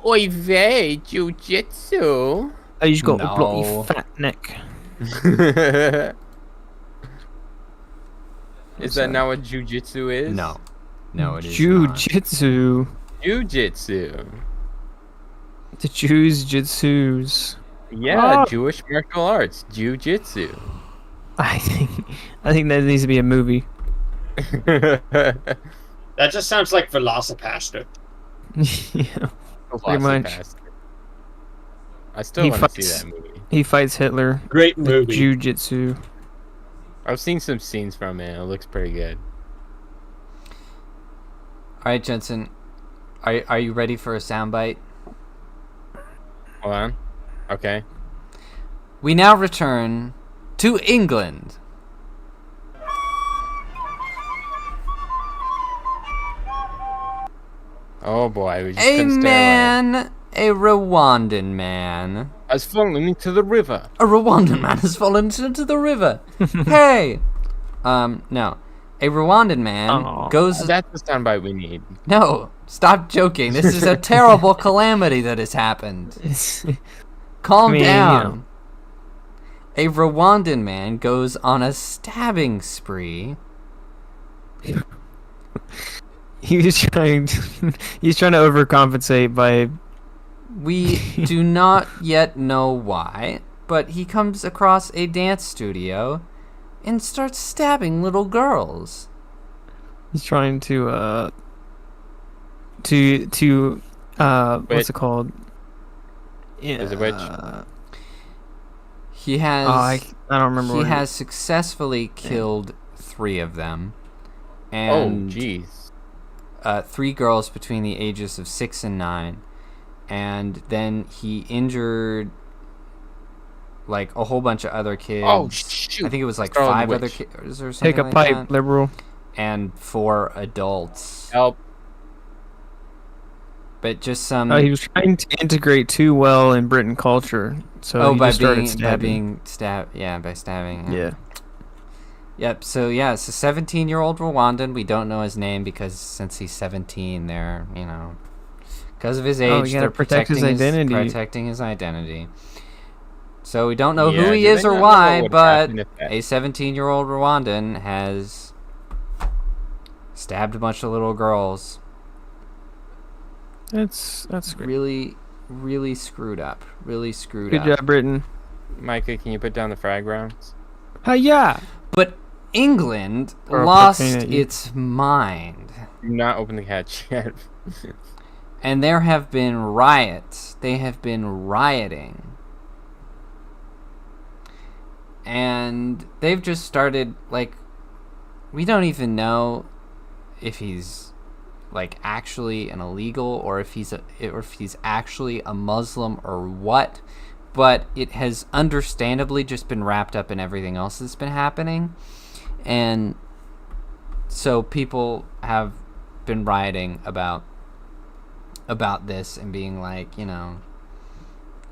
Oy vey, jujitsu. I just got No. a bloody fat neck. Is that not what jujitsu is? No. No, it is not. Jiu-jitsu. Jujitsu. The Jews jitsus. Yeah, Ah. Jewish martial arts. Jujitsu. I think that needs to be a movie. That just sounds like Velocipaster. Yeah. Pretty much. Velocipaster. I still He want to see fights- that movie. He fights Hitler. Great with movie. Jiu-jitsu. I've seen some scenes from it. It looks pretty good. right, Jensen. Are you ready for a soundbite? Hold on. Okay. We now return to England. Oh boy, we just A couldn't stay away. man, a Rwandan man. Has fallen into the river. A Rwandan man has fallen into the river. Hey! No. A Rwandan man Aw. goes... That's the soundbite we need. No, stop joking. This is a terrible calamity that has happened. Calm down. A Rwandan man goes on a stabbing spree. He's trying to overcompensate by We do not yet know why, but he comes across a dance studio and starts stabbing little girls. he's trying to what's it called? Yeah. Is it which? He has I don't remember. he what has successfully killed 3 of them. Oh, And jeez. 3 girls between the ages of 6 and 9. And then he injured like a whole bunch of other kids. Oh, shoot. I think it was like Throw in 5 the other witch. kids or something Take a like pipe, that. liberal. And 4 adults. Help. But just some He was trying to integrate too well in Britain culture, so he by just started being stabbing. by stabbing. Yeah. Yep. So yeah, it's a 17-year-old Rwandan. We don't know his name because since he's 17, they're because of his age, Oh, you gotta they're protect his identity. Protecting his identity. So we don't know Yeah, who he do is they or not know why, what but happened if that- a 17-year-old Rwandan has stabbed a bunch of little girls. That's great. Really, really screwed up. Really screwed Good up. job, Britain. Micah, can you put down the frag rounds? Hiya! But England Or lost poking at you. its mind. Do not open the hatch yet. And there have been riots. They have been rioting. And they've just started, like, we don't even know if he's, like, actually an illegal or if he's actually a Muslim or what. But it has understandably just been wrapped up in everything else that's been happening. And so people have been rioting about this and being like,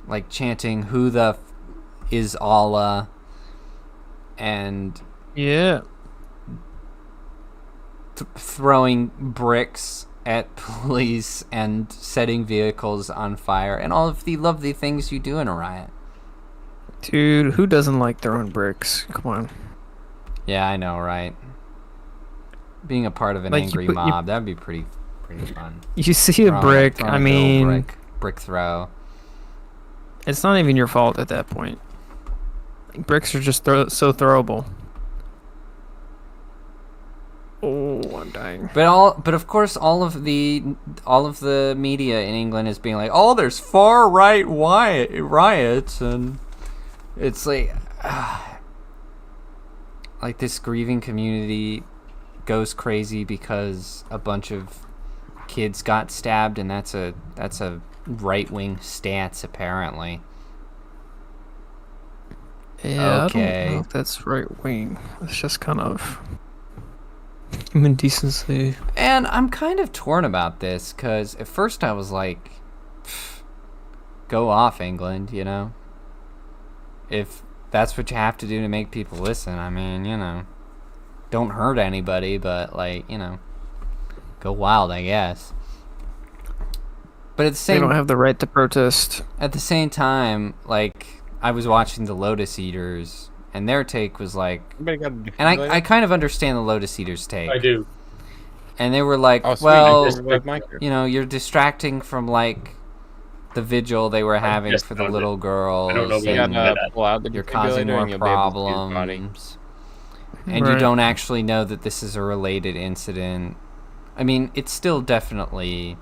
like chanting who the is Allah and Yeah. throwing bricks at police and setting vehicles on fire and all of the lovely things you do in a riot. Dude, who doesn't like throwing bricks? Come on. Yeah, I know, right? Being a part of an Like, you angry put- you- mob, that'd be pretty fun. You see a brick, Throwing I a little mean, brick throw. it's not even your fault at that point. Bricks are just so throwable. Oh, I'm dying. But of course, all of the media in England is being like, "Oh, there's far right riots," and it's like, like this grieving community goes crazy because a bunch of kids got stabbed, and that's a right-wing stance apparently. Yeah, Okay. I don't know if that's right wing. It's just kind of human decency. And I'm kind of torn about this because at first I was like, "Pff, go off, England, If that's what you have to do to make people listen, I mean, don't hurt anybody, but go wild, I guess. But They don't have the right to protest. at the same time, like, I was watching the Lotus Eaters, and their take was like, Everybody got a and I kind of understand the Lotus Eaters' take. I do. And they were like, Oh, sweet. well, Like Micah. you're distracting from like the vigil they were having just for the found it. little girls. I don't know You what and gotta pull out the you're causing defibrillator more and you'll be able to use the body. problems. And you Right. don't actually know that this is a related incident. I mean, it's still definitely,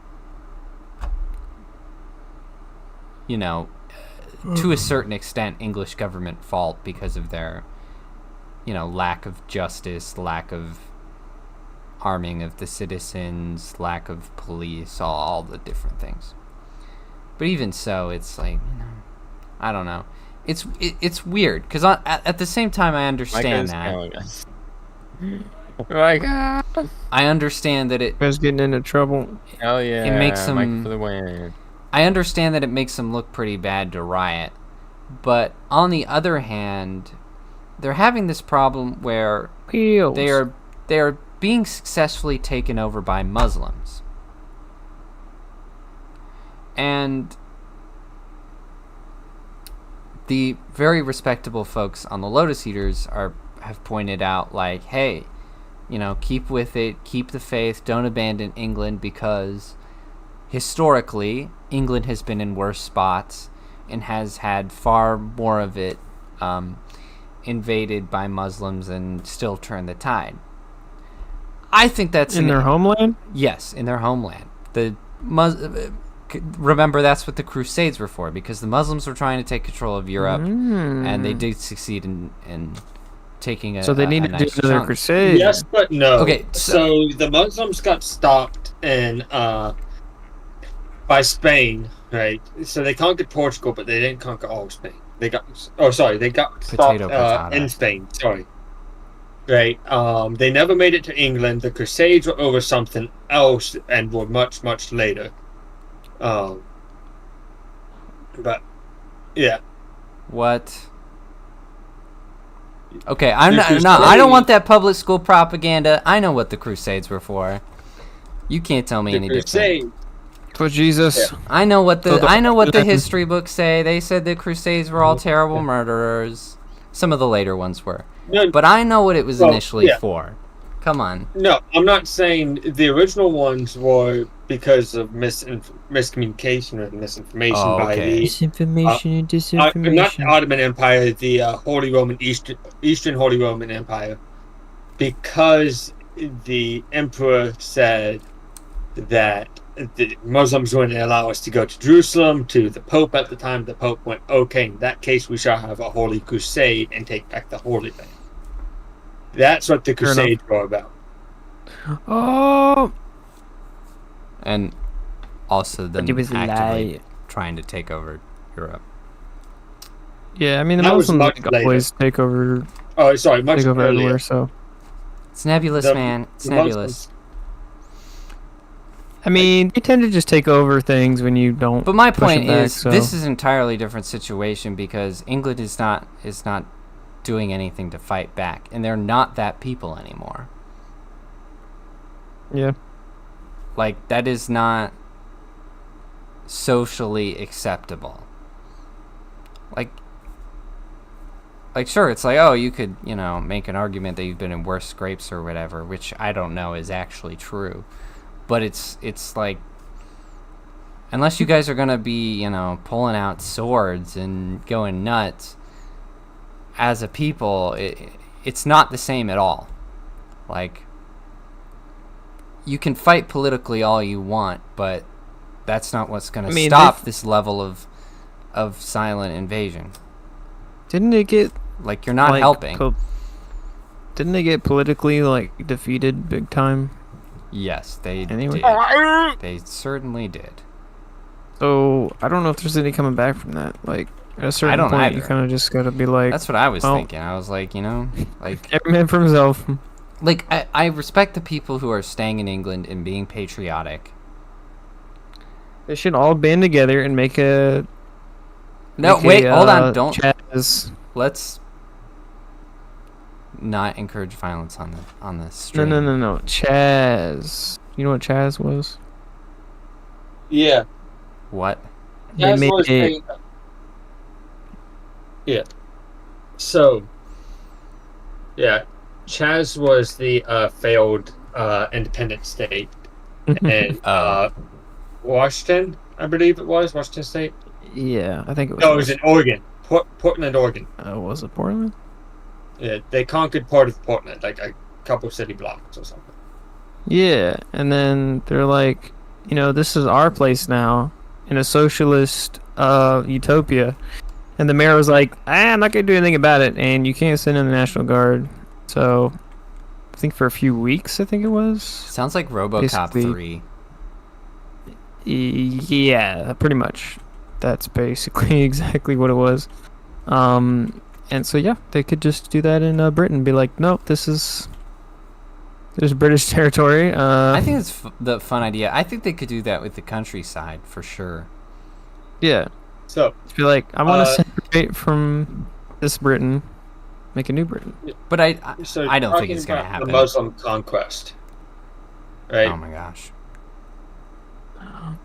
to a certain extent, English government fault because of their, lack of justice, lack of arming of the citizens, lack of police, all the different things. But even so, it's like, I don't know. It's weird because at the same time I understand that. Micah. I understand that it. You guys getting into trouble. Hell yeah! It makes them. Mike for the win. I understand that it makes them look pretty bad to riot, but on the other hand, they're having this problem where they are being successfully taken over by Muslims, and the very respectable folks on the Lotus Eaters have pointed out, like, hey, keep with it, keep the faith, don't abandon England, because historically England has been in worse spots and has had far more of it invaded by Muslims and still turn the tide. I think that's in their homeland. Yes, in their homeland. Remember, that's what the Crusades were for, because the Muslims were trying to take control of Europe, and they did succeed in taking a. So they needed to do another chunk. crusade. Yes, but no. Okay, so the Muslims got stopped by Spain, right? So they conquered Portugal, but they didn't conquer all of Spain. They got stopped in Spain. Sorry. Right. They never made it to England. The Crusades were over something else and were much, much later. But yeah. What? Okay, I don't want that public school propaganda. I know what the Crusades were for. You can't tell me any different. For Jesus. Yeah. I know what the history books say. They said the Crusades were all terrible murderers. Some of the later ones were. No, but I know what it was initially for. Come on. No, I'm not saying the original ones were because of miscommunication or misinformation by the misinformation and disinformation. not the Ottoman Empire, the Holy Roman Eastern Holy Roman Empire, because the emperor said that the Muslims wouldn't allow us to go to Jerusalem. To the Pope at the time, the Pope went, "Okay, in that case, we shall have a holy crusade and take back the Holy Land." That's what the Crusades were about. Oh. And also them It was a actively lie. trying to take over Europe. Yeah, I mean the That was Muslims much later. always take over Oh, sorry, much take over earlier. everywhere. So It's nebulous, man. It's the nebulous. Muslims- I mean, they tend to just take over things when you don't. But my push point them back, is, so. this is an entirely different situation because England is not doing anything to fight back, and they're not that people anymore. Yeah. Like, that is not socially acceptable. Like sure, it's like, oh, you could, make an argument that you've been in worse scrapes or whatever, which I don't know is actually true. But it's like, unless you guys are going to be, pulling out swords and going nuts, as a people, it's not the same at all. Like, you can fight politically all you want, but that's not what's going to stop this level of silent invasion. Didn't they get Like, you're not helping. Didn't they get politically defeated big time? Yes, they Anyway. did. They certainly did. So I don't know if there's any coming back from that. Like at a certain don't point, you either. kind of just gotta be like, That's what I was well, thinking. I was like, like, every man for himself. like I respect the people who are staying in England and being patriotic. They should all band together and make a. No, make wait, a, hold on, don't. Chaz. Let's not encourage violence on the stream. No. Chaz. You know what Chaz was? Yeah. What? They Chaz made was a- Yeah. So. Yeah. Chaz was the failed independent state. And Washington, I believe it was. Washington State? Yeah, I think it was. No, it was in Oregon. Portland, Oregon. Was it Portland? Yeah, they conquered part of Portland, like a couple city blocks or something. Yeah, and then they're like, this is our place now in a socialist utopia. And the mayor was like, I'm not going to do anything about it, and you can't send in the National Guard. So I think for a few weeks, I think it was. Sounds like RoboCop Basically- 3. Yeah, pretty much. That's basically exactly what it was. And so yeah, they could just do that in Britain. Be like, nope, this is British territory. I think it's the fun idea. I think they could do that with the countryside for sure. Yeah. So, Just be like, I want to separate from this Britain, make a new Britain. But I don't think talking it's gonna about happen. The Muslim conquest, right? Oh my gosh.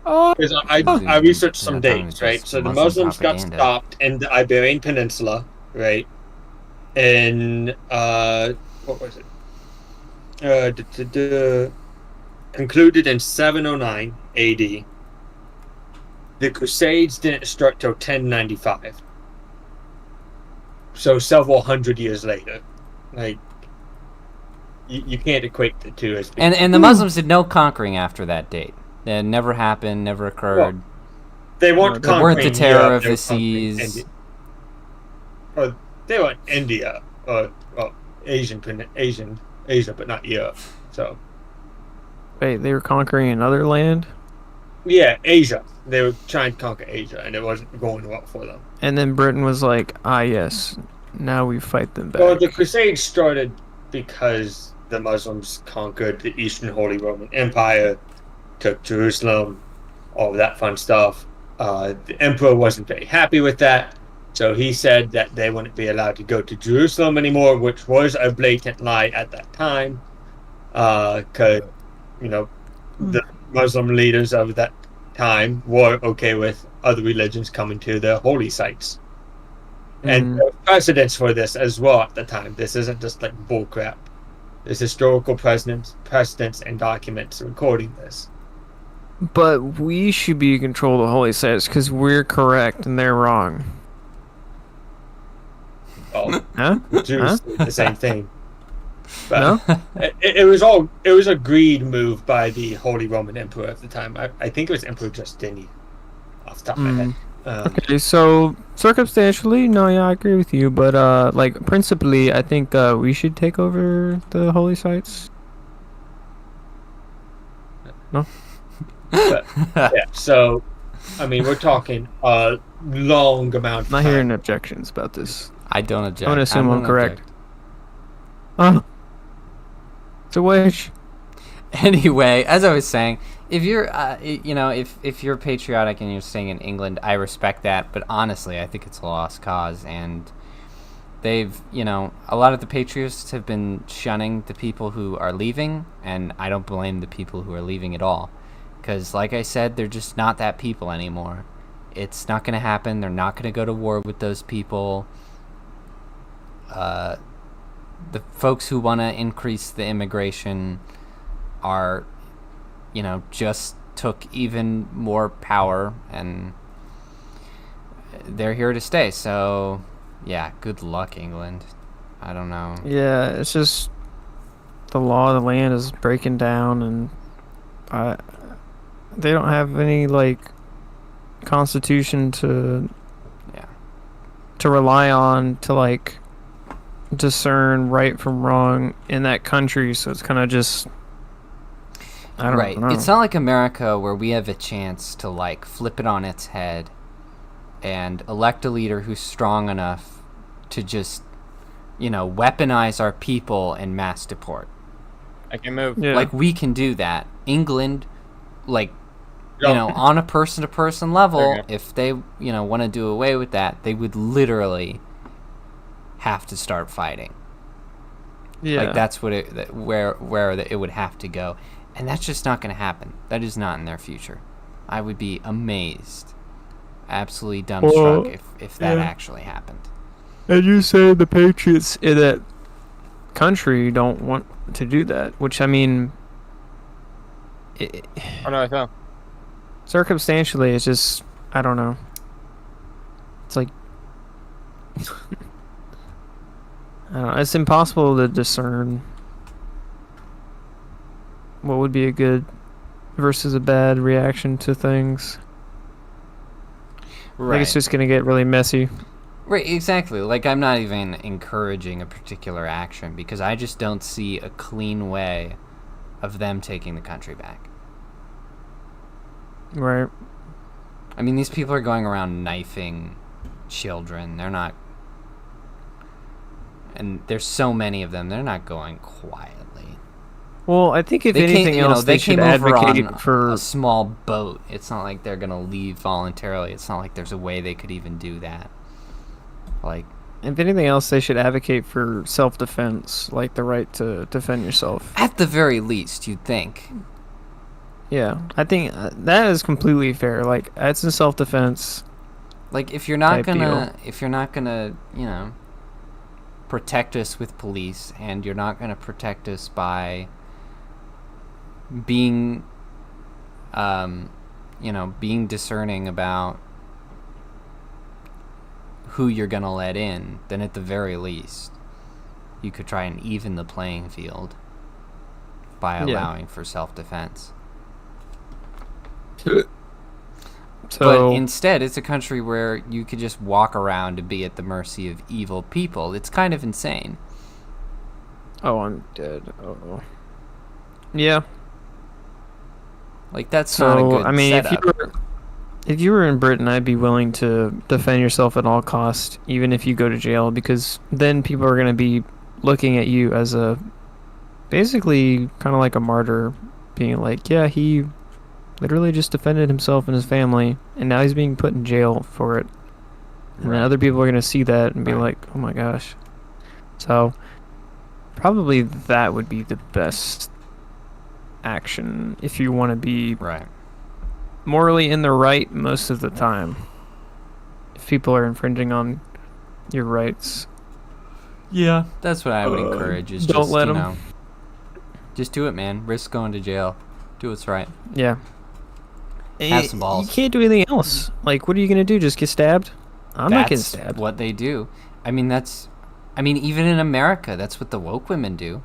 Oh, Because I researched some dates, right? So the Muslims got stopped in the Iberian Peninsula, right? In what was it? Concluded in 709 AD. The Crusades didn't start till 1095. So several hundred years later, like you can't equate the two as. And the Muslims did no conquering after that date. That never happened, never occurred. Well, they weren't They weren't the conquering terror Europe, of they the were conquering seas. India. Or they were India, or well, Asia, but not Europe. So wait, they were conquering another land, yeah, Asia. They were trying to conquer Asia, and it wasn't going well for them. and then Britain was like, ah, yes, now we fight them back. Well, the Crusades started because the Muslims conquered the Eastern Holy Roman Empire, took Jerusalem, all of that fun stuff. The emperor wasn't very happy with that, so he said that they wouldn't be allowed to go to Jerusalem anymore, which was a blatant lie at that time, because the Muslim leaders of that time were okay with other religions coming to their holy sites. And there was precedents for this as well at the time. This isn't just like bullcrap. There's historical precedents and documents recording this. But we should be in control of the holy sites because we're correct and they're wrong. Well, Huh? Jews did the same thing. But No? it was a greed move by the Holy Roman Emperor at the time. I think it was Emperor Justinian, off the top of my head. Okay, so circumstantially, no, yeah, I agree with you, but like principally, I think we should take over the holy sites. No? But, yeah, so I mean, we're talking a long amount of Not time. hearing objections about this. I don't object. I'm gonna assume I'm don't correct. object. Oh, it's a wish. Anyway, as I was saying, if you're, if you're patriotic and you're staying in England, I respect that. But honestly, I think it's a lost cause, and they've, a lot of the patriots have been shunning the people who are leaving, and I don't blame the people who are leaving at all, because, like I said, they're just not that people anymore. It's not going to happen. They're not going to go to war with those people. The folks who want to increase the immigration are, just took even more power, and they're here to stay. So, yeah, good luck, England. I don't know. Yeah, it's just the law of the land is breaking down, and they don't have any constitution to rely on to discern right from wrong in that country. So it's kind of just I don't know. It's not like America where we have a chance to flip it on its head and elect a leader who's strong enough to just weaponize our people and mass deport. I can move. Yeah. We can do that. England, on a person-to-person level, Okay. if they, want to do away with that, they would literally have to start fighting. Yeah. That's what where it would have to go. And that's just not going to happen. That is not in their future. I would be amazed, absolutely dumbstruck if that actually happened. And you say the patriots in that country don't want to do that, which I mean, Oh no, I fell. circumstantially, it's just I don't know. It's like I don't know. It's impossible to discern what would be a good versus a bad reaction to things. I think Right. it's just gonna get really messy. Right, exactly. Like, I'm not even encouraging a particular action because I just don't see a clean way of them taking the country back. Right. I mean, these people are going around knifing children. They're not... And there's so many of them. They're not going quietly. Well, I think if They anything came, else, they should came over advocate on for. a small boat. It's not like they're going to leave voluntarily. It's not like there's a way they could even do that. Like... If anything else, they should advocate for self-defense, like the right to defend yourself. At the very least, you'd think. Yeah, I think that is completely fair. Like, it's in self-defense. Like, if you're not Type gonna, you know, protect us with police, and you're not gonna protect us by being, you know, being discerning about who you're gonna let in, then at the very least, you could try and even the playing field by allowing for self-defense. So, But instead, it's a country where you could just walk around and be at the mercy of evil people. It's kind of insane. oh, I'm dead. Oh, yeah. Like, that's not a So good I mean, setup. if you were in Britain, I'd be willing to defend yourself at all costs, even if you go to jail, because then people are going to be looking at you as a basically kind of like a martyr, being like, yeah, he literally just defended himself and his family, and now he's being put in jail for it. And then other people are going to see that and be like, oh my gosh. So probably that would be the best action if you want to be Right. morally in the right most of the time. If people are infringing on your rights, Yeah. That's what I would encourage, is don't just, let you 'em. know, just do it, man. Risk going to jail. Do what's right. yeah. Have some balls. You can't do anything else. Like, what are you gonna do? Just get stabbed? I'm not getting That's stabbed. what they do. I mean, even in America, that's what the woke women do.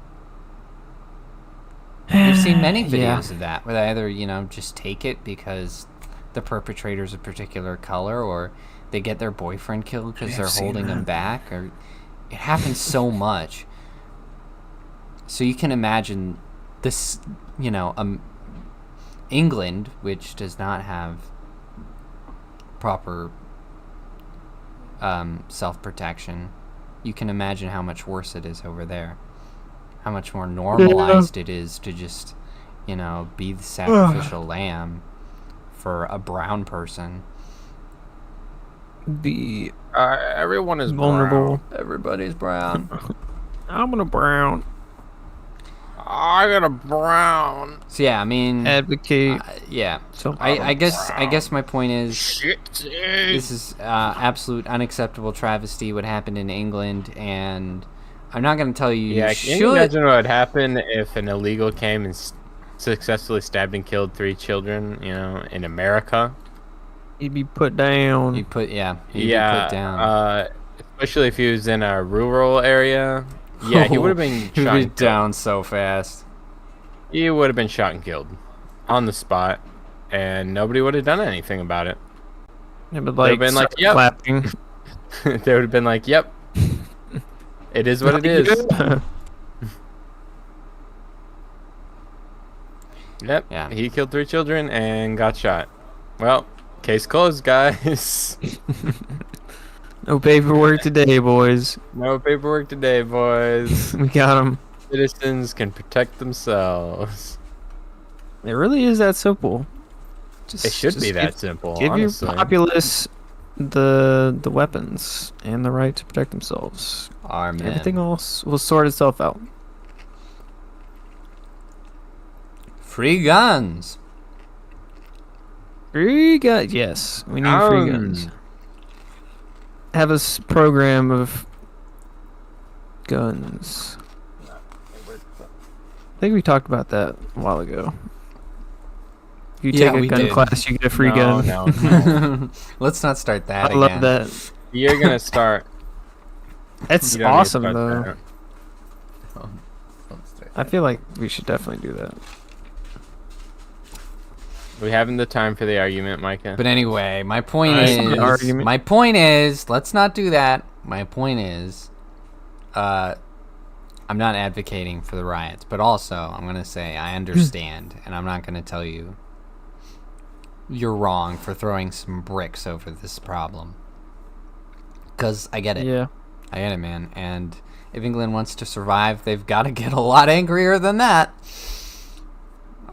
You've seen many Yeah. videos of that, where they either, you know, just take it because the perpetrator's a particular color, or they get their boyfriend killed because they're holding him back, or it happens so much. So you can imagine this, you know, England, which does not have proper self-protection, you can imagine how much worse it is over there. How much more normalized it is to just, you know, be the sacrificial lamb for a brown person. Be Everyone is vulnerable. Everybody's brown. I'm gonna brown I got a brown. So yeah, I mean, advocate. yeah. So I guess my point is, Shit. this is absolute unacceptable travesty what happened in England, and I'm not going to tell you Yeah, you can you should. imagine what would happen if an illegal came and successfully stabbed and killed 3 children, you know, in America? He'd be put down. He'd be put down. Especially if he was in a rural area. Yeah, he would have been He'd shot be and killed. down so fast. He would have been shot and killed on the spot, and nobody would have done anything about it. It would They'd have been like, start "Yep." clapping. They would have been like, "Yep, it is what it is." Yep. Yeah. He killed 3 children and got shot. Well, case closed, guys. No paperwork today, boys. No paperwork today, boys. We got him. Citizens can protect themselves. It really is that simple. Just, It should be just that simple. Give your honestly. populace the weapons and the right to protect themselves. Amen. Everything else will sort itself out. Free guns. Free guns. Yes, we need free guns. Have a program of guns. I think we talked about that a while ago. If you Yeah, take a we gun did. class, you get a free No, gun. no. Let's not start that I again. love that. You're gonna start. That's You don't need to awesome, start though. that. I feel like we should definitely do that. We haven't the time for the argument, Micah. But anyway, my point It's not an argument. is, let's not do that. My point is, I'm not advocating for the riots, but also I'm gonna say I understand, and I'm not gonna tell you you're wrong for throwing some bricks over this problem. Because I get it. Yeah. I get it, man. And if England wants to survive, they've got to get a lot angrier than that.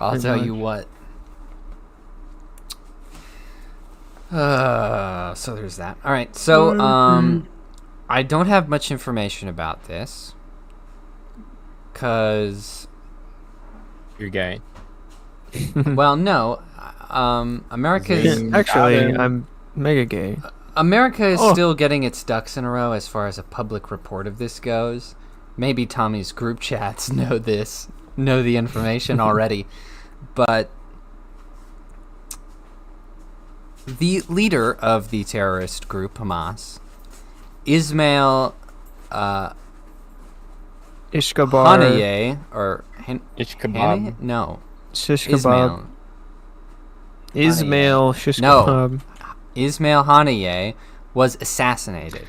I'll Pretty tell much. you what. So there's that. All right. So I don't have much information about this because, You're gay. well, no. America's Zing. Actually, Got I'm mega gay. America is Oh. still getting its ducks in a row as far as a public report of this goes. Maybe Tommy's group chats know the information already, but the leader of the terrorist group Hamas, Ismail Ishkabar. Haniyeh, or Ish kebab. Haniyeh? No, Shish Ismail. kebab. Ismail shish kebab. Ismail Haniyeh was assassinated.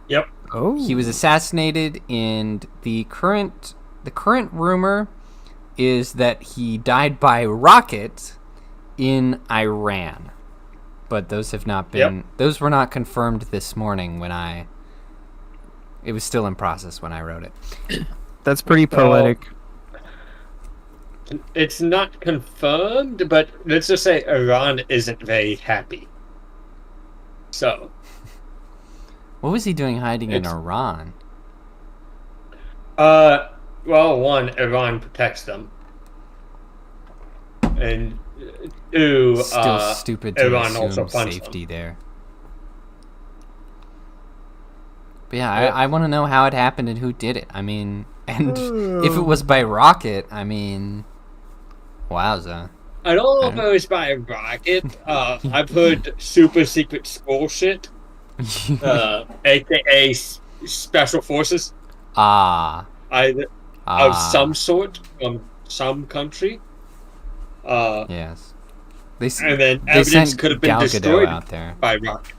Yep. Oh. He was assassinated, and the current rumor is that he died by rocket in Iran. But those have not been those were not confirmed this morning when it was still in process when I wrote it. That's pretty poetic. It's not confirmed, but let's just say Iran isn't very happy. So, What was he doing hiding in It's- Iran? well, one, Iran protects them, and two, Still stupid to Iran assume also funds safety them. there. But yeah, Yep. I want to know how it happened and who did it. I mean, and if it was by rocket, I mean, wowza. I don't know if it was by a rocket. I've heard super secret school shit, aka special forces, either of some sort from some country. Yes. And then They evidence sent could have been Gal Gadot destroyed out there. by rocket.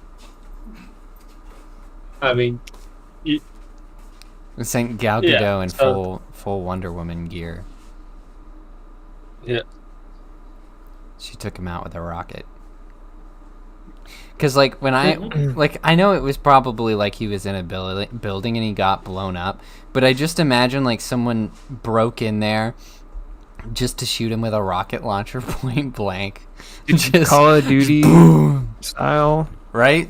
I mean, They sent Gal Yeah, Gadot in so- full Wonder Woman gear. yeah. She took him out with a rocket. Cause like when Mm-hmm. I know it was probably like he was in a building and he got blown up, but I just imagine like someone broke in there just to shoot him with a rocket launcher point blank. Just Call of Duty boom, style. right?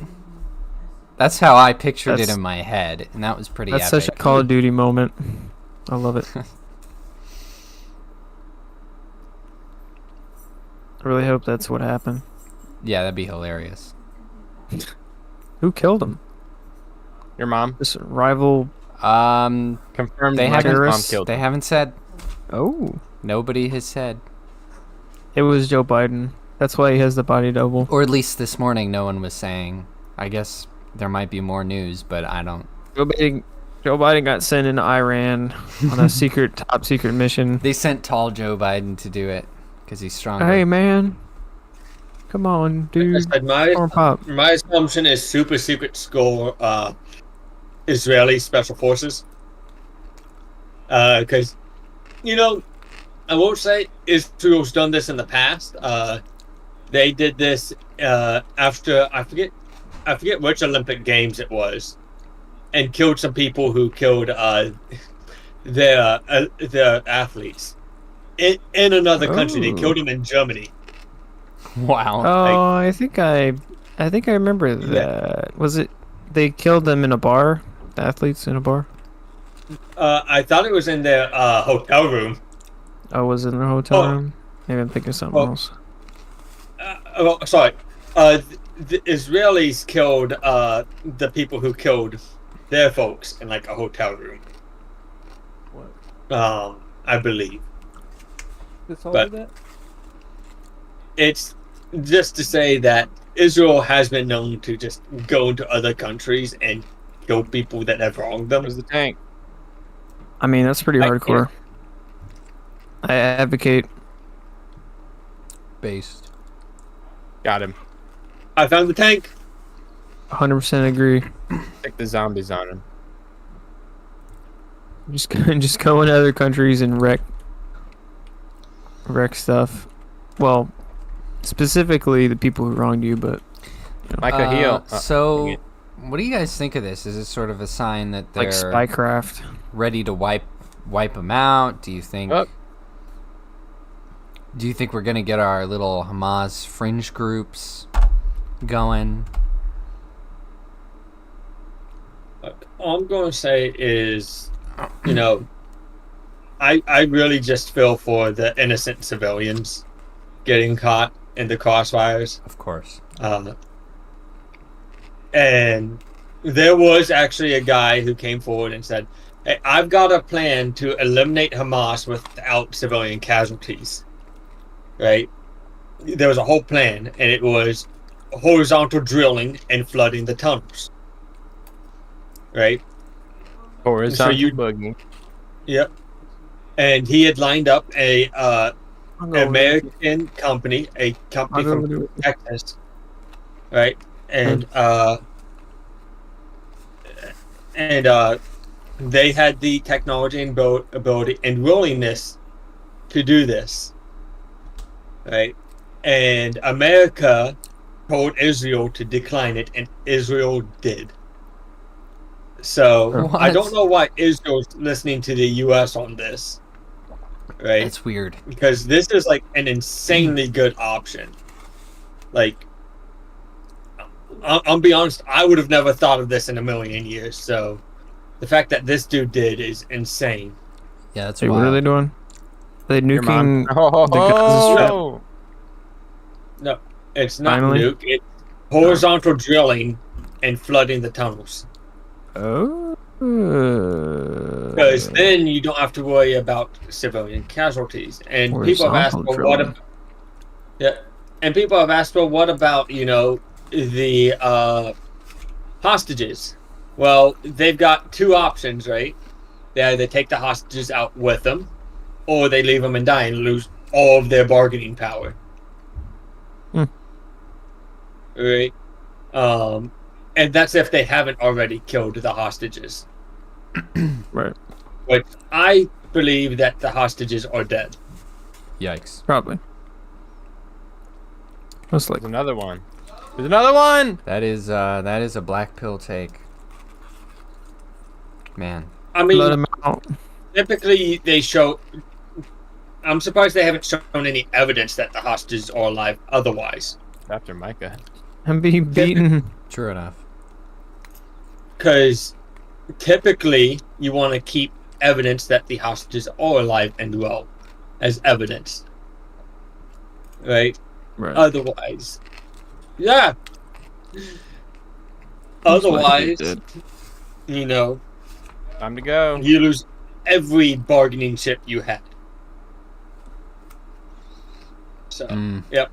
That's how I pictured it That's- in my head, and that was pretty That's epic. such a Call of Duty moment. I love it. I really hope that's what happened. Yeah, that'd be hilarious. Who killed him? Your mom This rival. confirmed. They Micah's haven't. mom terrorists? killed They him. haven't said. Oh. Nobody has said. It was Joe Biden. That's why he has the body double. Or at least this morning, no one was saying. I guess there might be more news, but I don't. Joe Biden got sent into Iran on a top secret mission. They sent tall Joe Biden to do it because he's stronger. Hey man, come on, Like I dude. said, Corn pop. my assumption is super secret school Israeli special forces. Because, I won't say Israel's done this in the past. They did this after I forget which Olympic Games it was, and killed some people who killed their athletes in another country. They Oh. killed them in Germany. Wow. Oh, I think I remember that. Was it? They killed them in a bar. The athletes in a bar. I thought it was in their hotel room. Oh, was it in a hotel Oh. room? Maybe I'm thinking of something Oh. else. Sorry. The Israelis killed the people who killed their folks in like a hotel room. I believe. But it's just to say that Israel has been known to just go into other countries and kill people that have wronged them. Where's the tank? I mean, that's pretty I hardcore. I advocate. based. Got him. I found the tank. 100% agree. Stick the zombies on him. Just go in other countries and wreck stuff. Well, specifically the people who wronged you, but Micah, heal. So, dang it. what do you guys think of this? Is it sort of a sign that they're like spycraft. ready to wipe them out? Do you think? Oh. Do you think we're gonna get our little Hamas fringe groups going? All I'm going to say is, you know, I really just feel for the innocent civilians getting caught in the crossfires. Of course. And there was actually a guy who came forward and said, "Hey, I've got a plan to eliminate Hamas without civilian casualties." Right? There was a whole plan, and it was horizontal drilling and flooding the tunnels. Right? Horizontal you- boogie. Yep. And he had lined up a American company, a company from Texas, right? And they had the technology and ability and willingness to do this, right? And America told Israel to decline it, and Israel did. So I What? don't know why Israel's listening to the U.S. on this, right? It's weird. Because this is like an insanely good option. Like, I'll be honest, I would have never thought of this in a million years. So the fact that this dude did is insane. Yeah, that's Hey, wild. what are they doing? Are they Your mom. nuking the Gaza Strip? Oh, No, it's not Finally? nuke. It's horizontal drilling and flooding the tunnels. Oh. Because then you don't have to worry about civilian casualties. And people have asked, Horizontal well, what drilling. yeah, and people have asked, well, what about, you know, the hostages? Well, they've got two options, right? They either take the hostages out with them, or they leave them and die and lose all of their bargaining power. Right? And that's if they haven't already killed the hostages. Right. But I believe that the hostages are dead. Yikes. Probably. Most there's likely. another one. There's another one. That is a black pill take. Man. I Let mean, him out. typically they show. I'm surprised they haven't shown any evidence that the hostages are alive otherwise. After Micah. And be beaten. True enough. Because typically you want to keep evidence that the hostages are alive and well as evidence. Right? Right. Otherwise. Yeah. Most likely Otherwise, did. you know, Time to go. you lose every bargaining chip you had. So, Mm. yep.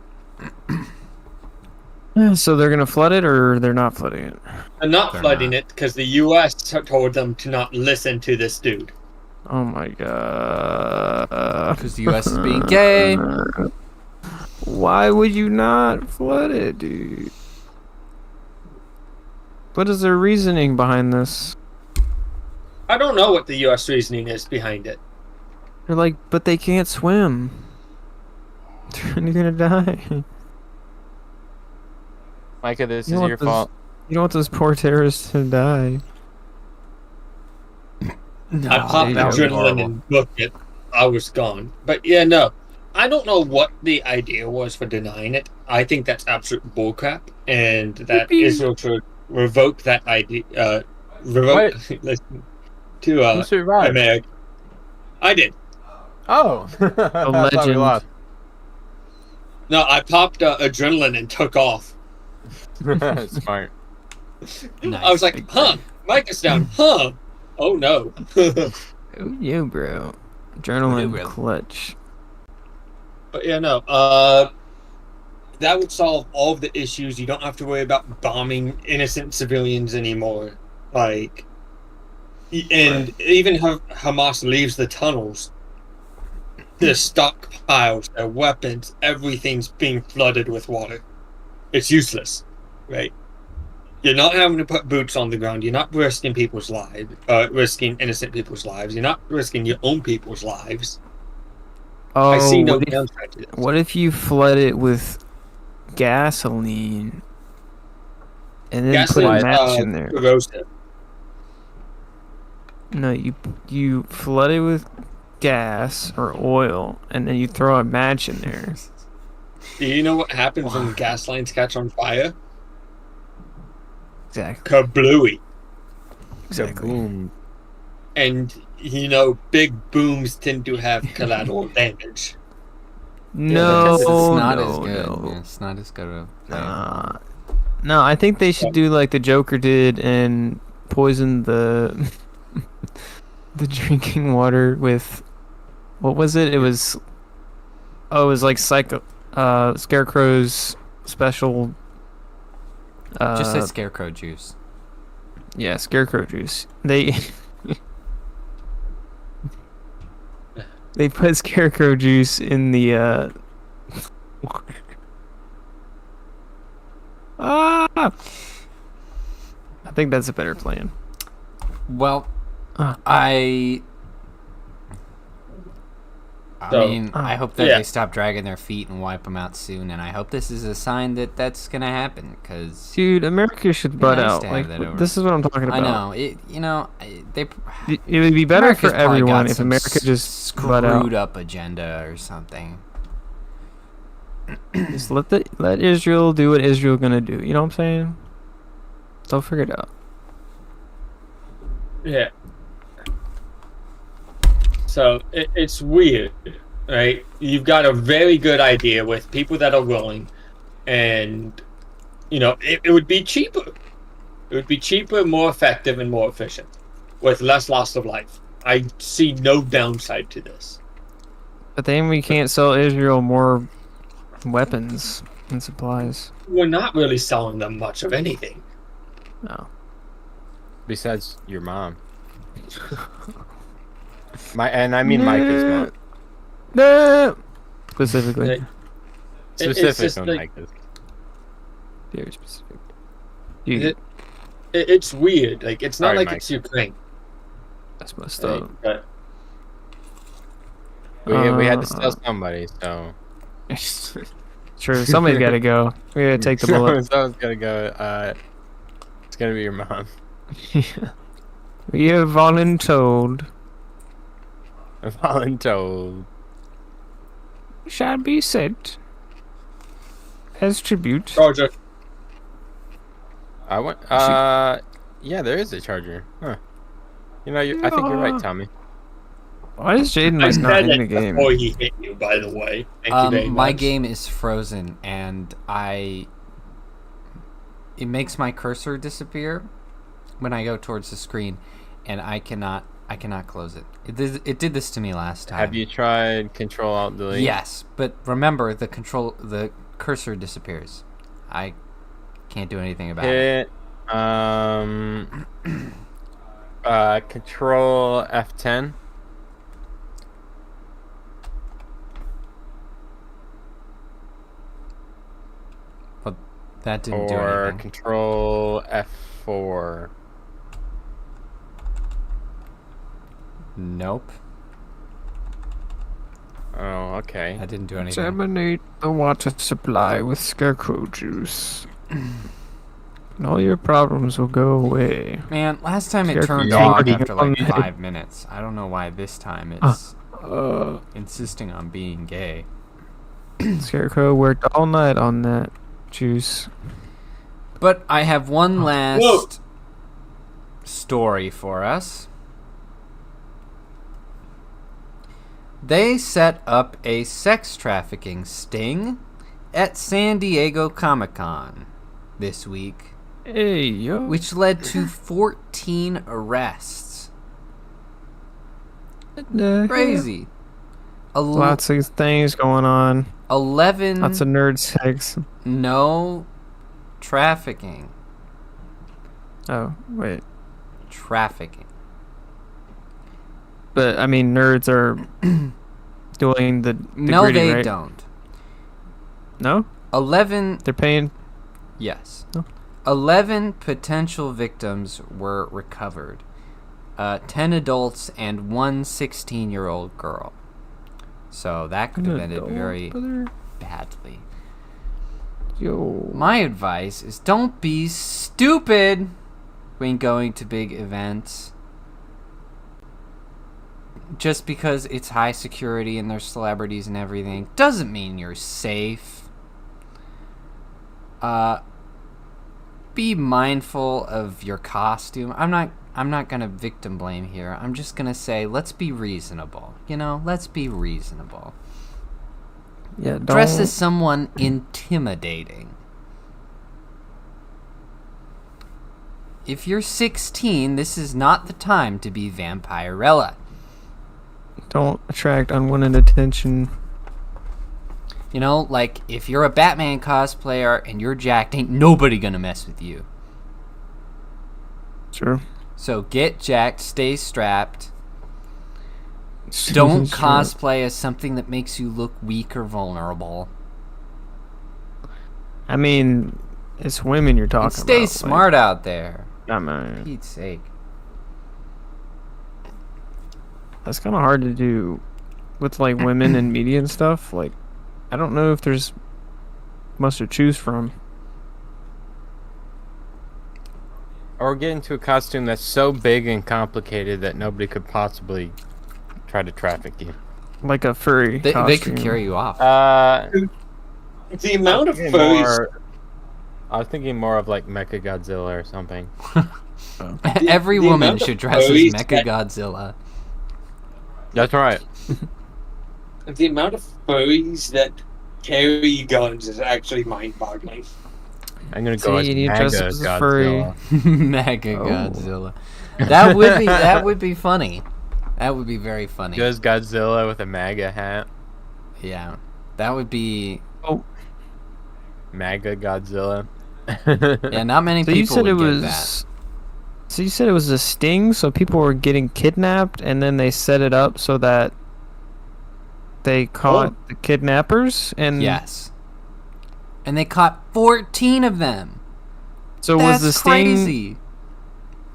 Yeah, so they're gonna flood it, or they're not flooding it? And not They're flooding not. it because the U.S. told them to not listen to this dude. Oh my god. Because the U.S. is being gay. Why would you not flood it, dude? What is their reasoning behind this? I don't know what the U.S. reasoning is behind it. They're like, but they can't swim. They're gonna die. Micah, this You is know your what this- fault. You don't want those poor terrorists to die. No, I popped that would be adrenaline horrible. and booked it. I was gone. But yeah, no. I don't know what the idea was for denying it. I think that's absolute bullcrap, and that Yippee. Israel should revoke that idea. Revoke listen, to Who survived? America. I did. Oh. I thought we legend. lost. No, I popped adrenaline and took off. Smart. I was like, huh, Micah's down, huh? Oh no. Oh yeah, bro. Adrenaline Yeah, bro. clutch. But yeah, no. That would solve all of the issues. You don't have to worry about bombing innocent civilians anymore. Like, and even Hamas leaves the tunnels. their stockpiles, their weapons, everything's being flooded with water. It's useless, right? You're not having to put boots on the ground. You're not risking people's lives, risking innocent people's lives. You're not risking your own people's lives. Oh, I see no downside to this. what if you flood it with gasoline and then put a Gasoline match in there? corrosive. No, you flood it with gas or oil and then you throw a match in there. Do you know what happens when gas lines catch on fire? Exactly. Kablooey. Exactly. Boom. And, big booms tend to have collateral damage. No, It's not no, as good. no. Yeah, it's not as good of a plan. No, I think they should do like the Joker did and poison the the drinking water with what was it? It was like Scarecrow's special. Just say scarecrow juice. Yeah, Scarecrow juice. They they put Scarecrow juice in the I think that's a better plan. Well, Ah. I So, mean, I hope that yeah. they stop dragging their feet and wipe them out soon, and I hope this is a sign that that's gonna happen. Cause Dude, America should butt nice out. to have Like that over. this is what I'm talking about. I know they. It would be better America's for probably everyone got if some America just butt out. screwed up agenda or something. Just let Israel do what Israel gonna do. You know what I'm saying? They'll figure it out. Yeah. So it's weird, right? You've got a very good idea with people that are willing, and it would be cheaper. It would be cheaper, more effective, and more efficient, with less loss of life. I see no downside to this. But then we can't sell Israel more weapons and supplies. We're not really selling them much of anything. No. Besides your mom. Micah's mom. No. Specifically. Like, Specific just on like- Micah's. Very specific. Dude, It's weird. Like it's not Sorry, like Mike. it's Ukraine. that's messed Right? up. But We had to sell somebody, so. True. Somebody's got to go. We gotta take the bullet. Someone's gotta go. It's gonna be your mom. We have voluntold. Voluntold. Shall be sent as tribute. Georgia, I want. Yeah, there is a charger. Huh. I think you're right, Tommy. Why is Jaeden I like not said in the it game? before he hit you. By the way, thank you very My much. game is frozen, and it makes my cursor disappear when I go towards the screen, and I cannot close it. It did this to me last time. Have you tried Control Alt Delete? Yes, but remember the cursor disappears. I can't do anything about it. Control F10. But that didn't do Or anything. Control F4. Nope, Oh, okay. that didn't do anything. Examinate the water supply with scarecrow juice. And all your problems will go away. Man, last time it Scarecrow turned dog off after like on- 5 minutes. I don't know why this time it's Uh, insisting on being gay. Scarecrow worked all night on that juice. But I have one last Whoa. story for us. They set up a sex trafficking sting at San Diego Comic-Con this week, Hey, yo. which led to 14 arrests. Crazy. Lots of things going on. 11 Lots of nerd sex. no trafficking. Oh, wait. Trafficking. But, I mean, nerds are doing the No, gritty, they right? don't. No, 11. they're paying. Yes. Oh. 11 potential victims were recovered. 10 adults and one 16-year-old girl. So that could have ended very badly. Yo. My advice is don't be stupid when going to big events. Just because it's high security and there's celebrities and everything doesn't mean you're safe. Be mindful of your costume. I'm not gonna victim blame here. I'm just gonna say let's be reasonable. Let's be reasonable. Yeah, don't. Dress as someone intimidating. If you're 16, this is not the time to be Vampirella. Don't attract unwanted attention. Like, if you're a Batman cosplayer and you're jacked, ain't nobody gonna mess with you. Sure. So get jacked, stay strapped. Don't Sure. cosplay as something that makes you look weak or vulnerable. I mean, it's women you're talking And stay about. smart out there. I For mean, Pete's sake. that's kind of hard to do with like women and media and stuff. Like, I don't know if there's much to choose from. Or get into a costume that's so big and complicated that nobody could possibly try to traffic you. Like a furry They costume. could carry you off. The amount of furries. I was thinking more of like Mecha Godzilla or something. Every the woman amount of should dress as furries Mecha that- Godzilla. That's right. The amount of furries that carry guns is actually mind-boggling. I'm gonna go as See, you dress Mega as a furry. Godzilla. Mega Oh. Godzilla. That would be funny. That would be very funny. Go as Godzilla with a MAGA hat. Yeah. That would be MAGA Godzilla. yeah, not many So people you said would it get was. that. So you said it was a sting. So people were getting kidnapped, and then they set it up so that they caught the kidnappers. And Yes. And they caught 14 of them. so That's was the sting? crazy.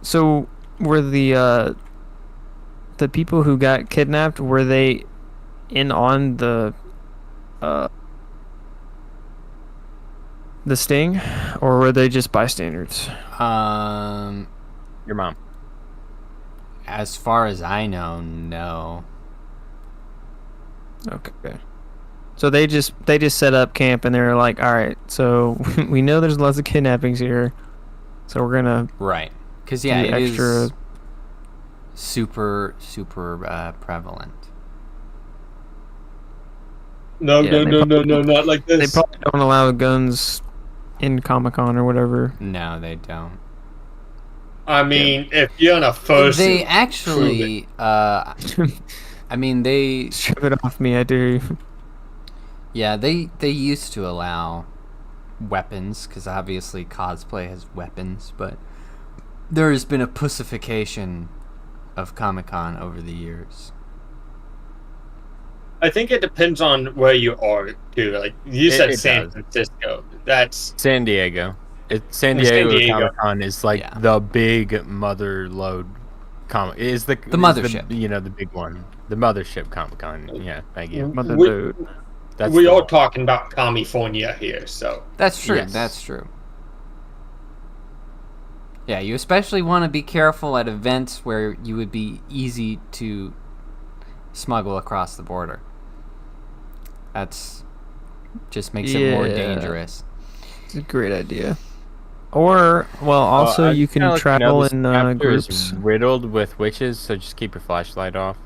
So were the people who got kidnapped, were they in on the sting, or were they just bystanders? Your mom. As far as I know, no. Okay. So they just set up camp, and they were like, all right, so we know there's lots of kidnappings here, so we're gonna Right. Because, yeah, do it extra. is super prevalent. No, Yeah, no, not like They this. probably don't allow guns in Comic-Con or whatever. No, they don't. I mean, if you're on a fursuit, They actually, I mean, they Strip it off me, I dare you. Yeah, they used to allow weapons, because obviously cosplay has weapons, but there has been a pussification of Comic-Con over the years. I think it depends on where you are too. Like you said, It San does. Francisco. That's San Diego. San San Diego Diego. Comic Con is like Yeah. the big mother load comic. Is the mothership. the big one. The mothership Comic Con. Yeah, thank you. Mother we, dude. That's we the are one. talking about California here, so That's true. Yes. That's true. Yeah, you especially want to be careful at events where you would be easy to smuggle across the border. That's just makes it more Yeah. dangerous. It's a great idea. Or, well, also you can travel in Chapter groups. is riddled with witches, so just keep your flashlight off.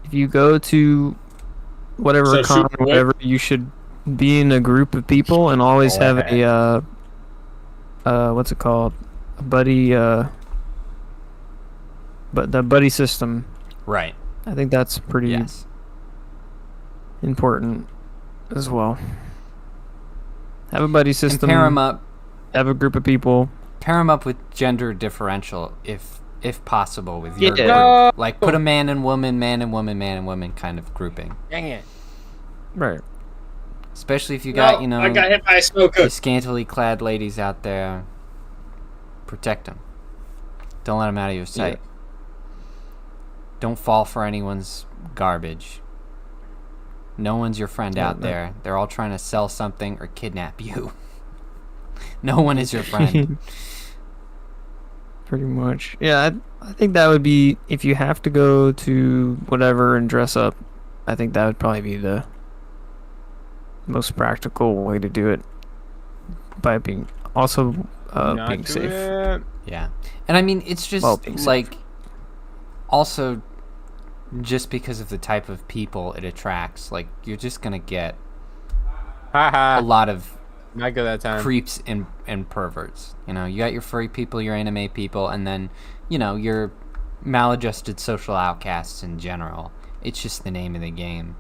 If you go to whatever So con shoot or whatever, you should be in a group of people and always have a what's it called? A buddy but the buddy system. Right. I think that's pretty Yes. important as well. Have a buddy And system. pair them up. Have a group of people. Pair them up with gender differential, if possible, with your Yeah. group. Like put a man and woman, man and woman, man and woman kind of grouping. Dang it. Right. Especially if you got, you know, I got hit by a the smoker. scantily clad ladies out there. Protect them. Don't let them out of your sight. Yeah. Don't fall for anyone's garbage. No one's your friend out there. They're all trying to sell something or kidnap you. No one is your friend. Pretty much. Yeah, I think that would be, if you have to go to whatever and dress up, I think that would probably be the most practical way to do it, by being also Not being do safe. it. Yeah. And I mean, it's just Well, being safe. like, also just because of the type of people it attracts, like, you're just going to get a Haha. lot of Micah that time. creeps and perverts. You know, you got your furry people, your anime people, and then, you know, your maladjusted social outcasts in general. It's just the name of the game.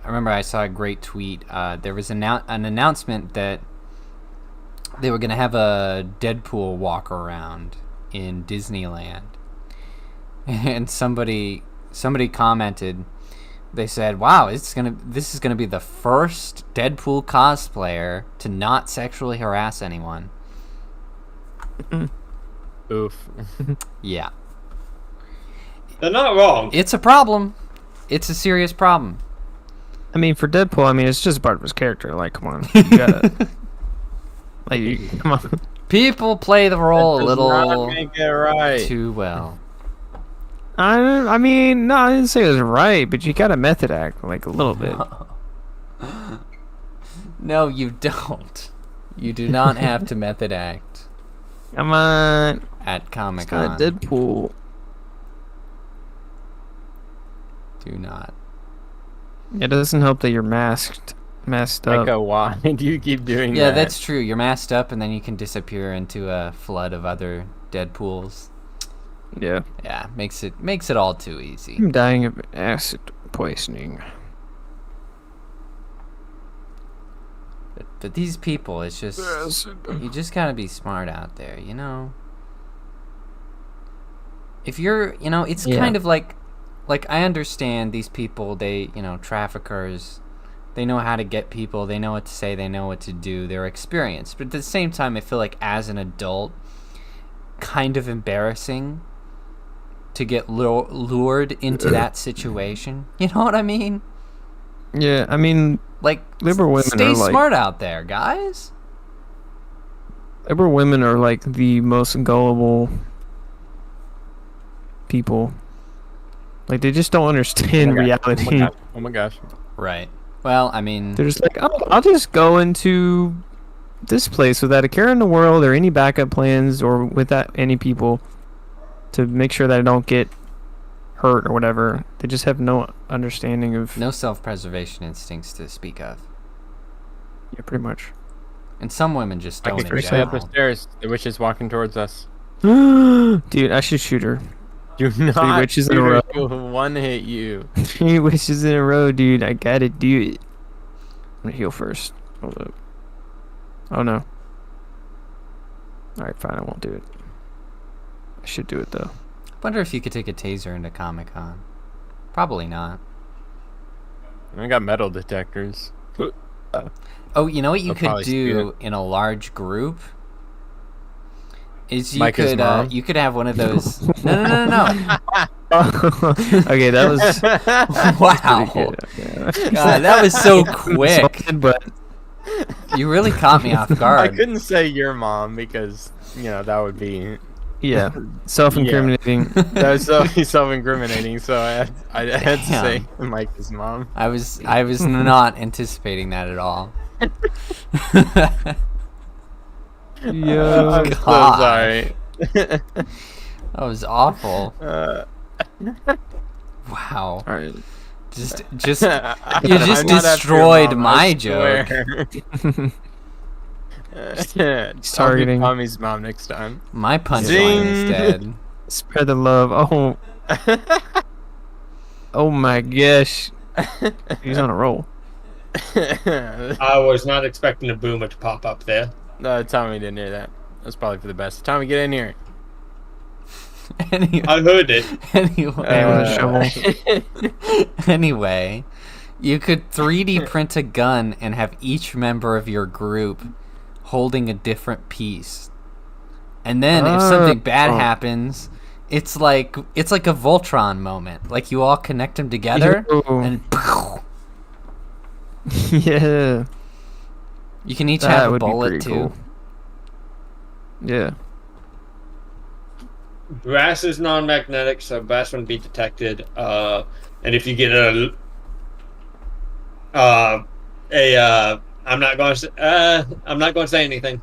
I remember I saw a great tweet. There was an announcement that they were going to have a Deadpool walk around in Disneyland. And somebody commented, they said, "Wow, this is gonna be the first Deadpool cosplayer to not sexually harass anyone." Oof. Yeah, They're not wrong. it's a problem. It's a serious problem. I mean, for Deadpool, I mean, it's just part of his character. Like, come on, you gotta, come on. People play the role a That does little not make it right. too well. I mean, no, I didn't say it was right, but you gotta method act like a little bit. No, you don't. You do not have to method act Come on, at it's Comic-Con. not Deadpool. Do not. It doesn't help that you're masked up. Micah, why do you keep doing Yeah, that? that's true. You're masked up, and then you can disappear into a flood of other Deadpools. Yeah, Yeah, makes it all too easy. I'm dying of acid poisoning. But these people, it's just you just gotta be smart out there, you know. If you're, you know, it's Yeah. kind of like I understand these people. They, you know, traffickers. They know how to get people. They know what to say. They know what to do. They're experienced. But at the same time, I feel like as an adult, kind of embarrassing to get lured into that situation. You know what I mean? Yeah, I mean, Like, liberal women stay are like smart out there, guys. liberal women are like the most gullible people. Like, they just don't understand reality. Oh my gosh. Right. Well, I mean, They're just like, oh, I'll just go into this place without a care in the world or any backup plans or without any people to make sure that I don't get hurt or whatever. They just have no understanding of. no self-preservation instincts to speak of. Yeah, pretty much. And some women just I don't can in first stay up the general. stairs. The witch is walking towards us. Dude, I should shoot her. Do not witches in a shoot her, row. she'll one hit you. 3 wishes in a row, dude. I gotta do it. I'm gonna heal first. Hold up. Oh no. Alright, fine. I won't do it. I should do it though. Wonder if you could take a taser into Comic-Con. Probably not. I got metal detectors. Oh, you know what you They'll could probably do in a large group? Is you Micah's mom? you could have one of those. No. Okay, that was Wow. pretty good. God, that was so quick. Insulted, but You really caught me off I guard. couldn't say your mom because, you know, that would be yeah, self-incriminating. that was so self-incriminating. So I had to say Damn. Micah's mom. I was not anticipating that at all. Yo, I'm so God. sorry. That was awful. Wow. all right. Just I'm you not just after your destroyed mom, my I joke. swear. targeting. Tommy's mom next time. My punchline Zing. is dead. Spread the love. Oh, oh my gosh. He's on a roll. I was not expecting a boomer to pop up there. No, Tommy didn't hear that. That's probably for the best. Tommy, get in here. Anyway, I heard it. Hey, with a shovel. anyway, You could 3D print a gun and have each member of your group holding a different piece. And then if something bad happens, it's like a Voltron moment. Like you all connect them together and Yeah. you can each That have a would be bullet pretty too. cool. Yeah. Brass is non-magnetic, so brass wouldn't be detected. And if you get I'm not going to say anything.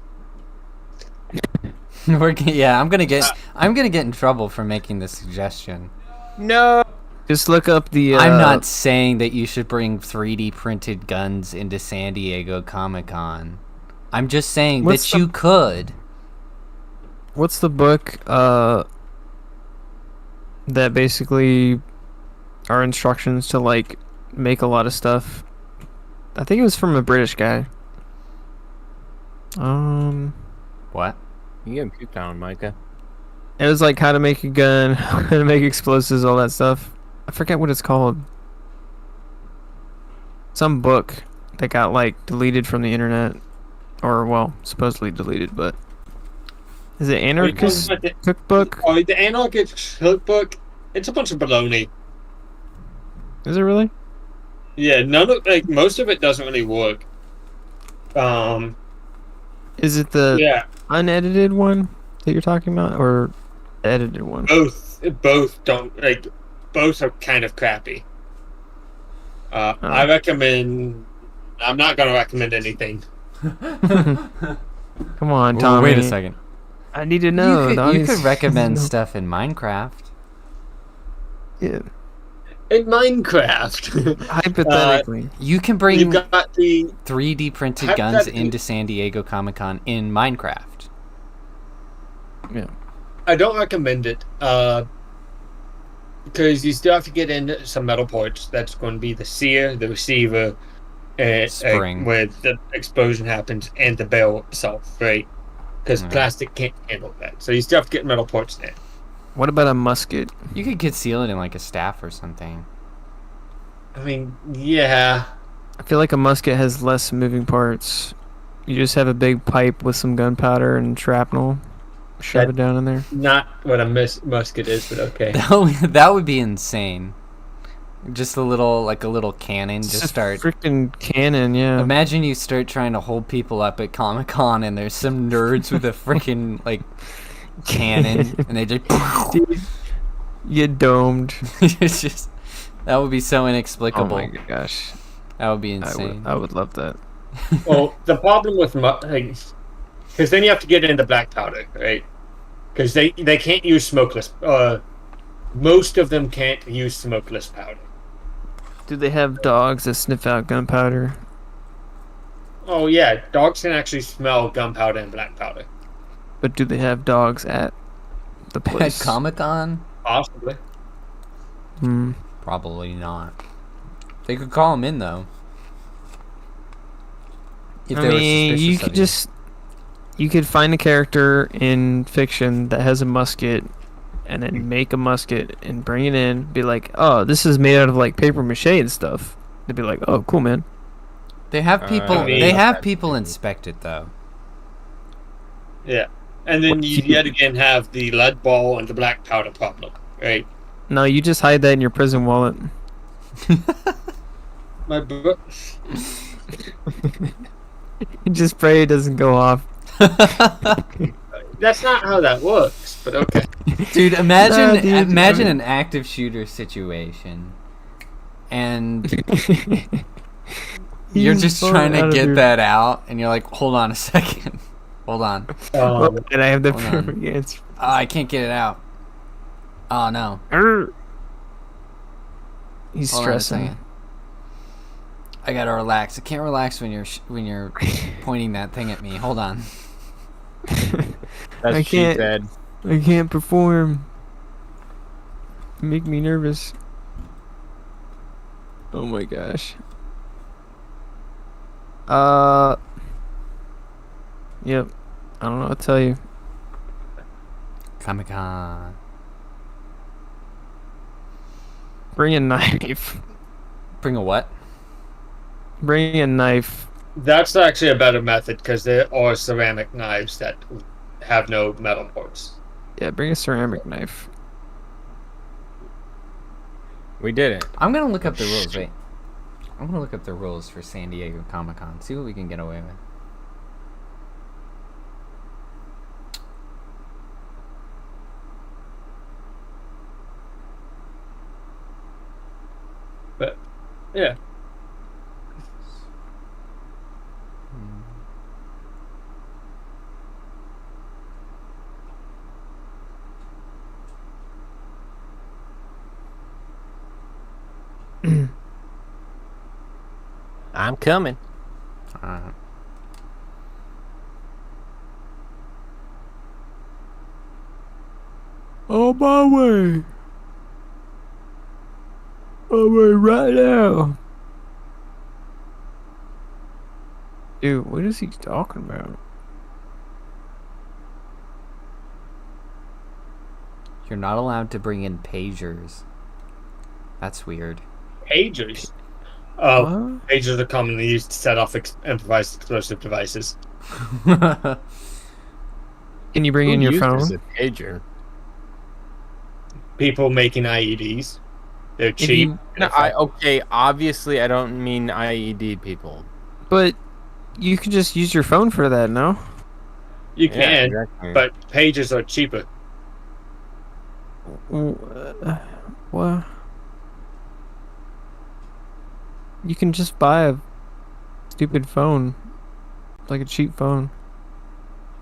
I'm gonna get in trouble for making this suggestion. No. Just look up the. I'm not saying that you should bring 3D printed guns into San Diego Comic-Con. I'm just saying that you could. What's the book that basically are instructions to like make a lot of stuff? I think it was from a British guy. What? You getting puked on, Micah. It was like how to make a gun, how to make explosives, all that stuff. I forget what it's called. Some book that got like deleted from the internet, or well, supposedly deleted, but is it Anarchist Cookbook? Oh, the Anarchist Cookbook. It's a bunch of baloney. Is it really? Yeah, most of it doesn't really work. Is it the Yeah, unedited one that you're talking about, or the edited one? both don't like. Both are kind of crappy. I recommend. I'm not going to recommend anything. Come on, Well, Tommy. wait a second. I need to know. You could recommend stuff in Minecraft. Yeah. In Minecraft, Hypothetically. You can bring you've got the 3D printed guns into San Diego Comic-Con in Minecraft. Yeah. I don't recommend it because you still have to get into some metal parts. That's going to be the sear, the receiver, Spring. where the explosion happens, and the barrel itself, right? Because plastic can't handle that. So you still have to get metal parts there. What about a musket? You could conceal it in like a staff or something. I mean, yeah. I feel like a musket has less moving parts. You just have a big pipe with some gunpowder and shrapnel. Shove it down in there. Not what a musket is, but okay. That would be insane. Just a little cannon. It's Just a start. freaking cannon, yeah. Imagine you start trying to hold people up at Comic-Con and there's some nerds with a freaking like cannon and they just You domed. it's just that would be so Oh inexplicable. my gosh. That would be insane. I would love that. Well, the problem with because then you have to get into black powder, right? Because they can't use smokeless. Most of them can't use smokeless powder. Do they have dogs that sniff out gunpowder? Oh yeah, dogs can actually smell gunpowder and black powder. But do they have dogs at the At place? Comic-Con? Possibly. Hmm. Probably not. They could call him in though. If I they were mean, suspicious you of could just you could find a character in fiction that has a musket, and then make a musket and bring it in. Be like, oh, this is made out of like paper mache and stuff. They'd be like, oh, cool, man. They have people. I mean- they have people inspect it though. Yeah, and then you yet again have the lead ball and the black powder problem, right? No, you just hide that in your prison wallet. My book. Just pray it doesn't go off. That's not how that works, but okay. Dude, imagine No, dude, imagine I mean- an active shooter situation, and you're He's just falling trying out to of get your- that out, and you're like, hold on a second, hold on, And I have the hold on. perfect answer. oh, I can't get it out. Oh no, Arr. He's hold on a stressing. second. I gotta relax. I can't relax when you're pointing that thing at me. Hold on. That's I what she can't- said. I can't perform. You make me nervous. Oh my gosh. Yep. I don't know what to tell you. Comic-Con. Bring a knife. Bring a what? Bring a knife. That's actually a better method because there are ceramic knives that have no metal parts. Yeah, bring a ceramic knife. We did it. I'm gonna look up the rules. Wait, I'm gonna look up the rules for San Diego Comic-Con. See what we can get away with. But yeah, I'm coming. Alright. On my way. On my way right now. Dude, what is he talking about? You're not allowed to bring in pagers. That's weird. pagers. Oh, What? pagers are commonly used to set off improvised explosive devices. Can you bring in Who your uses phone? a pager? People making IEDs. They're If cheap. you- and Okay, obviously I don't mean IED people. But you can just use your phone for that, no? you Yeah, can, exactly. but pagers are cheaper. What? You can just buy a stupid phone. Like a cheap phone.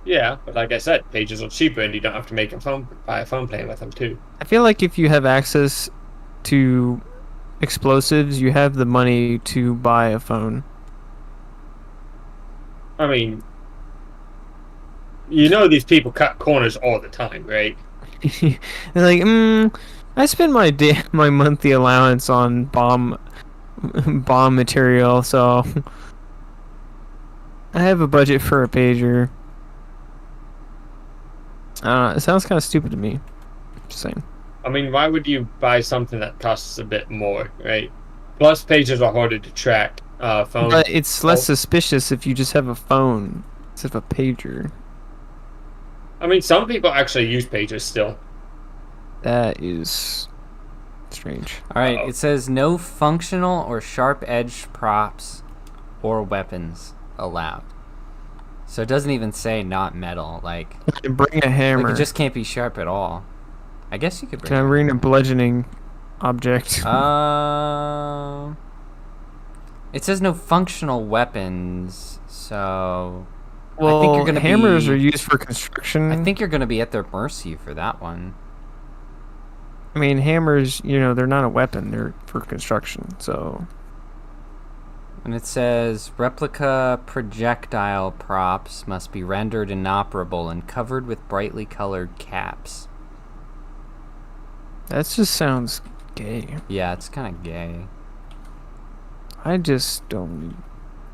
Yeah, but like I said, pagers are cheaper, and you don't have to buy a phone plan with them too. I feel like if you have access to explosives, you have the money to buy a phone. I mean, you know these people cut corners all the time, right? They're like, I spend my monthly allowance on bomb material, so I have a budget for a pager. I don't know. It sounds kind of stupid to me. Just saying. I mean, why would you buy something that costs a bit more, right? Plus, pagers are harder to track. Phones. But it's less suspicious if you just have a phone instead of a pager. I mean, some people actually use pagers still. That is strange. Alright, Uh-oh. it says no functional or sharp-edged props or weapons allowed. So it doesn't even say not metal. Like Bring a hammer. it just can't be sharp at all. I guess you could bring Can I bring a bludgeoning object? It says no functional weapons, so well, I think you're gonna hammers be, are used for construction. I think you're gonna be at their mercy for that one. I mean, hammers, they're not a weapon. They're for construction, so... And it says replica projectile props must be rendered inoperable and covered with brightly colored caps. That just sounds gay. Yeah, it's kind of gay. I just don't...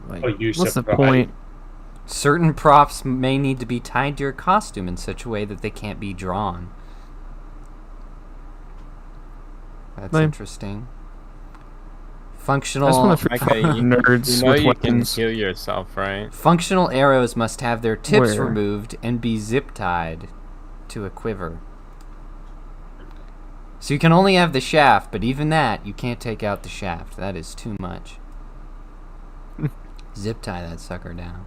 Like, Or use what's the of pride. point? Certain props may need to be tied to your costume in such a way that they can't be drawn. That's Lame. interesting. I Functional just want to Micah, nerds you know with you can weapons. heal yourself, right? functional arrows must have their tips Where? removed and be zip tied to a quiver. So you can only have the shaft, but even that, you can't take out the shaft. That is too much. Zip tie that sucker down.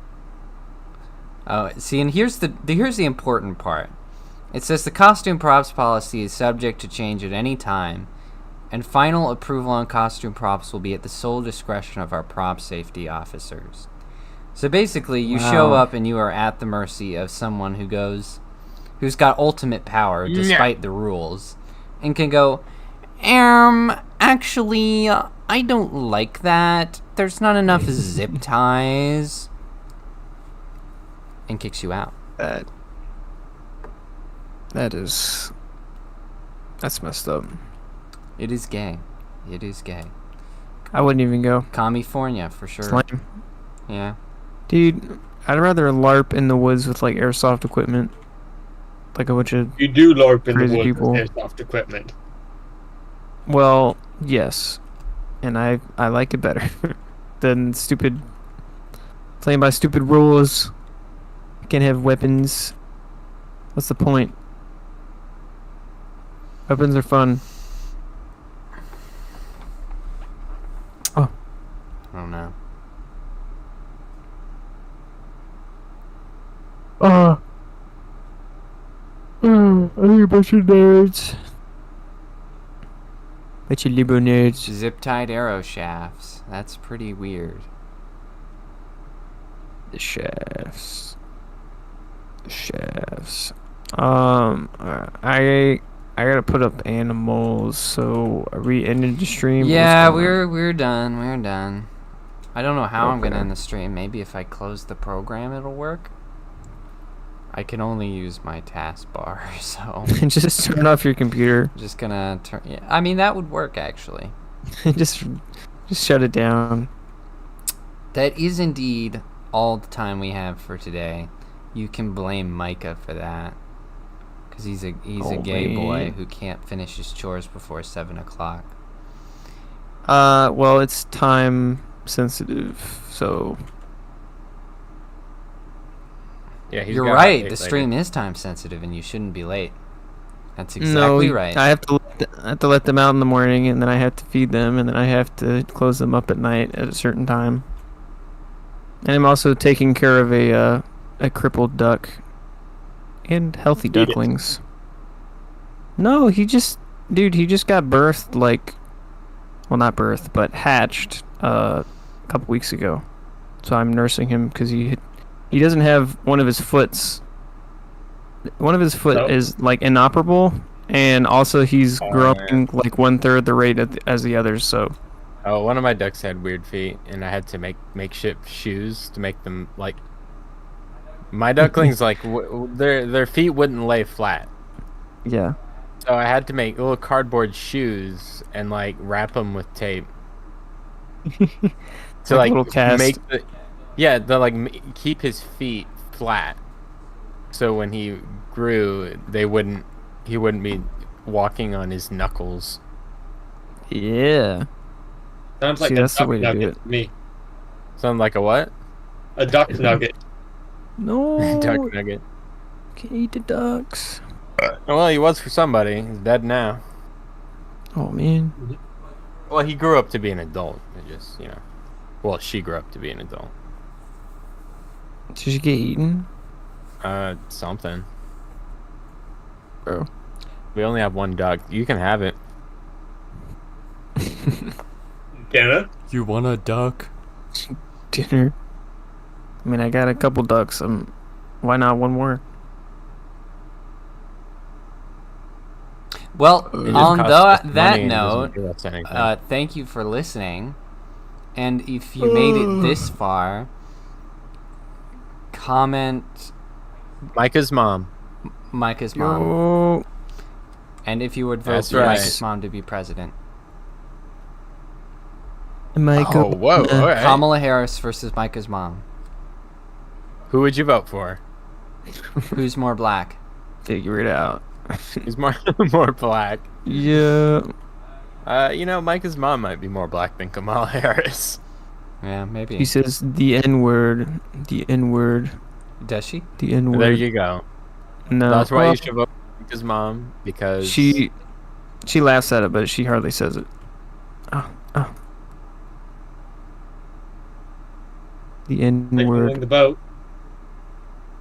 Oh, see, and here's the important part. It says the costume props policy is subject to change at any time, and final approval on costume props will be at the sole discretion of our prop safety officers. So basically, you show Wow. up and you are at the mercy of someone who's got ultimate power despite the rules, and can go, actually, I don't like that. There's not enough zip ties, and kicks you out. That's messed up. It is gay. It is gay. I wouldn't even go. California, for sure. It's lame. Yeah. Dude, I'd rather LARP in the woods with, like, airsoft equipment. Like a bunch of... You do LARP in the Crazy woods people. with airsoft equipment. Well, yes. And I like it better. then stupid playing by stupid rules. Can't have weapons. What's the point? Weapons are fun. Oh, I don't know. I think a bunch of nerds. Bunch of liberal nerds. Zip-tied arrow shafts. That's pretty weird. The shafts. The shafts. I gotta put up animals. So are we ending the stream? Yeah, What's going on? we're done. We're done. I don't know how I'm gonna Okay. end the stream. Maybe if I close the program, it'll work. I can only use my taskbar, so Just turn off your computer. I'm just gonna turn. Yeah, I mean that would work actually. just shut it down. That is indeed all the time we have for today. You can blame Micah for that, because he's a Oh, gay boy man. who can't finish his chores before 7 o'clock. Well, it's time sensitive, so Yeah, he's You're got right. hot The take stream later. is time sensitive, and you shouldn't be late. That's no, exactly right. I have to let them out in the morning, and then I have to feed them, and then I have to close them up at night at a certain time. And I'm also taking care of a crippled duck and healthy Feed it. ducklings. No, he just got birthed well, not birthed, but hatched a couple weeks ago. So I'm nursing him because he doesn't have one of his foots. One of his foot No. is like inoperable, and also he's Oh, growing like 1/3 the rate as the others. So Oh, one of my ducks had weird feet, and I had to make makeshift shoes to make them like. My ducklings like their feet wouldn't lay flat, yeah, so I had to make little cardboard shoes and like wrap them with tape to Like like little cast. make the like keep his feet flat, so when he grew, he wouldn't be walking on his knuckles. yeah. Sounds like See, a that's the duck way to do nugget it. to me. Sound like a what? A duck nugget. No, Duck nugget. can't eat the ducks. Well, he was for somebody. He's dead now. Oh man, Well, he grew up to be an adult. It just, well, she grew up to be an adult. did she get eaten, Something. bro? We only have one duck. You can have it. Dana? You want a duck? Dinner. I mean, I got a couple ducks. Why not one more? Well, It just on costs us money that and doesn't note, give us anything. thank you for listening. And if you made it this far, comment Micah's mom. Micah's mom. Yo, And if you would vote That's for right. Micah's mom to be president. Micah. Oh, whoa. All right. Kamala Harris versus Micah's mom. Who would you vote for? Who's more black? Figure it out. He's more more black. Yeah. Micah's mom might be more black than Kamala Harris. Yeah, maybe. He says the N word. The N word. Does she? The N word. There you go. No. That's why well, you should vote for Micah's mom, because She laughs at it, but she hardly says it. Oh. The N They word. win the vote.